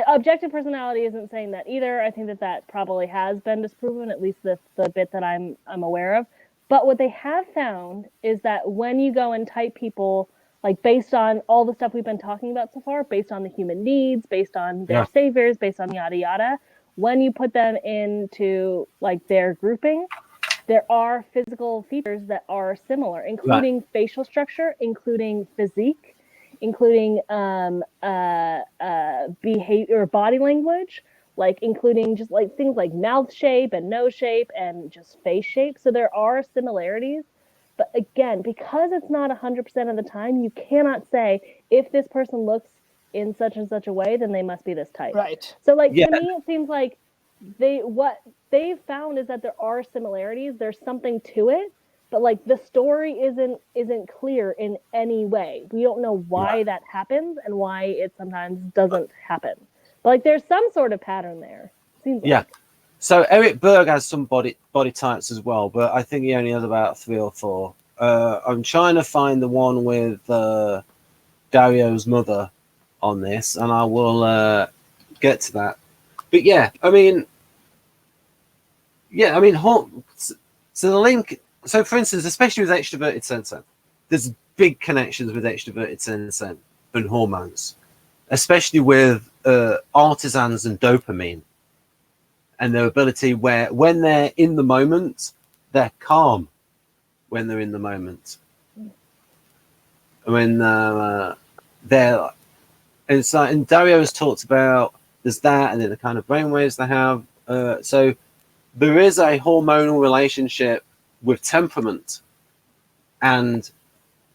Objective personality isn't saying that either. I think that probably has been disproven, at least the bit that I'm aware of. But what they have found is that when you go and type people, like based on all the stuff we've been talking about so far, based on the human needs, based on their saviors, based on yada yada, when you put them into like their grouping, there are physical features that are similar, including facial structure, including physique, including behavior, body language, like including just like things like mouth shape and nose shape and just face shape. So there are similarities. But again, because it's not 100% of the time, you cannot say if this person looks in such and such a way, then they must be this type. Right. So like to me, it seems like what they found is that there are similarities. There's something to it, but like the story isn't clear in any way. We don't know why that happens and why it sometimes doesn't happen. But like there's some sort of pattern there. Seems Yeah. like. So Eric Berg has some body types as well, but I think he only has about 3 or 4. I'm trying to find the one with Dario's mother on this, and I will get to that. But yeah, I mean, so the link. So for instance, especially with extroverted sensor, there's big connections with extroverted sensor and hormones, especially with artisans and dopamine, and their ability where when they're in the moment, they're calm. When they're in the moment, when they're, and so, and Dario has talked about there's that, and then the kind of brainwaves they have. So there is a hormonal relationship with temperament, and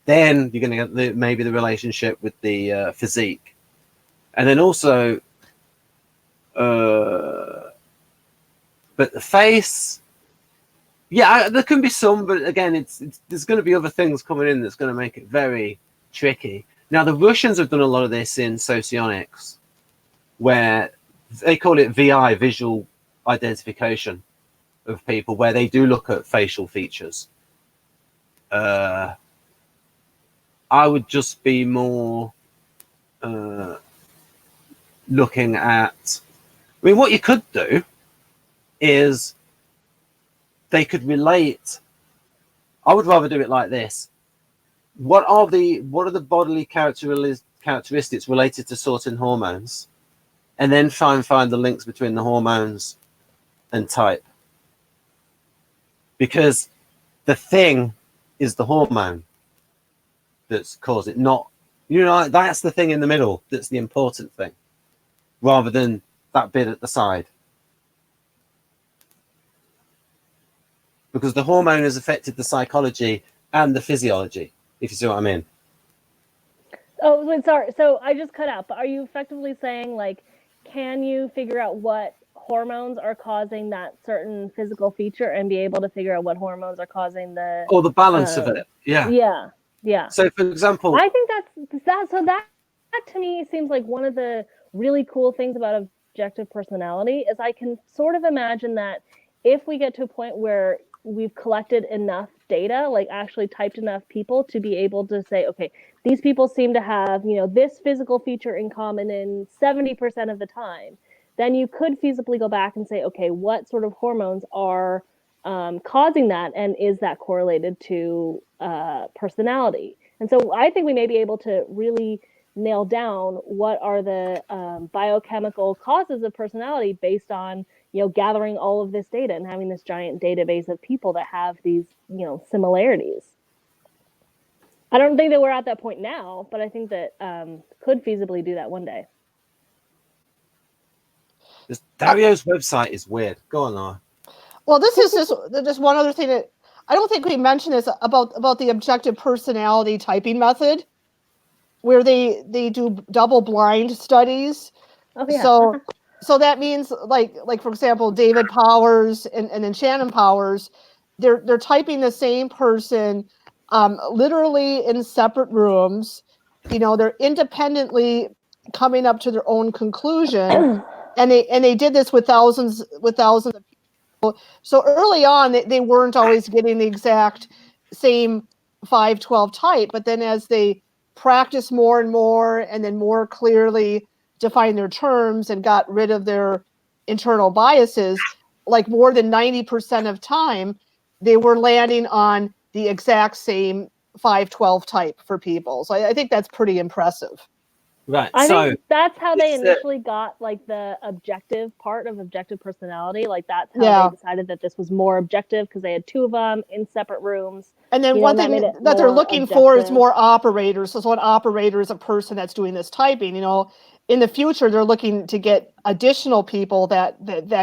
then you're going to get maybe the relationship with the physique, and then also, but the face. Yeah, there can be some, but again, it's there's going to be other things coming in that's going to make it very tricky. Now, the Russians have done a lot of this in socionics, where they call it VI, visual identification of people, where they do look at facial features. I would just be more looking at. I mean, what you could do is they could relate. I would rather do it like this. What are the bodily characteristics related to certain hormones, and then try and find the links between the hormones and type, because the thing is the hormone that's caused it, not, you know, that's the thing in the middle that's the important thing, rather than that bit at the side. Because the hormone has affected the psychology and the physiology, if you see what I mean. Oh, wait, sorry. So I just cut out. But are you effectively saying, like, can you figure out what hormones are causing that certain physical feature and be able to figure out what hormones are causing the... Or the balance of it, yeah. Yeah, yeah. So, for example... I think that to me seems like one of the really cool things about objective personality is I can sort of imagine that if we get to a point where we've collected enough data, like actually typed enough people to be able to say, okay, these people seem to have, you know, this physical feature in common in 70% of the time, then you could feasibly go back and say, okay, what sort of hormones are causing that, and is that correlated to personality? And so I think we may be able to really nail down what are the biochemical causes of personality based on, you know, gathering all of this data and having this giant database of people that have these, you know, similarities. I don't think that we're at that point now, but I think that could feasibly do that one day. Dario's website is weird. Go on, Laura. Well, this is just one other thing that I don't think we mentioned is about the objective personality typing method, where they do double blind studies. Oh, yeah. So that means like for example, David Powers and then Shannon Powers, they're typing the same person literally in separate rooms. You know, they're independently coming up to their own conclusion, and they did this with thousands of people. So early on, they weren't always getting the exact same 512 type, but then as they practice more and more, and then more clearly define their terms and got rid of their internal biases, like more than 90% of time, they were landing on the exact same 512 type for people. So I think that's pretty impressive. Right. I think that's how they initially got like the objective part of objective personality. Like that's how they decided that this was more objective, because they had 2 of them in separate rooms. And then one thing that they're looking for is more operators. So an operator is a person that's doing this typing. You know, in the future, they're looking to get additional people that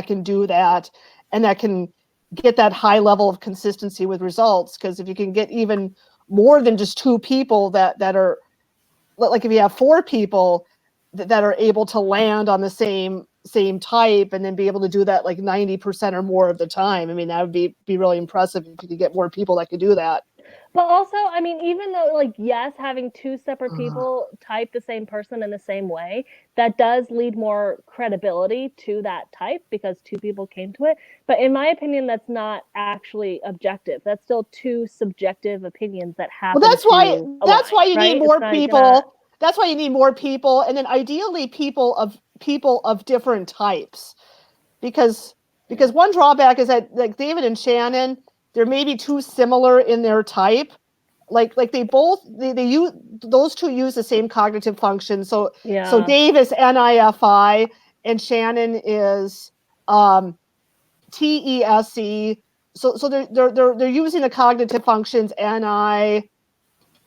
can do that, and that can get that high level of consistency with results. Because if you can get even more than just 2 people that are, like if you have 4 people that are able to land on the same same type, and then be able to do that like 90% or more of the time. I mean, that would be really impressive if you could get more people that could do that. But also, I mean, even though, like, yes, having two separate people type the same person in the same way, that does lead more credibility to that type because two people came to it. But in my opinion, that's not actually objective. That's still two subjective opinions that happen. Well, that's why you right? need more people. That's why you need more people, and then ideally people of different types, because one drawback is that, like, David and Shannon, they're maybe too similar in their type. Like they use, those two use the same cognitive function. So Dave is NIFI and Shannon is TESE. So they're using the cognitive functions NISE,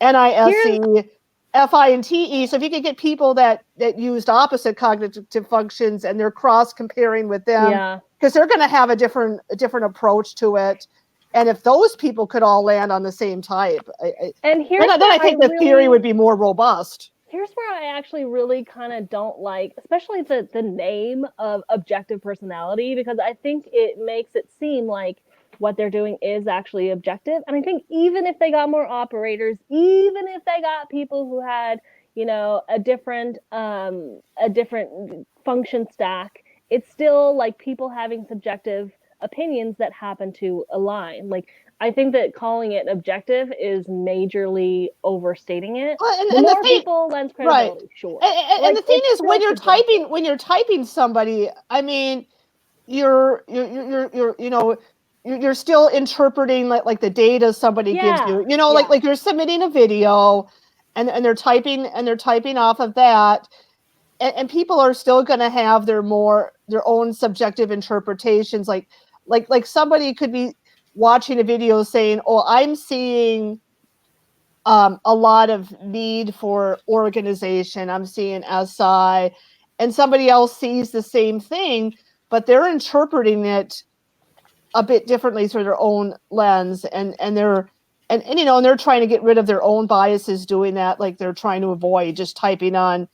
FI, and TE. So if you could get people that used opposite cognitive functions and they're cross comparing with them, because they're going to have a different approach to it. And if those people could all land on the same type, then I think the theory would be more robust. Here's where I actually really kind of don't like, especially the name of objective personality, because I think it makes it seem like what they're doing is actually objective. And I think even if they got more operators, even if they got people who had, you know, a different function stack, it's still like people having subjective opinions that happen to align. Like, I think that calling it objective is majorly overstating it. Well, and the more the thing, people lends credibility, sure. And the thing is, when you're typing somebody, I mean, you're still interpreting like the data somebody gives you. You know, like you're submitting a video, and they're typing off of that. And people are still going to have their own subjective interpretations. Like somebody could be watching a video saying, "Oh, I'm seeing a lot of need for organization. I'm seeing SI," and somebody else sees the same thing, but they're interpreting it a bit differently through their own lens, and they're trying to get rid of their own biases doing that. Like, they're trying to avoid just typing on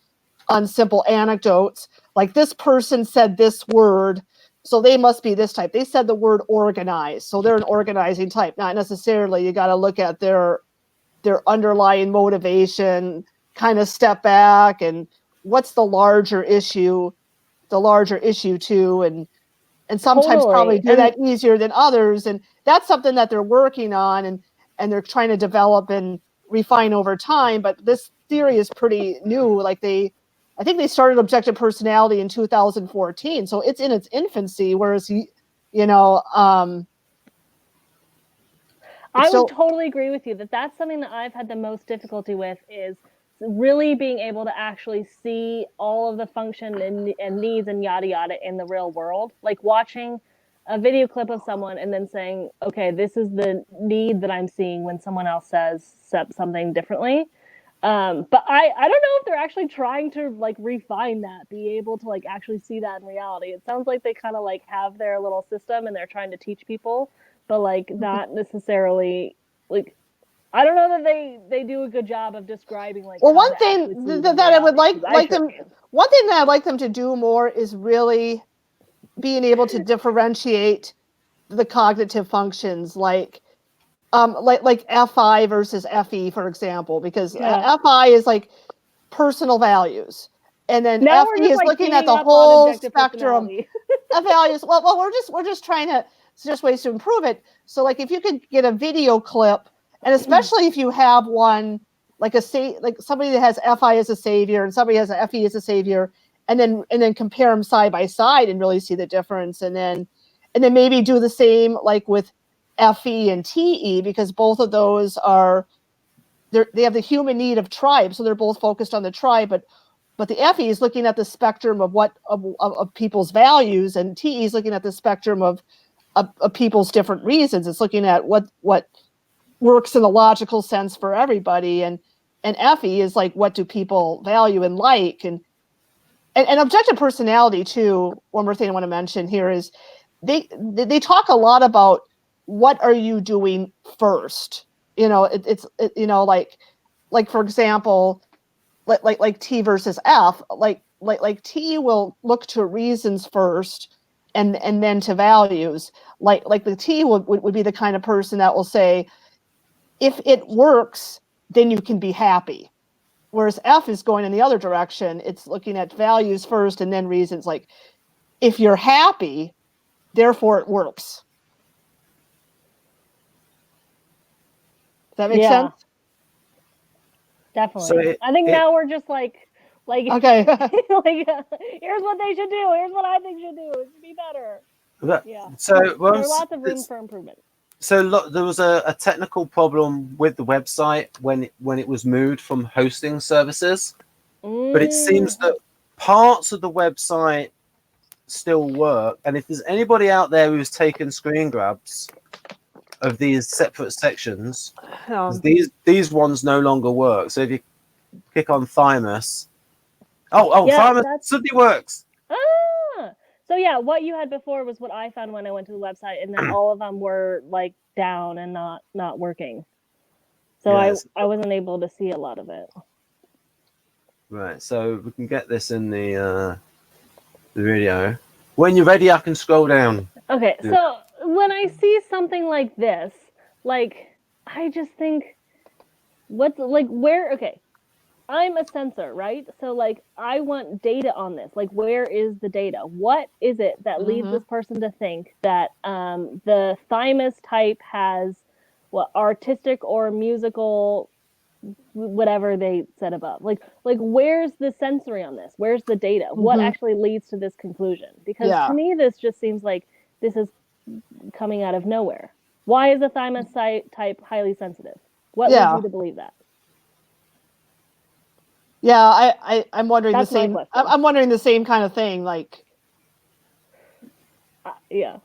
simple anecdotes, like, this person said this word, so they must be this type. They said the word organized, so they're an organizing type. Not necessarily. You got to look at their underlying motivation, kind of step back, and what's the larger issue too, and sometimes probably do that easier than others. And that's something that they're working on and they're trying to develop and refine over time. But this theory is pretty new. Like, I think they started objective personality in 2014, so it's in its infancy. Whereas, I would totally agree with you that that's something that I've had the most difficulty with, is really being able to actually see all of the function and needs and yada yada in the real world. Like, watching a video clip of someone and then saying, okay, this is the need that I'm seeing when someone else says something differently. But I don't know if they're actually trying to like refine that, be able to like actually see that in reality. It sounds like they kind of like have their little system and they're trying to teach people, but like not necessarily, like, I don't know that they do a good job of describing like. Well, one thing that I would like them to do more is really being able to differentiate the cognitive functions, like FI versus FE, for example, because FI is like personal values, and then FE is like looking at the whole spectrum of values. Well, we're just trying to suggest ways to improve it. So, like, if you could get a video clip, and especially if you have one like somebody that has FI as a savior and somebody has a FE as a savior, and then compare them side by side and really see the difference, and then maybe do the same like with FE and TE, because both of those they have the human need of tribe, so they're both focused on the tribe, but the FE is looking at the spectrum of people's values, and TE is looking at the spectrum of people's different reasons. It's looking at what works in a logical sense for everybody, and FE is like, what do people value and like, and objective personality too. One more thing I want to mention here is they talk a lot about what are you doing first. It's like for example, like T versus F. Like like T will look to reasons first and then to values. Like the T would be the kind of person that will say, if it works, then you can be happy. Whereas F is going in the other direction. It's looking at values first and then reasons. Like, if you're happy, therefore it works. Does that make sense? Definitely. I think now we're just like okay. like here's what they should do. Here's what I think should do. It should be better. Yeah. So there's lots of room for improvement. So there was a technical problem with the website when it was moved from hosting services, but it seems that parts of the website still work. And if there's anybody out there who's taken screen grabs of these separate sections, these ones no longer work. So if you click on thymus, thymus suddenly works. So yeah, what you had before was what I found when I went to the website, and then all of them were like down and not working. So yes. I wasn't able to see a lot of it. Right. So we can get this in the video. When you're ready, I can scroll down. Okay. Yeah. So when I see something like this, like I just think, okay. I'm a sensor, right? So like I want data on this. Like, where is the data? What is it that leads this person to think that the thymus type has artistic or musical, whatever they said above? Like where's the sensory on this? Where's the data? What actually leads to this conclusion? Because to me, this just seems like this is coming out of nowhere. Why is the thymus type highly sensitive? What leads you to believe that? Yeah, I'm wondering the same. I'm wondering the same kind of thing. Like, yeah.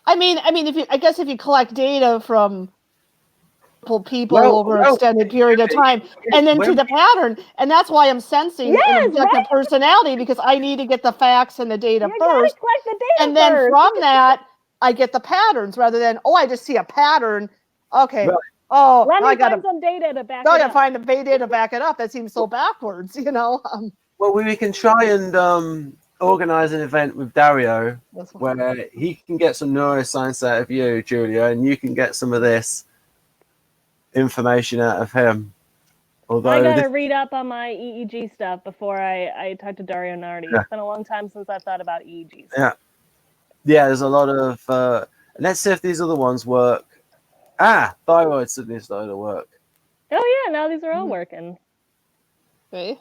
I mean, if you collect data from people over an extended period of time, and then to the pattern, and that's why I'm sensing an objective personality, because I need to get the facts and the data first, collect the data and then from that I get the patterns rather than I just see a pattern. Okay. Right. Oh, let me find some data to back it up. I gotta find the data to back it up. That seems so backwards, you know. Well, we can try and organize an event with Dario where he can get some neuroscience out of you, Julia, and you can get some of this information out of him. Although I gotta read up on my EEG stuff before I talk to Dario Nardi. Yeah. It's been a long time since I've thought about EEGs. Yeah. There's a lot of. Let's see if these other ones work. Thyroid suddenly started to work. Oh yeah, now these are all working. Okay.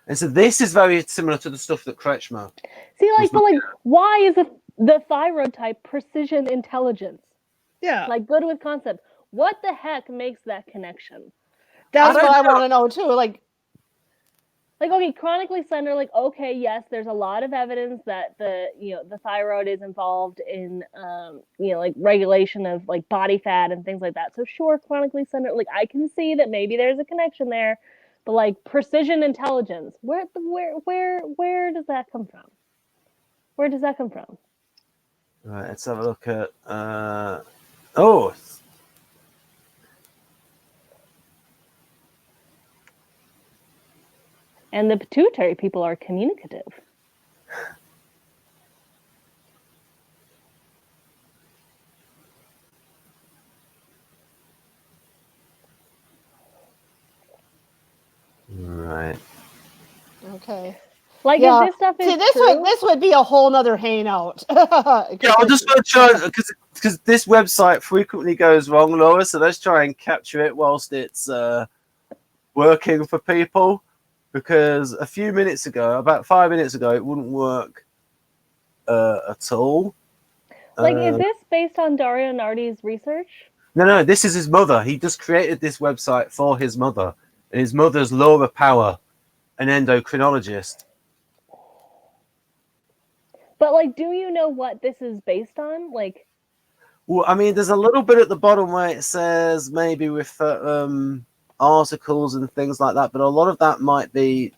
And so this is very similar to the stuff that Kretschmer. See, why is the thyroid type precision intelligence? Yeah. Like good with concept. What the heck makes that connection? That's what I want to know too. Like, okay, chronically slender, okay, yes, there's a lot of evidence that the thyroid is involved in, regulation of regulation of fat and things like that. So sure, chronically slender, I can see that maybe there's a connection there, but precision intelligence, where does that come from? Where does that come from? Right, let's have a look at, And the pituitary people are communicative. Right. Okay. If this stuff is this would be a whole nother hangout. I'm just going to try, because this website frequently goes wrong, Laura, so let's try and capture it whilst it's working for people. Because a few minutes ago, about 5 minutes ago, it wouldn't work at all. Is this based on Dario Nardi's research? No, this is his mother. He just created this website for his mother. And his mother's Laura Power, an endocrinologist. But, do you know what this is based on? Well, I mean, there's a little bit at the bottom where it says maybe with... articles and things like that, but a lot of that might be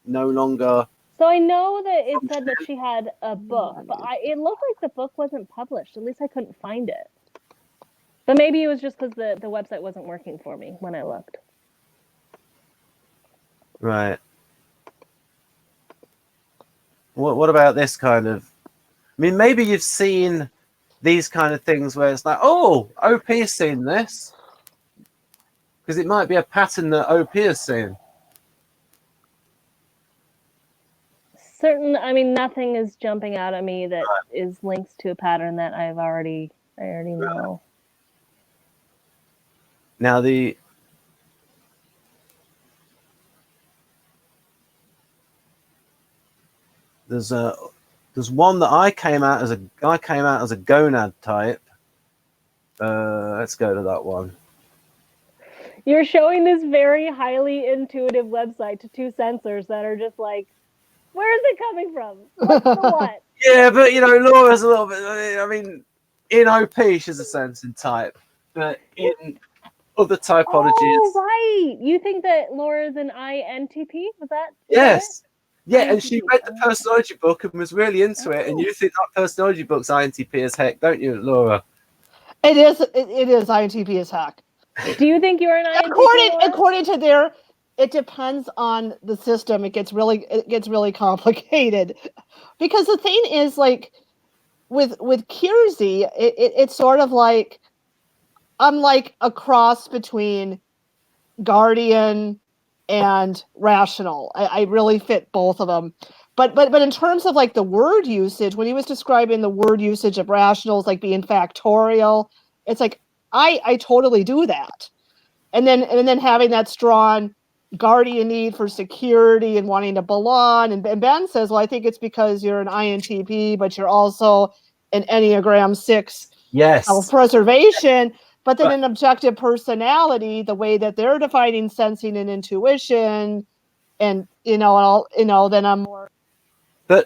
no longer. So I know that it said that she had a book, but it looked like the book wasn't published. At least I couldn't find it. But maybe it was just because the website wasn't working for me when I looked. Right. What about this kind of? I mean, maybe you've seen these kind of things where it's like, oh, OP's seen this, because it might be a pattern that OP has seen. I mean, nothing is jumping out at me that is linked to a pattern that I already know. Now there's one that I came out as a gonad type. Let's go to that one. You're showing this very highly intuitive website to two sensors that are just like, where is it coming from? What's the what? Yeah, but Laura's a little bit. I mean, in OP she's a sensing type, but in other typologies. Oh, right. You think that Laura's an INTP? Was that? Yes. Yeah, and INTP. she read the personality book and was really into it. And you think that personality book's INTP as heck, don't you, Laura? It is. It is INTP as heck. Do you think you're an INTP? According to their, it depends on the system. It gets really complicated, because the thing is, like, with Kiersey, it's sort of like I'm like a cross between Guardian and Rational. I really fit both of them. But in terms of like the word usage, when he was describing the word usage of Rationals like being factorial, it's like I totally do that. And then having that strong Guardian need for security and wanting to belong. And Ben says, well, I think it's because you're an INTP, but you're also an Enneagram 6 self-preservation. But then in objective personality, the way that they're defining sensing and intuition, and then I'm more the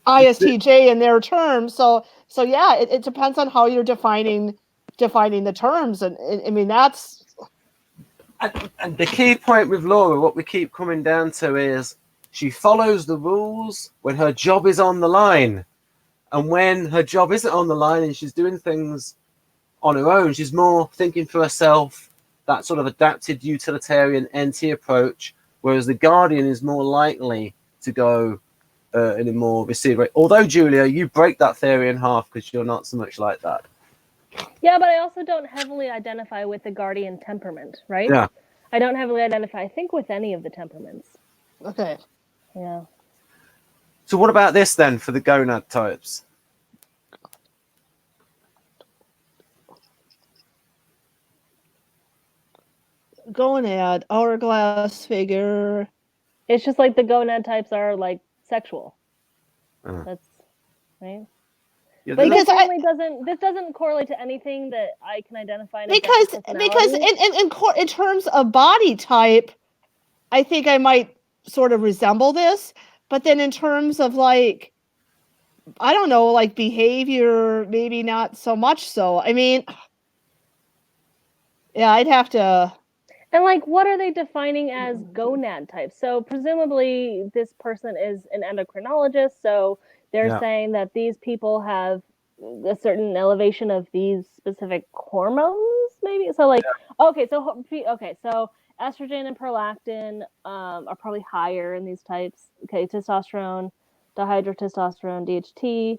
ISTJ in their terms. So yeah, it depends on how you're defining the terms, and I mean that's. And the key point with Laura, what we keep coming down to is she follows the rules when her job is on the line, and when her job isn't on the line and she's doing things on her own, she's more thinking for herself, that sort of adapted utilitarian NT approach, whereas the Guardian is more likely to go in a more received rate. Although, Julia, you break that theory in half because you're not so much like that. Yeah, but I also don't heavily identify with the Guardian temperament, right? Yeah. I don't heavily identify, I think, with any of the temperaments. Okay. Yeah. So what about this then for the gonad types? Gonad, hourglass figure. It's just like the gonad types are like sexual. That's right. Yeah, But this doesn't correlate to anything that I can identify. Because in terms of body type, I think I might sort of resemble this. But then in terms of like, I don't know, like behavior, maybe not so much so. I mean, yeah, I'd have to. And like, what are they defining as gonad types? So presumably this person is an endocrinologist. So they're saying that these people have a certain elevation of these specific hormones, maybe. So like, okay, so estrogen and prolactin are probably higher in these types. Okay, testosterone, dihydrotestosterone, DHT,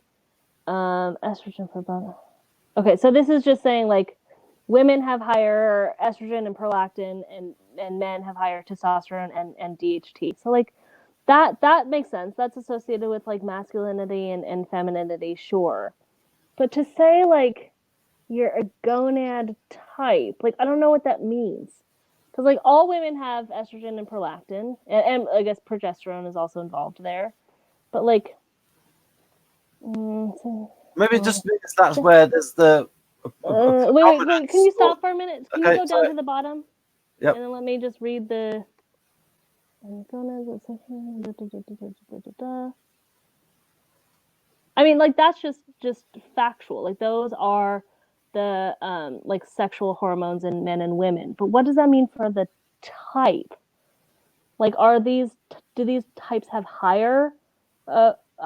estrogen for. Okay, so this is just saying like, women have higher estrogen and prolactin, and men have higher testosterone and DHT. So like that makes sense. That's associated with like masculinity and femininity, sure. But to say like you're a gonad type, like I don't know what that means. Because like all women have estrogen and prolactin, and I guess progesterone is also involved there. But like maybe just because that's where there's the wait, can you stop for a minute? Can you go down to the bottom? Yep. And then let me just read the. I mean, like that's just factual. Like those are the like sexual hormones in men and women. But what does that mean for the type? Like, do these types have higher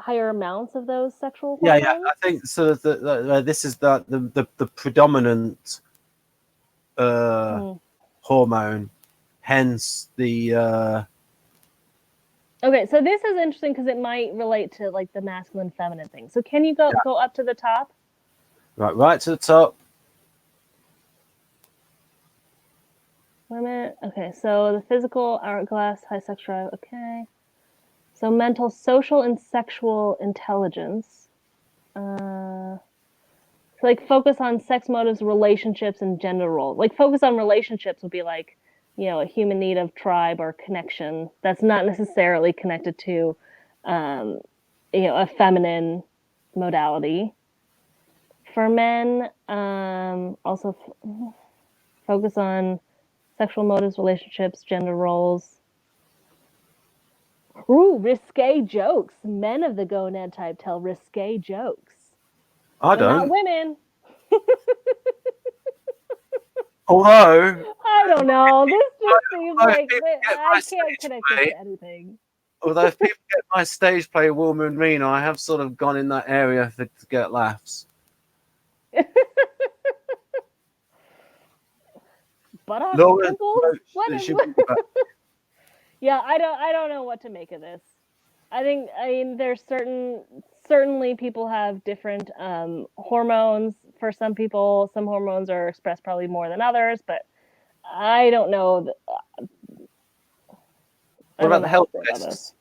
amounts of those sexual hormones? Yeah, I think so. This is the predominant hormone, hence the Okay, so this is interesting because it might relate to like the masculine feminine thing. So can you go up to the top? Right to the top. Wait a minute. Okay, so the physical, hourglass, high sex drive. Okay. So mental, social, and sexual intelligence. So like focus on sex motives, relationships, and gender role. Like focus on relationships would be like, a human need of tribe or connection. That's not necessarily connected to, a feminine modality. For men, also focus on sexual motives, relationships, gender roles. Ooh, risque jokes. Men of the gonad type tell risque jokes. I But not don't. women. Although I don't know. This just seems although if like people get I my can't stage connect play- this to anything. Although if people get my stage play warm and mean, I have sort of gone in that area to get laughs. But on Laura, pimples? What is Yeah, I don't know what to make of this. I mean there's certainly people have different hormones. For some people, some hormones are expressed probably more than others, but I don't know. What about the health about risks? this.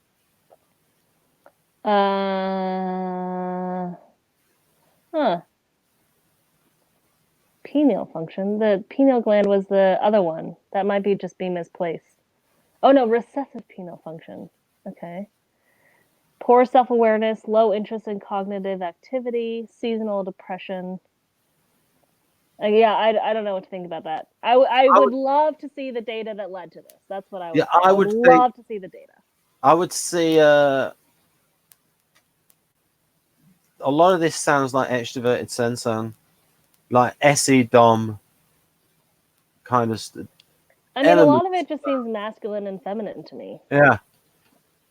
Pineal function. The pineal gland was the other one. That might just be misplaced. Oh no, recessive pineal function. Okay. Poor self-awareness, low interest in cognitive activity, seasonal depression. I don't know what to think about that. I would love to see the data that led to this. That's what I would say. I would love to see the data. I would see a lot of this sounds like extroverted sensang, like SE Dom kind of. I mean, a lot of it just seems masculine and feminine to me. Yeah.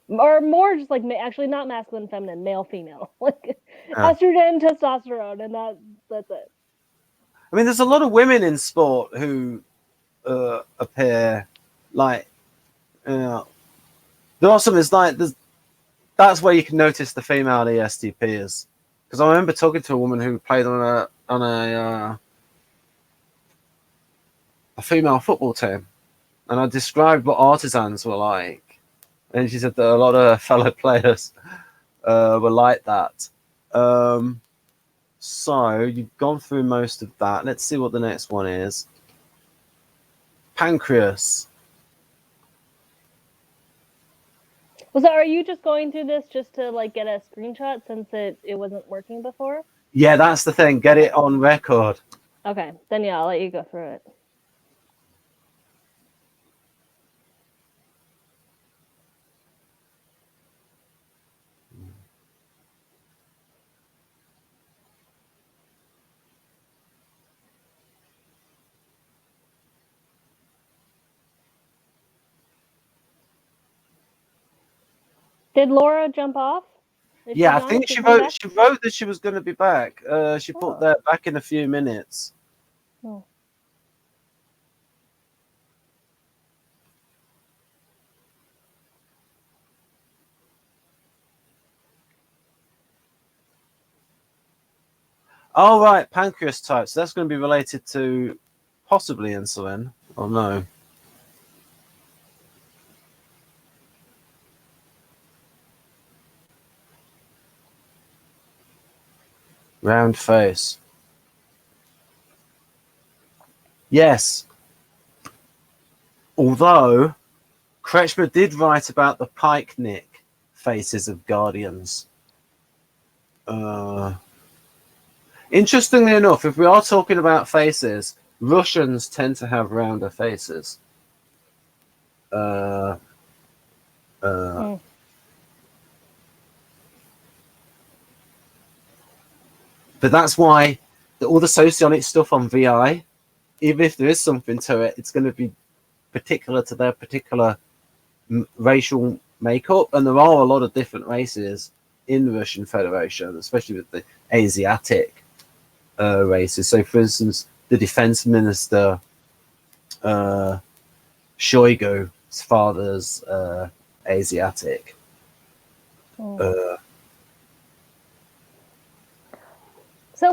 Or more just like actually not masculine, feminine, male, female, like estrogen, testosterone, and that's it. I mean, there's a lot of women in sport who appear like, there are some. It's like that's where you can notice the female ESTP is, because I remember talking to a woman who played on a female football team, and I described what artisans were like, and she said that a lot of her fellow players were like that. So you've gone through most of that. Let's see what the next one is. Pancreas. So are you just going through this just to like get a screenshot since it wasn't working before? Yeah, that's the thing. Get it on record. Okay, then yeah, I'll let you go through it. Did Laura jump off? Yeah, I think she wrote that she was going to be back. She put that back in a few minutes. Oh. Oh, right, pancreas type. So that's going to be related to possibly insulin. Oh, no. Round face. Yes. Although, Kretschmer did write about the pike-nick faces of guardians. Interestingly enough, if we are talking about faces, Russians tend to have rounder faces. But that's why all the socionic stuff on VI, even if there is something to it, it's going to be particular to their particular racial makeup. And there are a lot of different races in the Russian Federation, especially with the Asiatic races. So, for instance, the defense minister, Shoigu's father's Asiatic. So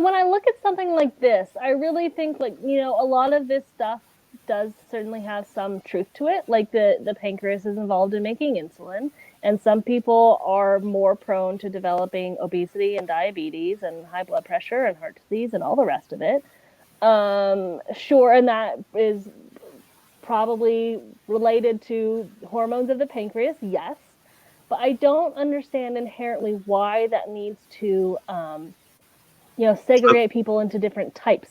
when I look at something like this, I really think, like, you know, a lot of this stuff does certainly have some truth to it. Like the pancreas is involved in making insulin, and some people are more prone to developing obesity and diabetes and high blood pressure and heart disease and all the rest of it. Sure, and that is probably related to hormones of the pancreas, yes. But I don't understand inherently why that needs to you know, segregate people into different types.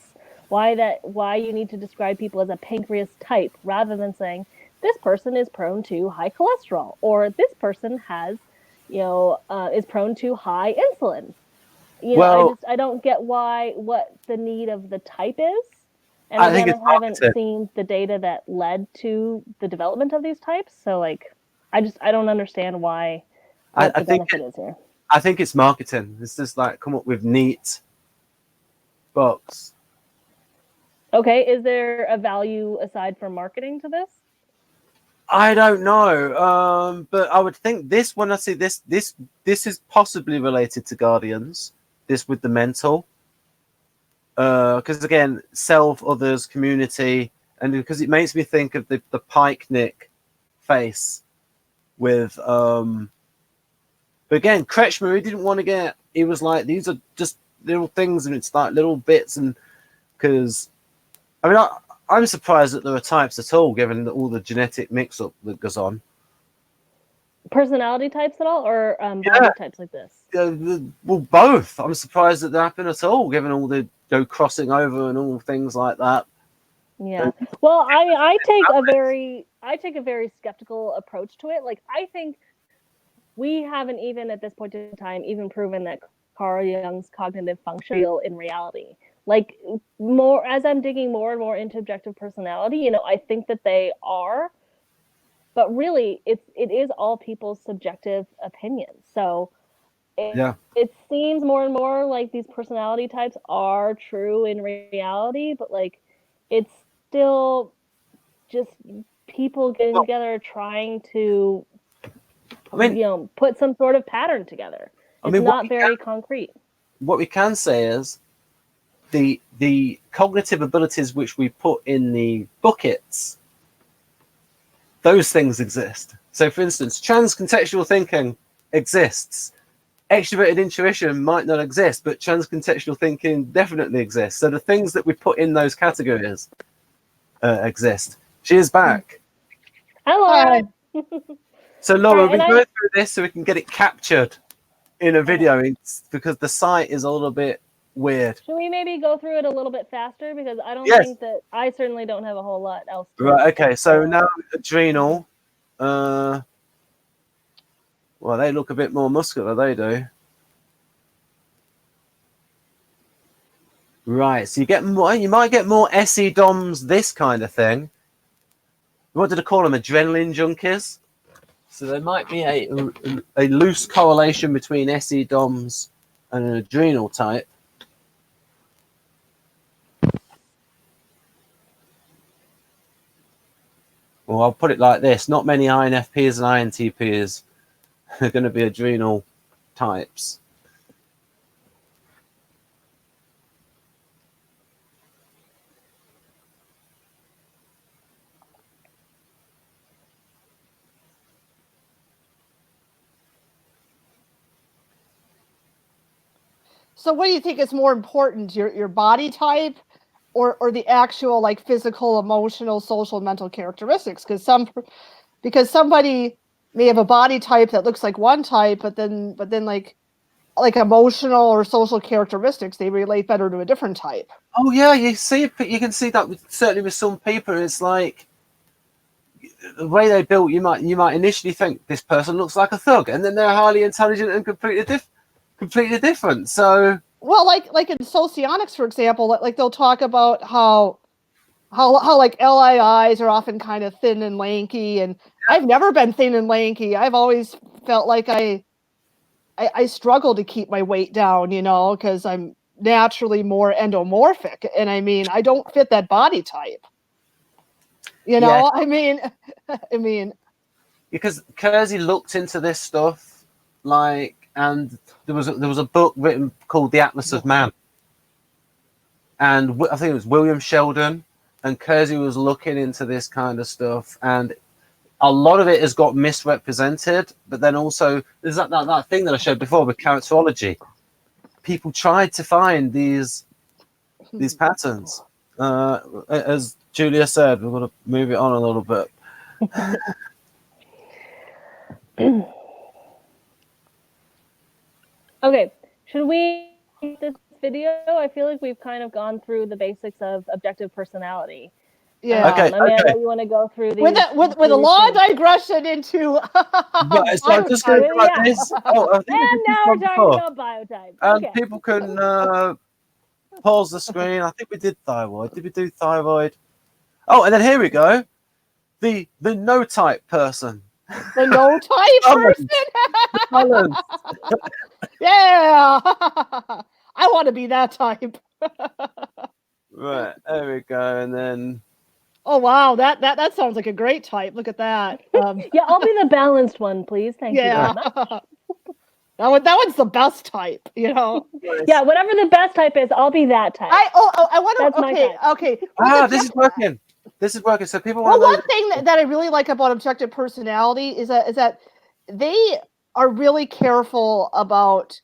Why you need to describe people as a pancreas type rather than saying this person is prone to high cholesterol, or this person has, you know, is prone to high insulin. You know, I don't get what the need of the type is. And again, I haven't seen the data that led to the development of these types. So, like, I don't understand what the benefit is here. I think it's marketing. It's just like, come up with neat box. Okay, is there a value aside from marketing to this? I don't know, but I would think this, when I see this is possibly related to Guardians. This with the mental, because again, self, others, community, and because it makes me think of the Pike Nick face with. But again, Kretschmer, he didn't want to get. He was like, these are just little things, and it's like little bits, and because I mean, I'm surprised that there are types at all, given all the genetic mix-up that goes on. Personality types at all, or body types like this? Well, both. I'm surprised that they happen at all, given all the crossing over and all things like that. Yeah. Well, I take a very skeptical approach to it. Like, I think we haven't even at this point in time even proven that Carl Jung's cognitive function is real in reality. Like, more as I'm digging more and more into objective personality, you know, I think that they are, but really it is all people's subjective opinions. So it seems more and more like these personality types are true in reality, but like it's still just people getting together trying to, you know, put some sort of pattern together. It's not very concrete. What we can say is the cognitive abilities which we put in the buckets, those things exist. So, for instance, trans-contextual thinking exists. Extroverted intuition might not exist, but trans-contextual thinking definitely exists. So the things that we put in those categories exist. She is back. Hello. So, Laura, we go through this so we can get it captured in a video, because the site is a little bit weird. Should we maybe go through it a little bit faster? Because I don't think that I certainly don't have a whole lot else to Right, okay, so now adrenal. Well, they look a bit more muscular, they do. Right, so you might get more SE DOMs, this kind of thing. What did I call them? Adrenaline junkies? So there might be a loose correlation between SE DOMs and an adrenal type. Well, I'll put it like this. Not many INFPs and INTPs are going to be adrenal types. So what do you think is more important, your body type or the actual like physical, emotional, social, mental characteristics? Because somebody may have a body type that looks like one type, but then like emotional or social characteristics, they relate better to a different type. Oh yeah, you can see that certainly with some people. It's like the way they built. You might initially think this person looks like a thug, and then they're highly intelligent and completely different. So, well, like in socionics, for example, like they'll talk about how like LIIs are often kind of thin and lanky, and I've never been thin and lanky. I've always felt like I struggle to keep my weight down, you know, because I'm naturally more endomorphic, and I mean, I don't fit that body type. You know, yeah. I mean, because Kersey looked into this stuff, like, and there was a book written called The Atlas of Man, and I think it was William Sheldon, and Kersey was looking into this kind of stuff, and a lot of it has got misrepresented. But then also there's that thing that I showed before with characterology. People tried to find these patterns. As Julia said, we're going to move it on a little bit. Okay, should we make this video? I feel like we've kind of gone through the basics of objective personality. Yeah. Okay, Amanda, you want to go through these? With a long digression into. But so I'm just going to like this. Oh, I think and now we're talking about biotype. And Okay. people can pause the screen. I think we did thyroid. Did we do thyroid? Oh, and then here we go. The no type person. The no type person. Balance. Yeah. I want to be that type. Right, there we go, and then. Oh wow, that sounds like a great type. Look at that. Yeah, I'll be the balanced one, please. Thank you very much. That one's the best type, you know. Yeah, whatever the best type is, I'll be that type. I want to. That's my type. Okay. This is working. This is working. So people Well, want one thing that I really like about objective personality is that they are really careful about,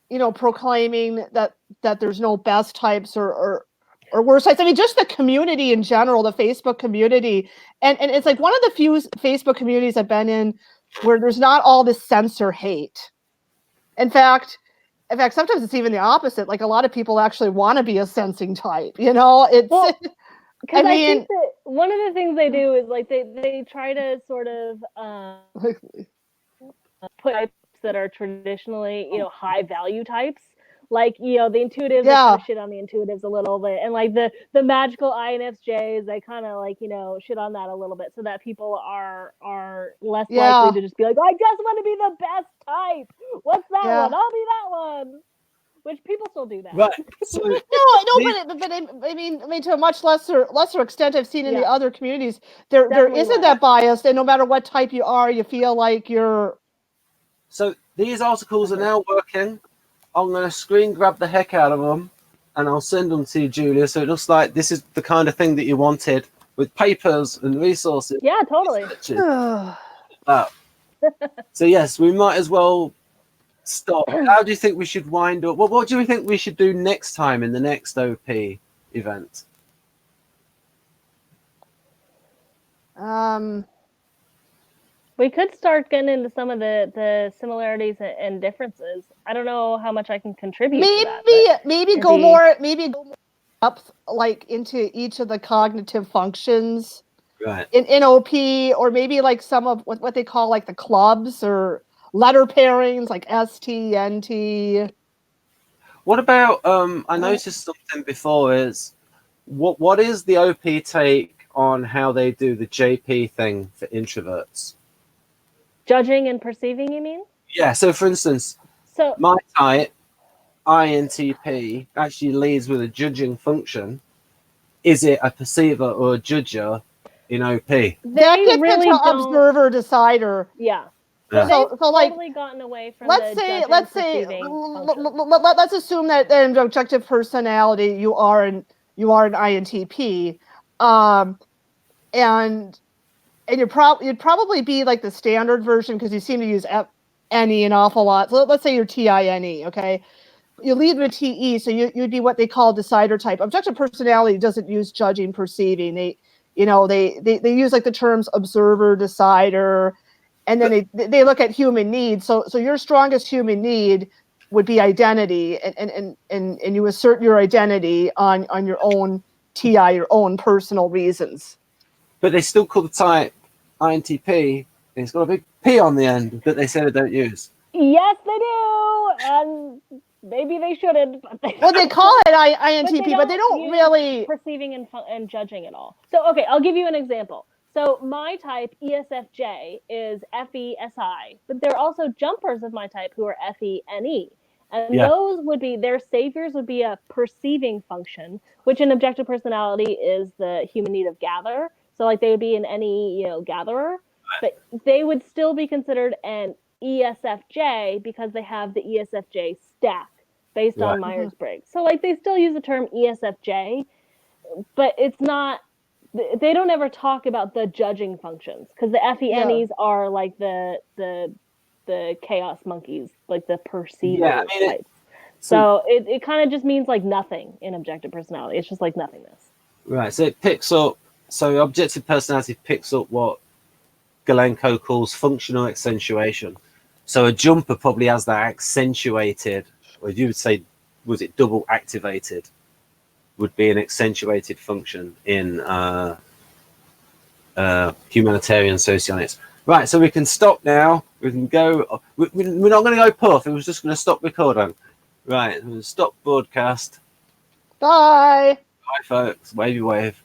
you know, proclaiming that there's no best types or worse types. I mean, just the community in general, the Facebook community, and it's like one of the few Facebook communities I've been in where there's not all this censor hate. In fact, sometimes it's even the opposite. Like a lot of people actually want to be a sensing type. You know, it's. Well, I I mean, think that one of the things they do is like they try to sort of put types that are traditionally, you know, high value types. Like, you know, the intuitives, they kind of shit on the intuitives a little bit. And like the magical INFJs, they kind of like, you know, shit on that a little bit so that people are less likely to just be like, I just want to be the best type. What's that one? I'll be that one. Which people still do that. Right. So, but I mean, to a much lesser extent, I've seen in the other communities, there isn't that bias, and no matter what type you are, you feel like you're. So these articles are now working. I'm going to screen grab the heck out of them, and I'll send them to you, Julia. So it looks like this is the kind of thing that you wanted with papers and resources. Yeah, totally. So yes, we might as well stop. How do you think we should wind up? What do we think we should do next time in the next OP event? We could start getting into some of the similarities and differences. I don't know how much I can contribute to that. Maybe go more up like into each of the cognitive functions. Right. In OP, or maybe like some of what they call like the clubs or letter pairings like ST, NT. What about I noticed something before is what is the OP take on how they do the JP thing for introverts? Judging and perceiving, you mean? Yeah, so for instance, my type, INTP, actually leads with a judging function. Is it a perceiver or a judger in OP? That gets really into observer decider. Yeah. So like, totally gotten away from let's assume that in objective personality you are an INTP, and you'd probably be like the standard version because you seem to use NE an awful lot. So let's say you're TINE, okay? You lead with TE, so you'd be what they call decider type. Objective personality doesn't use judging, perceiving. They use like the terms observer, decider, and then they look at human needs. So your strongest human need would be identity, and you assert your identity on your own TI, your own personal reasons. But they still call the type INTP, and it's got a big P on the end that they say they don't use. Yes, they do, and maybe they shouldn't. Well, they call it INTP, but they don't really perceiving and judging at all. So, okay, I'll give you an example. So my type, ESFJ, is FESI, but there are also jumpers of my type who are FENE. And those would be, their saviors would be a perceiving function, which in objective personality is the human need of gather. So like they would be an NE, gatherer. but they would still be considered an ESFJ because they have the ESFJ stack based on Myers-Briggs. So like they still use the term ESFJ, but it's not. They don't ever talk about the judging functions because the FENEs are like the chaos monkeys, like the perceiver types. So it kind of just means like nothing in objective personality. It's just like nothingness. Right. So it picks up. So objective personality picks up what Galenko calls functional accentuation. So a jumper probably has that accentuated, or you would say, was it double activated? Would be an accentuated function in humanitarian socionics. Right, so we can stop now. We can go. We're not going to go puff. It was just going to stop recording. Right, we're going to stop broadcast. Bye. Bye, folks. Wavy wave.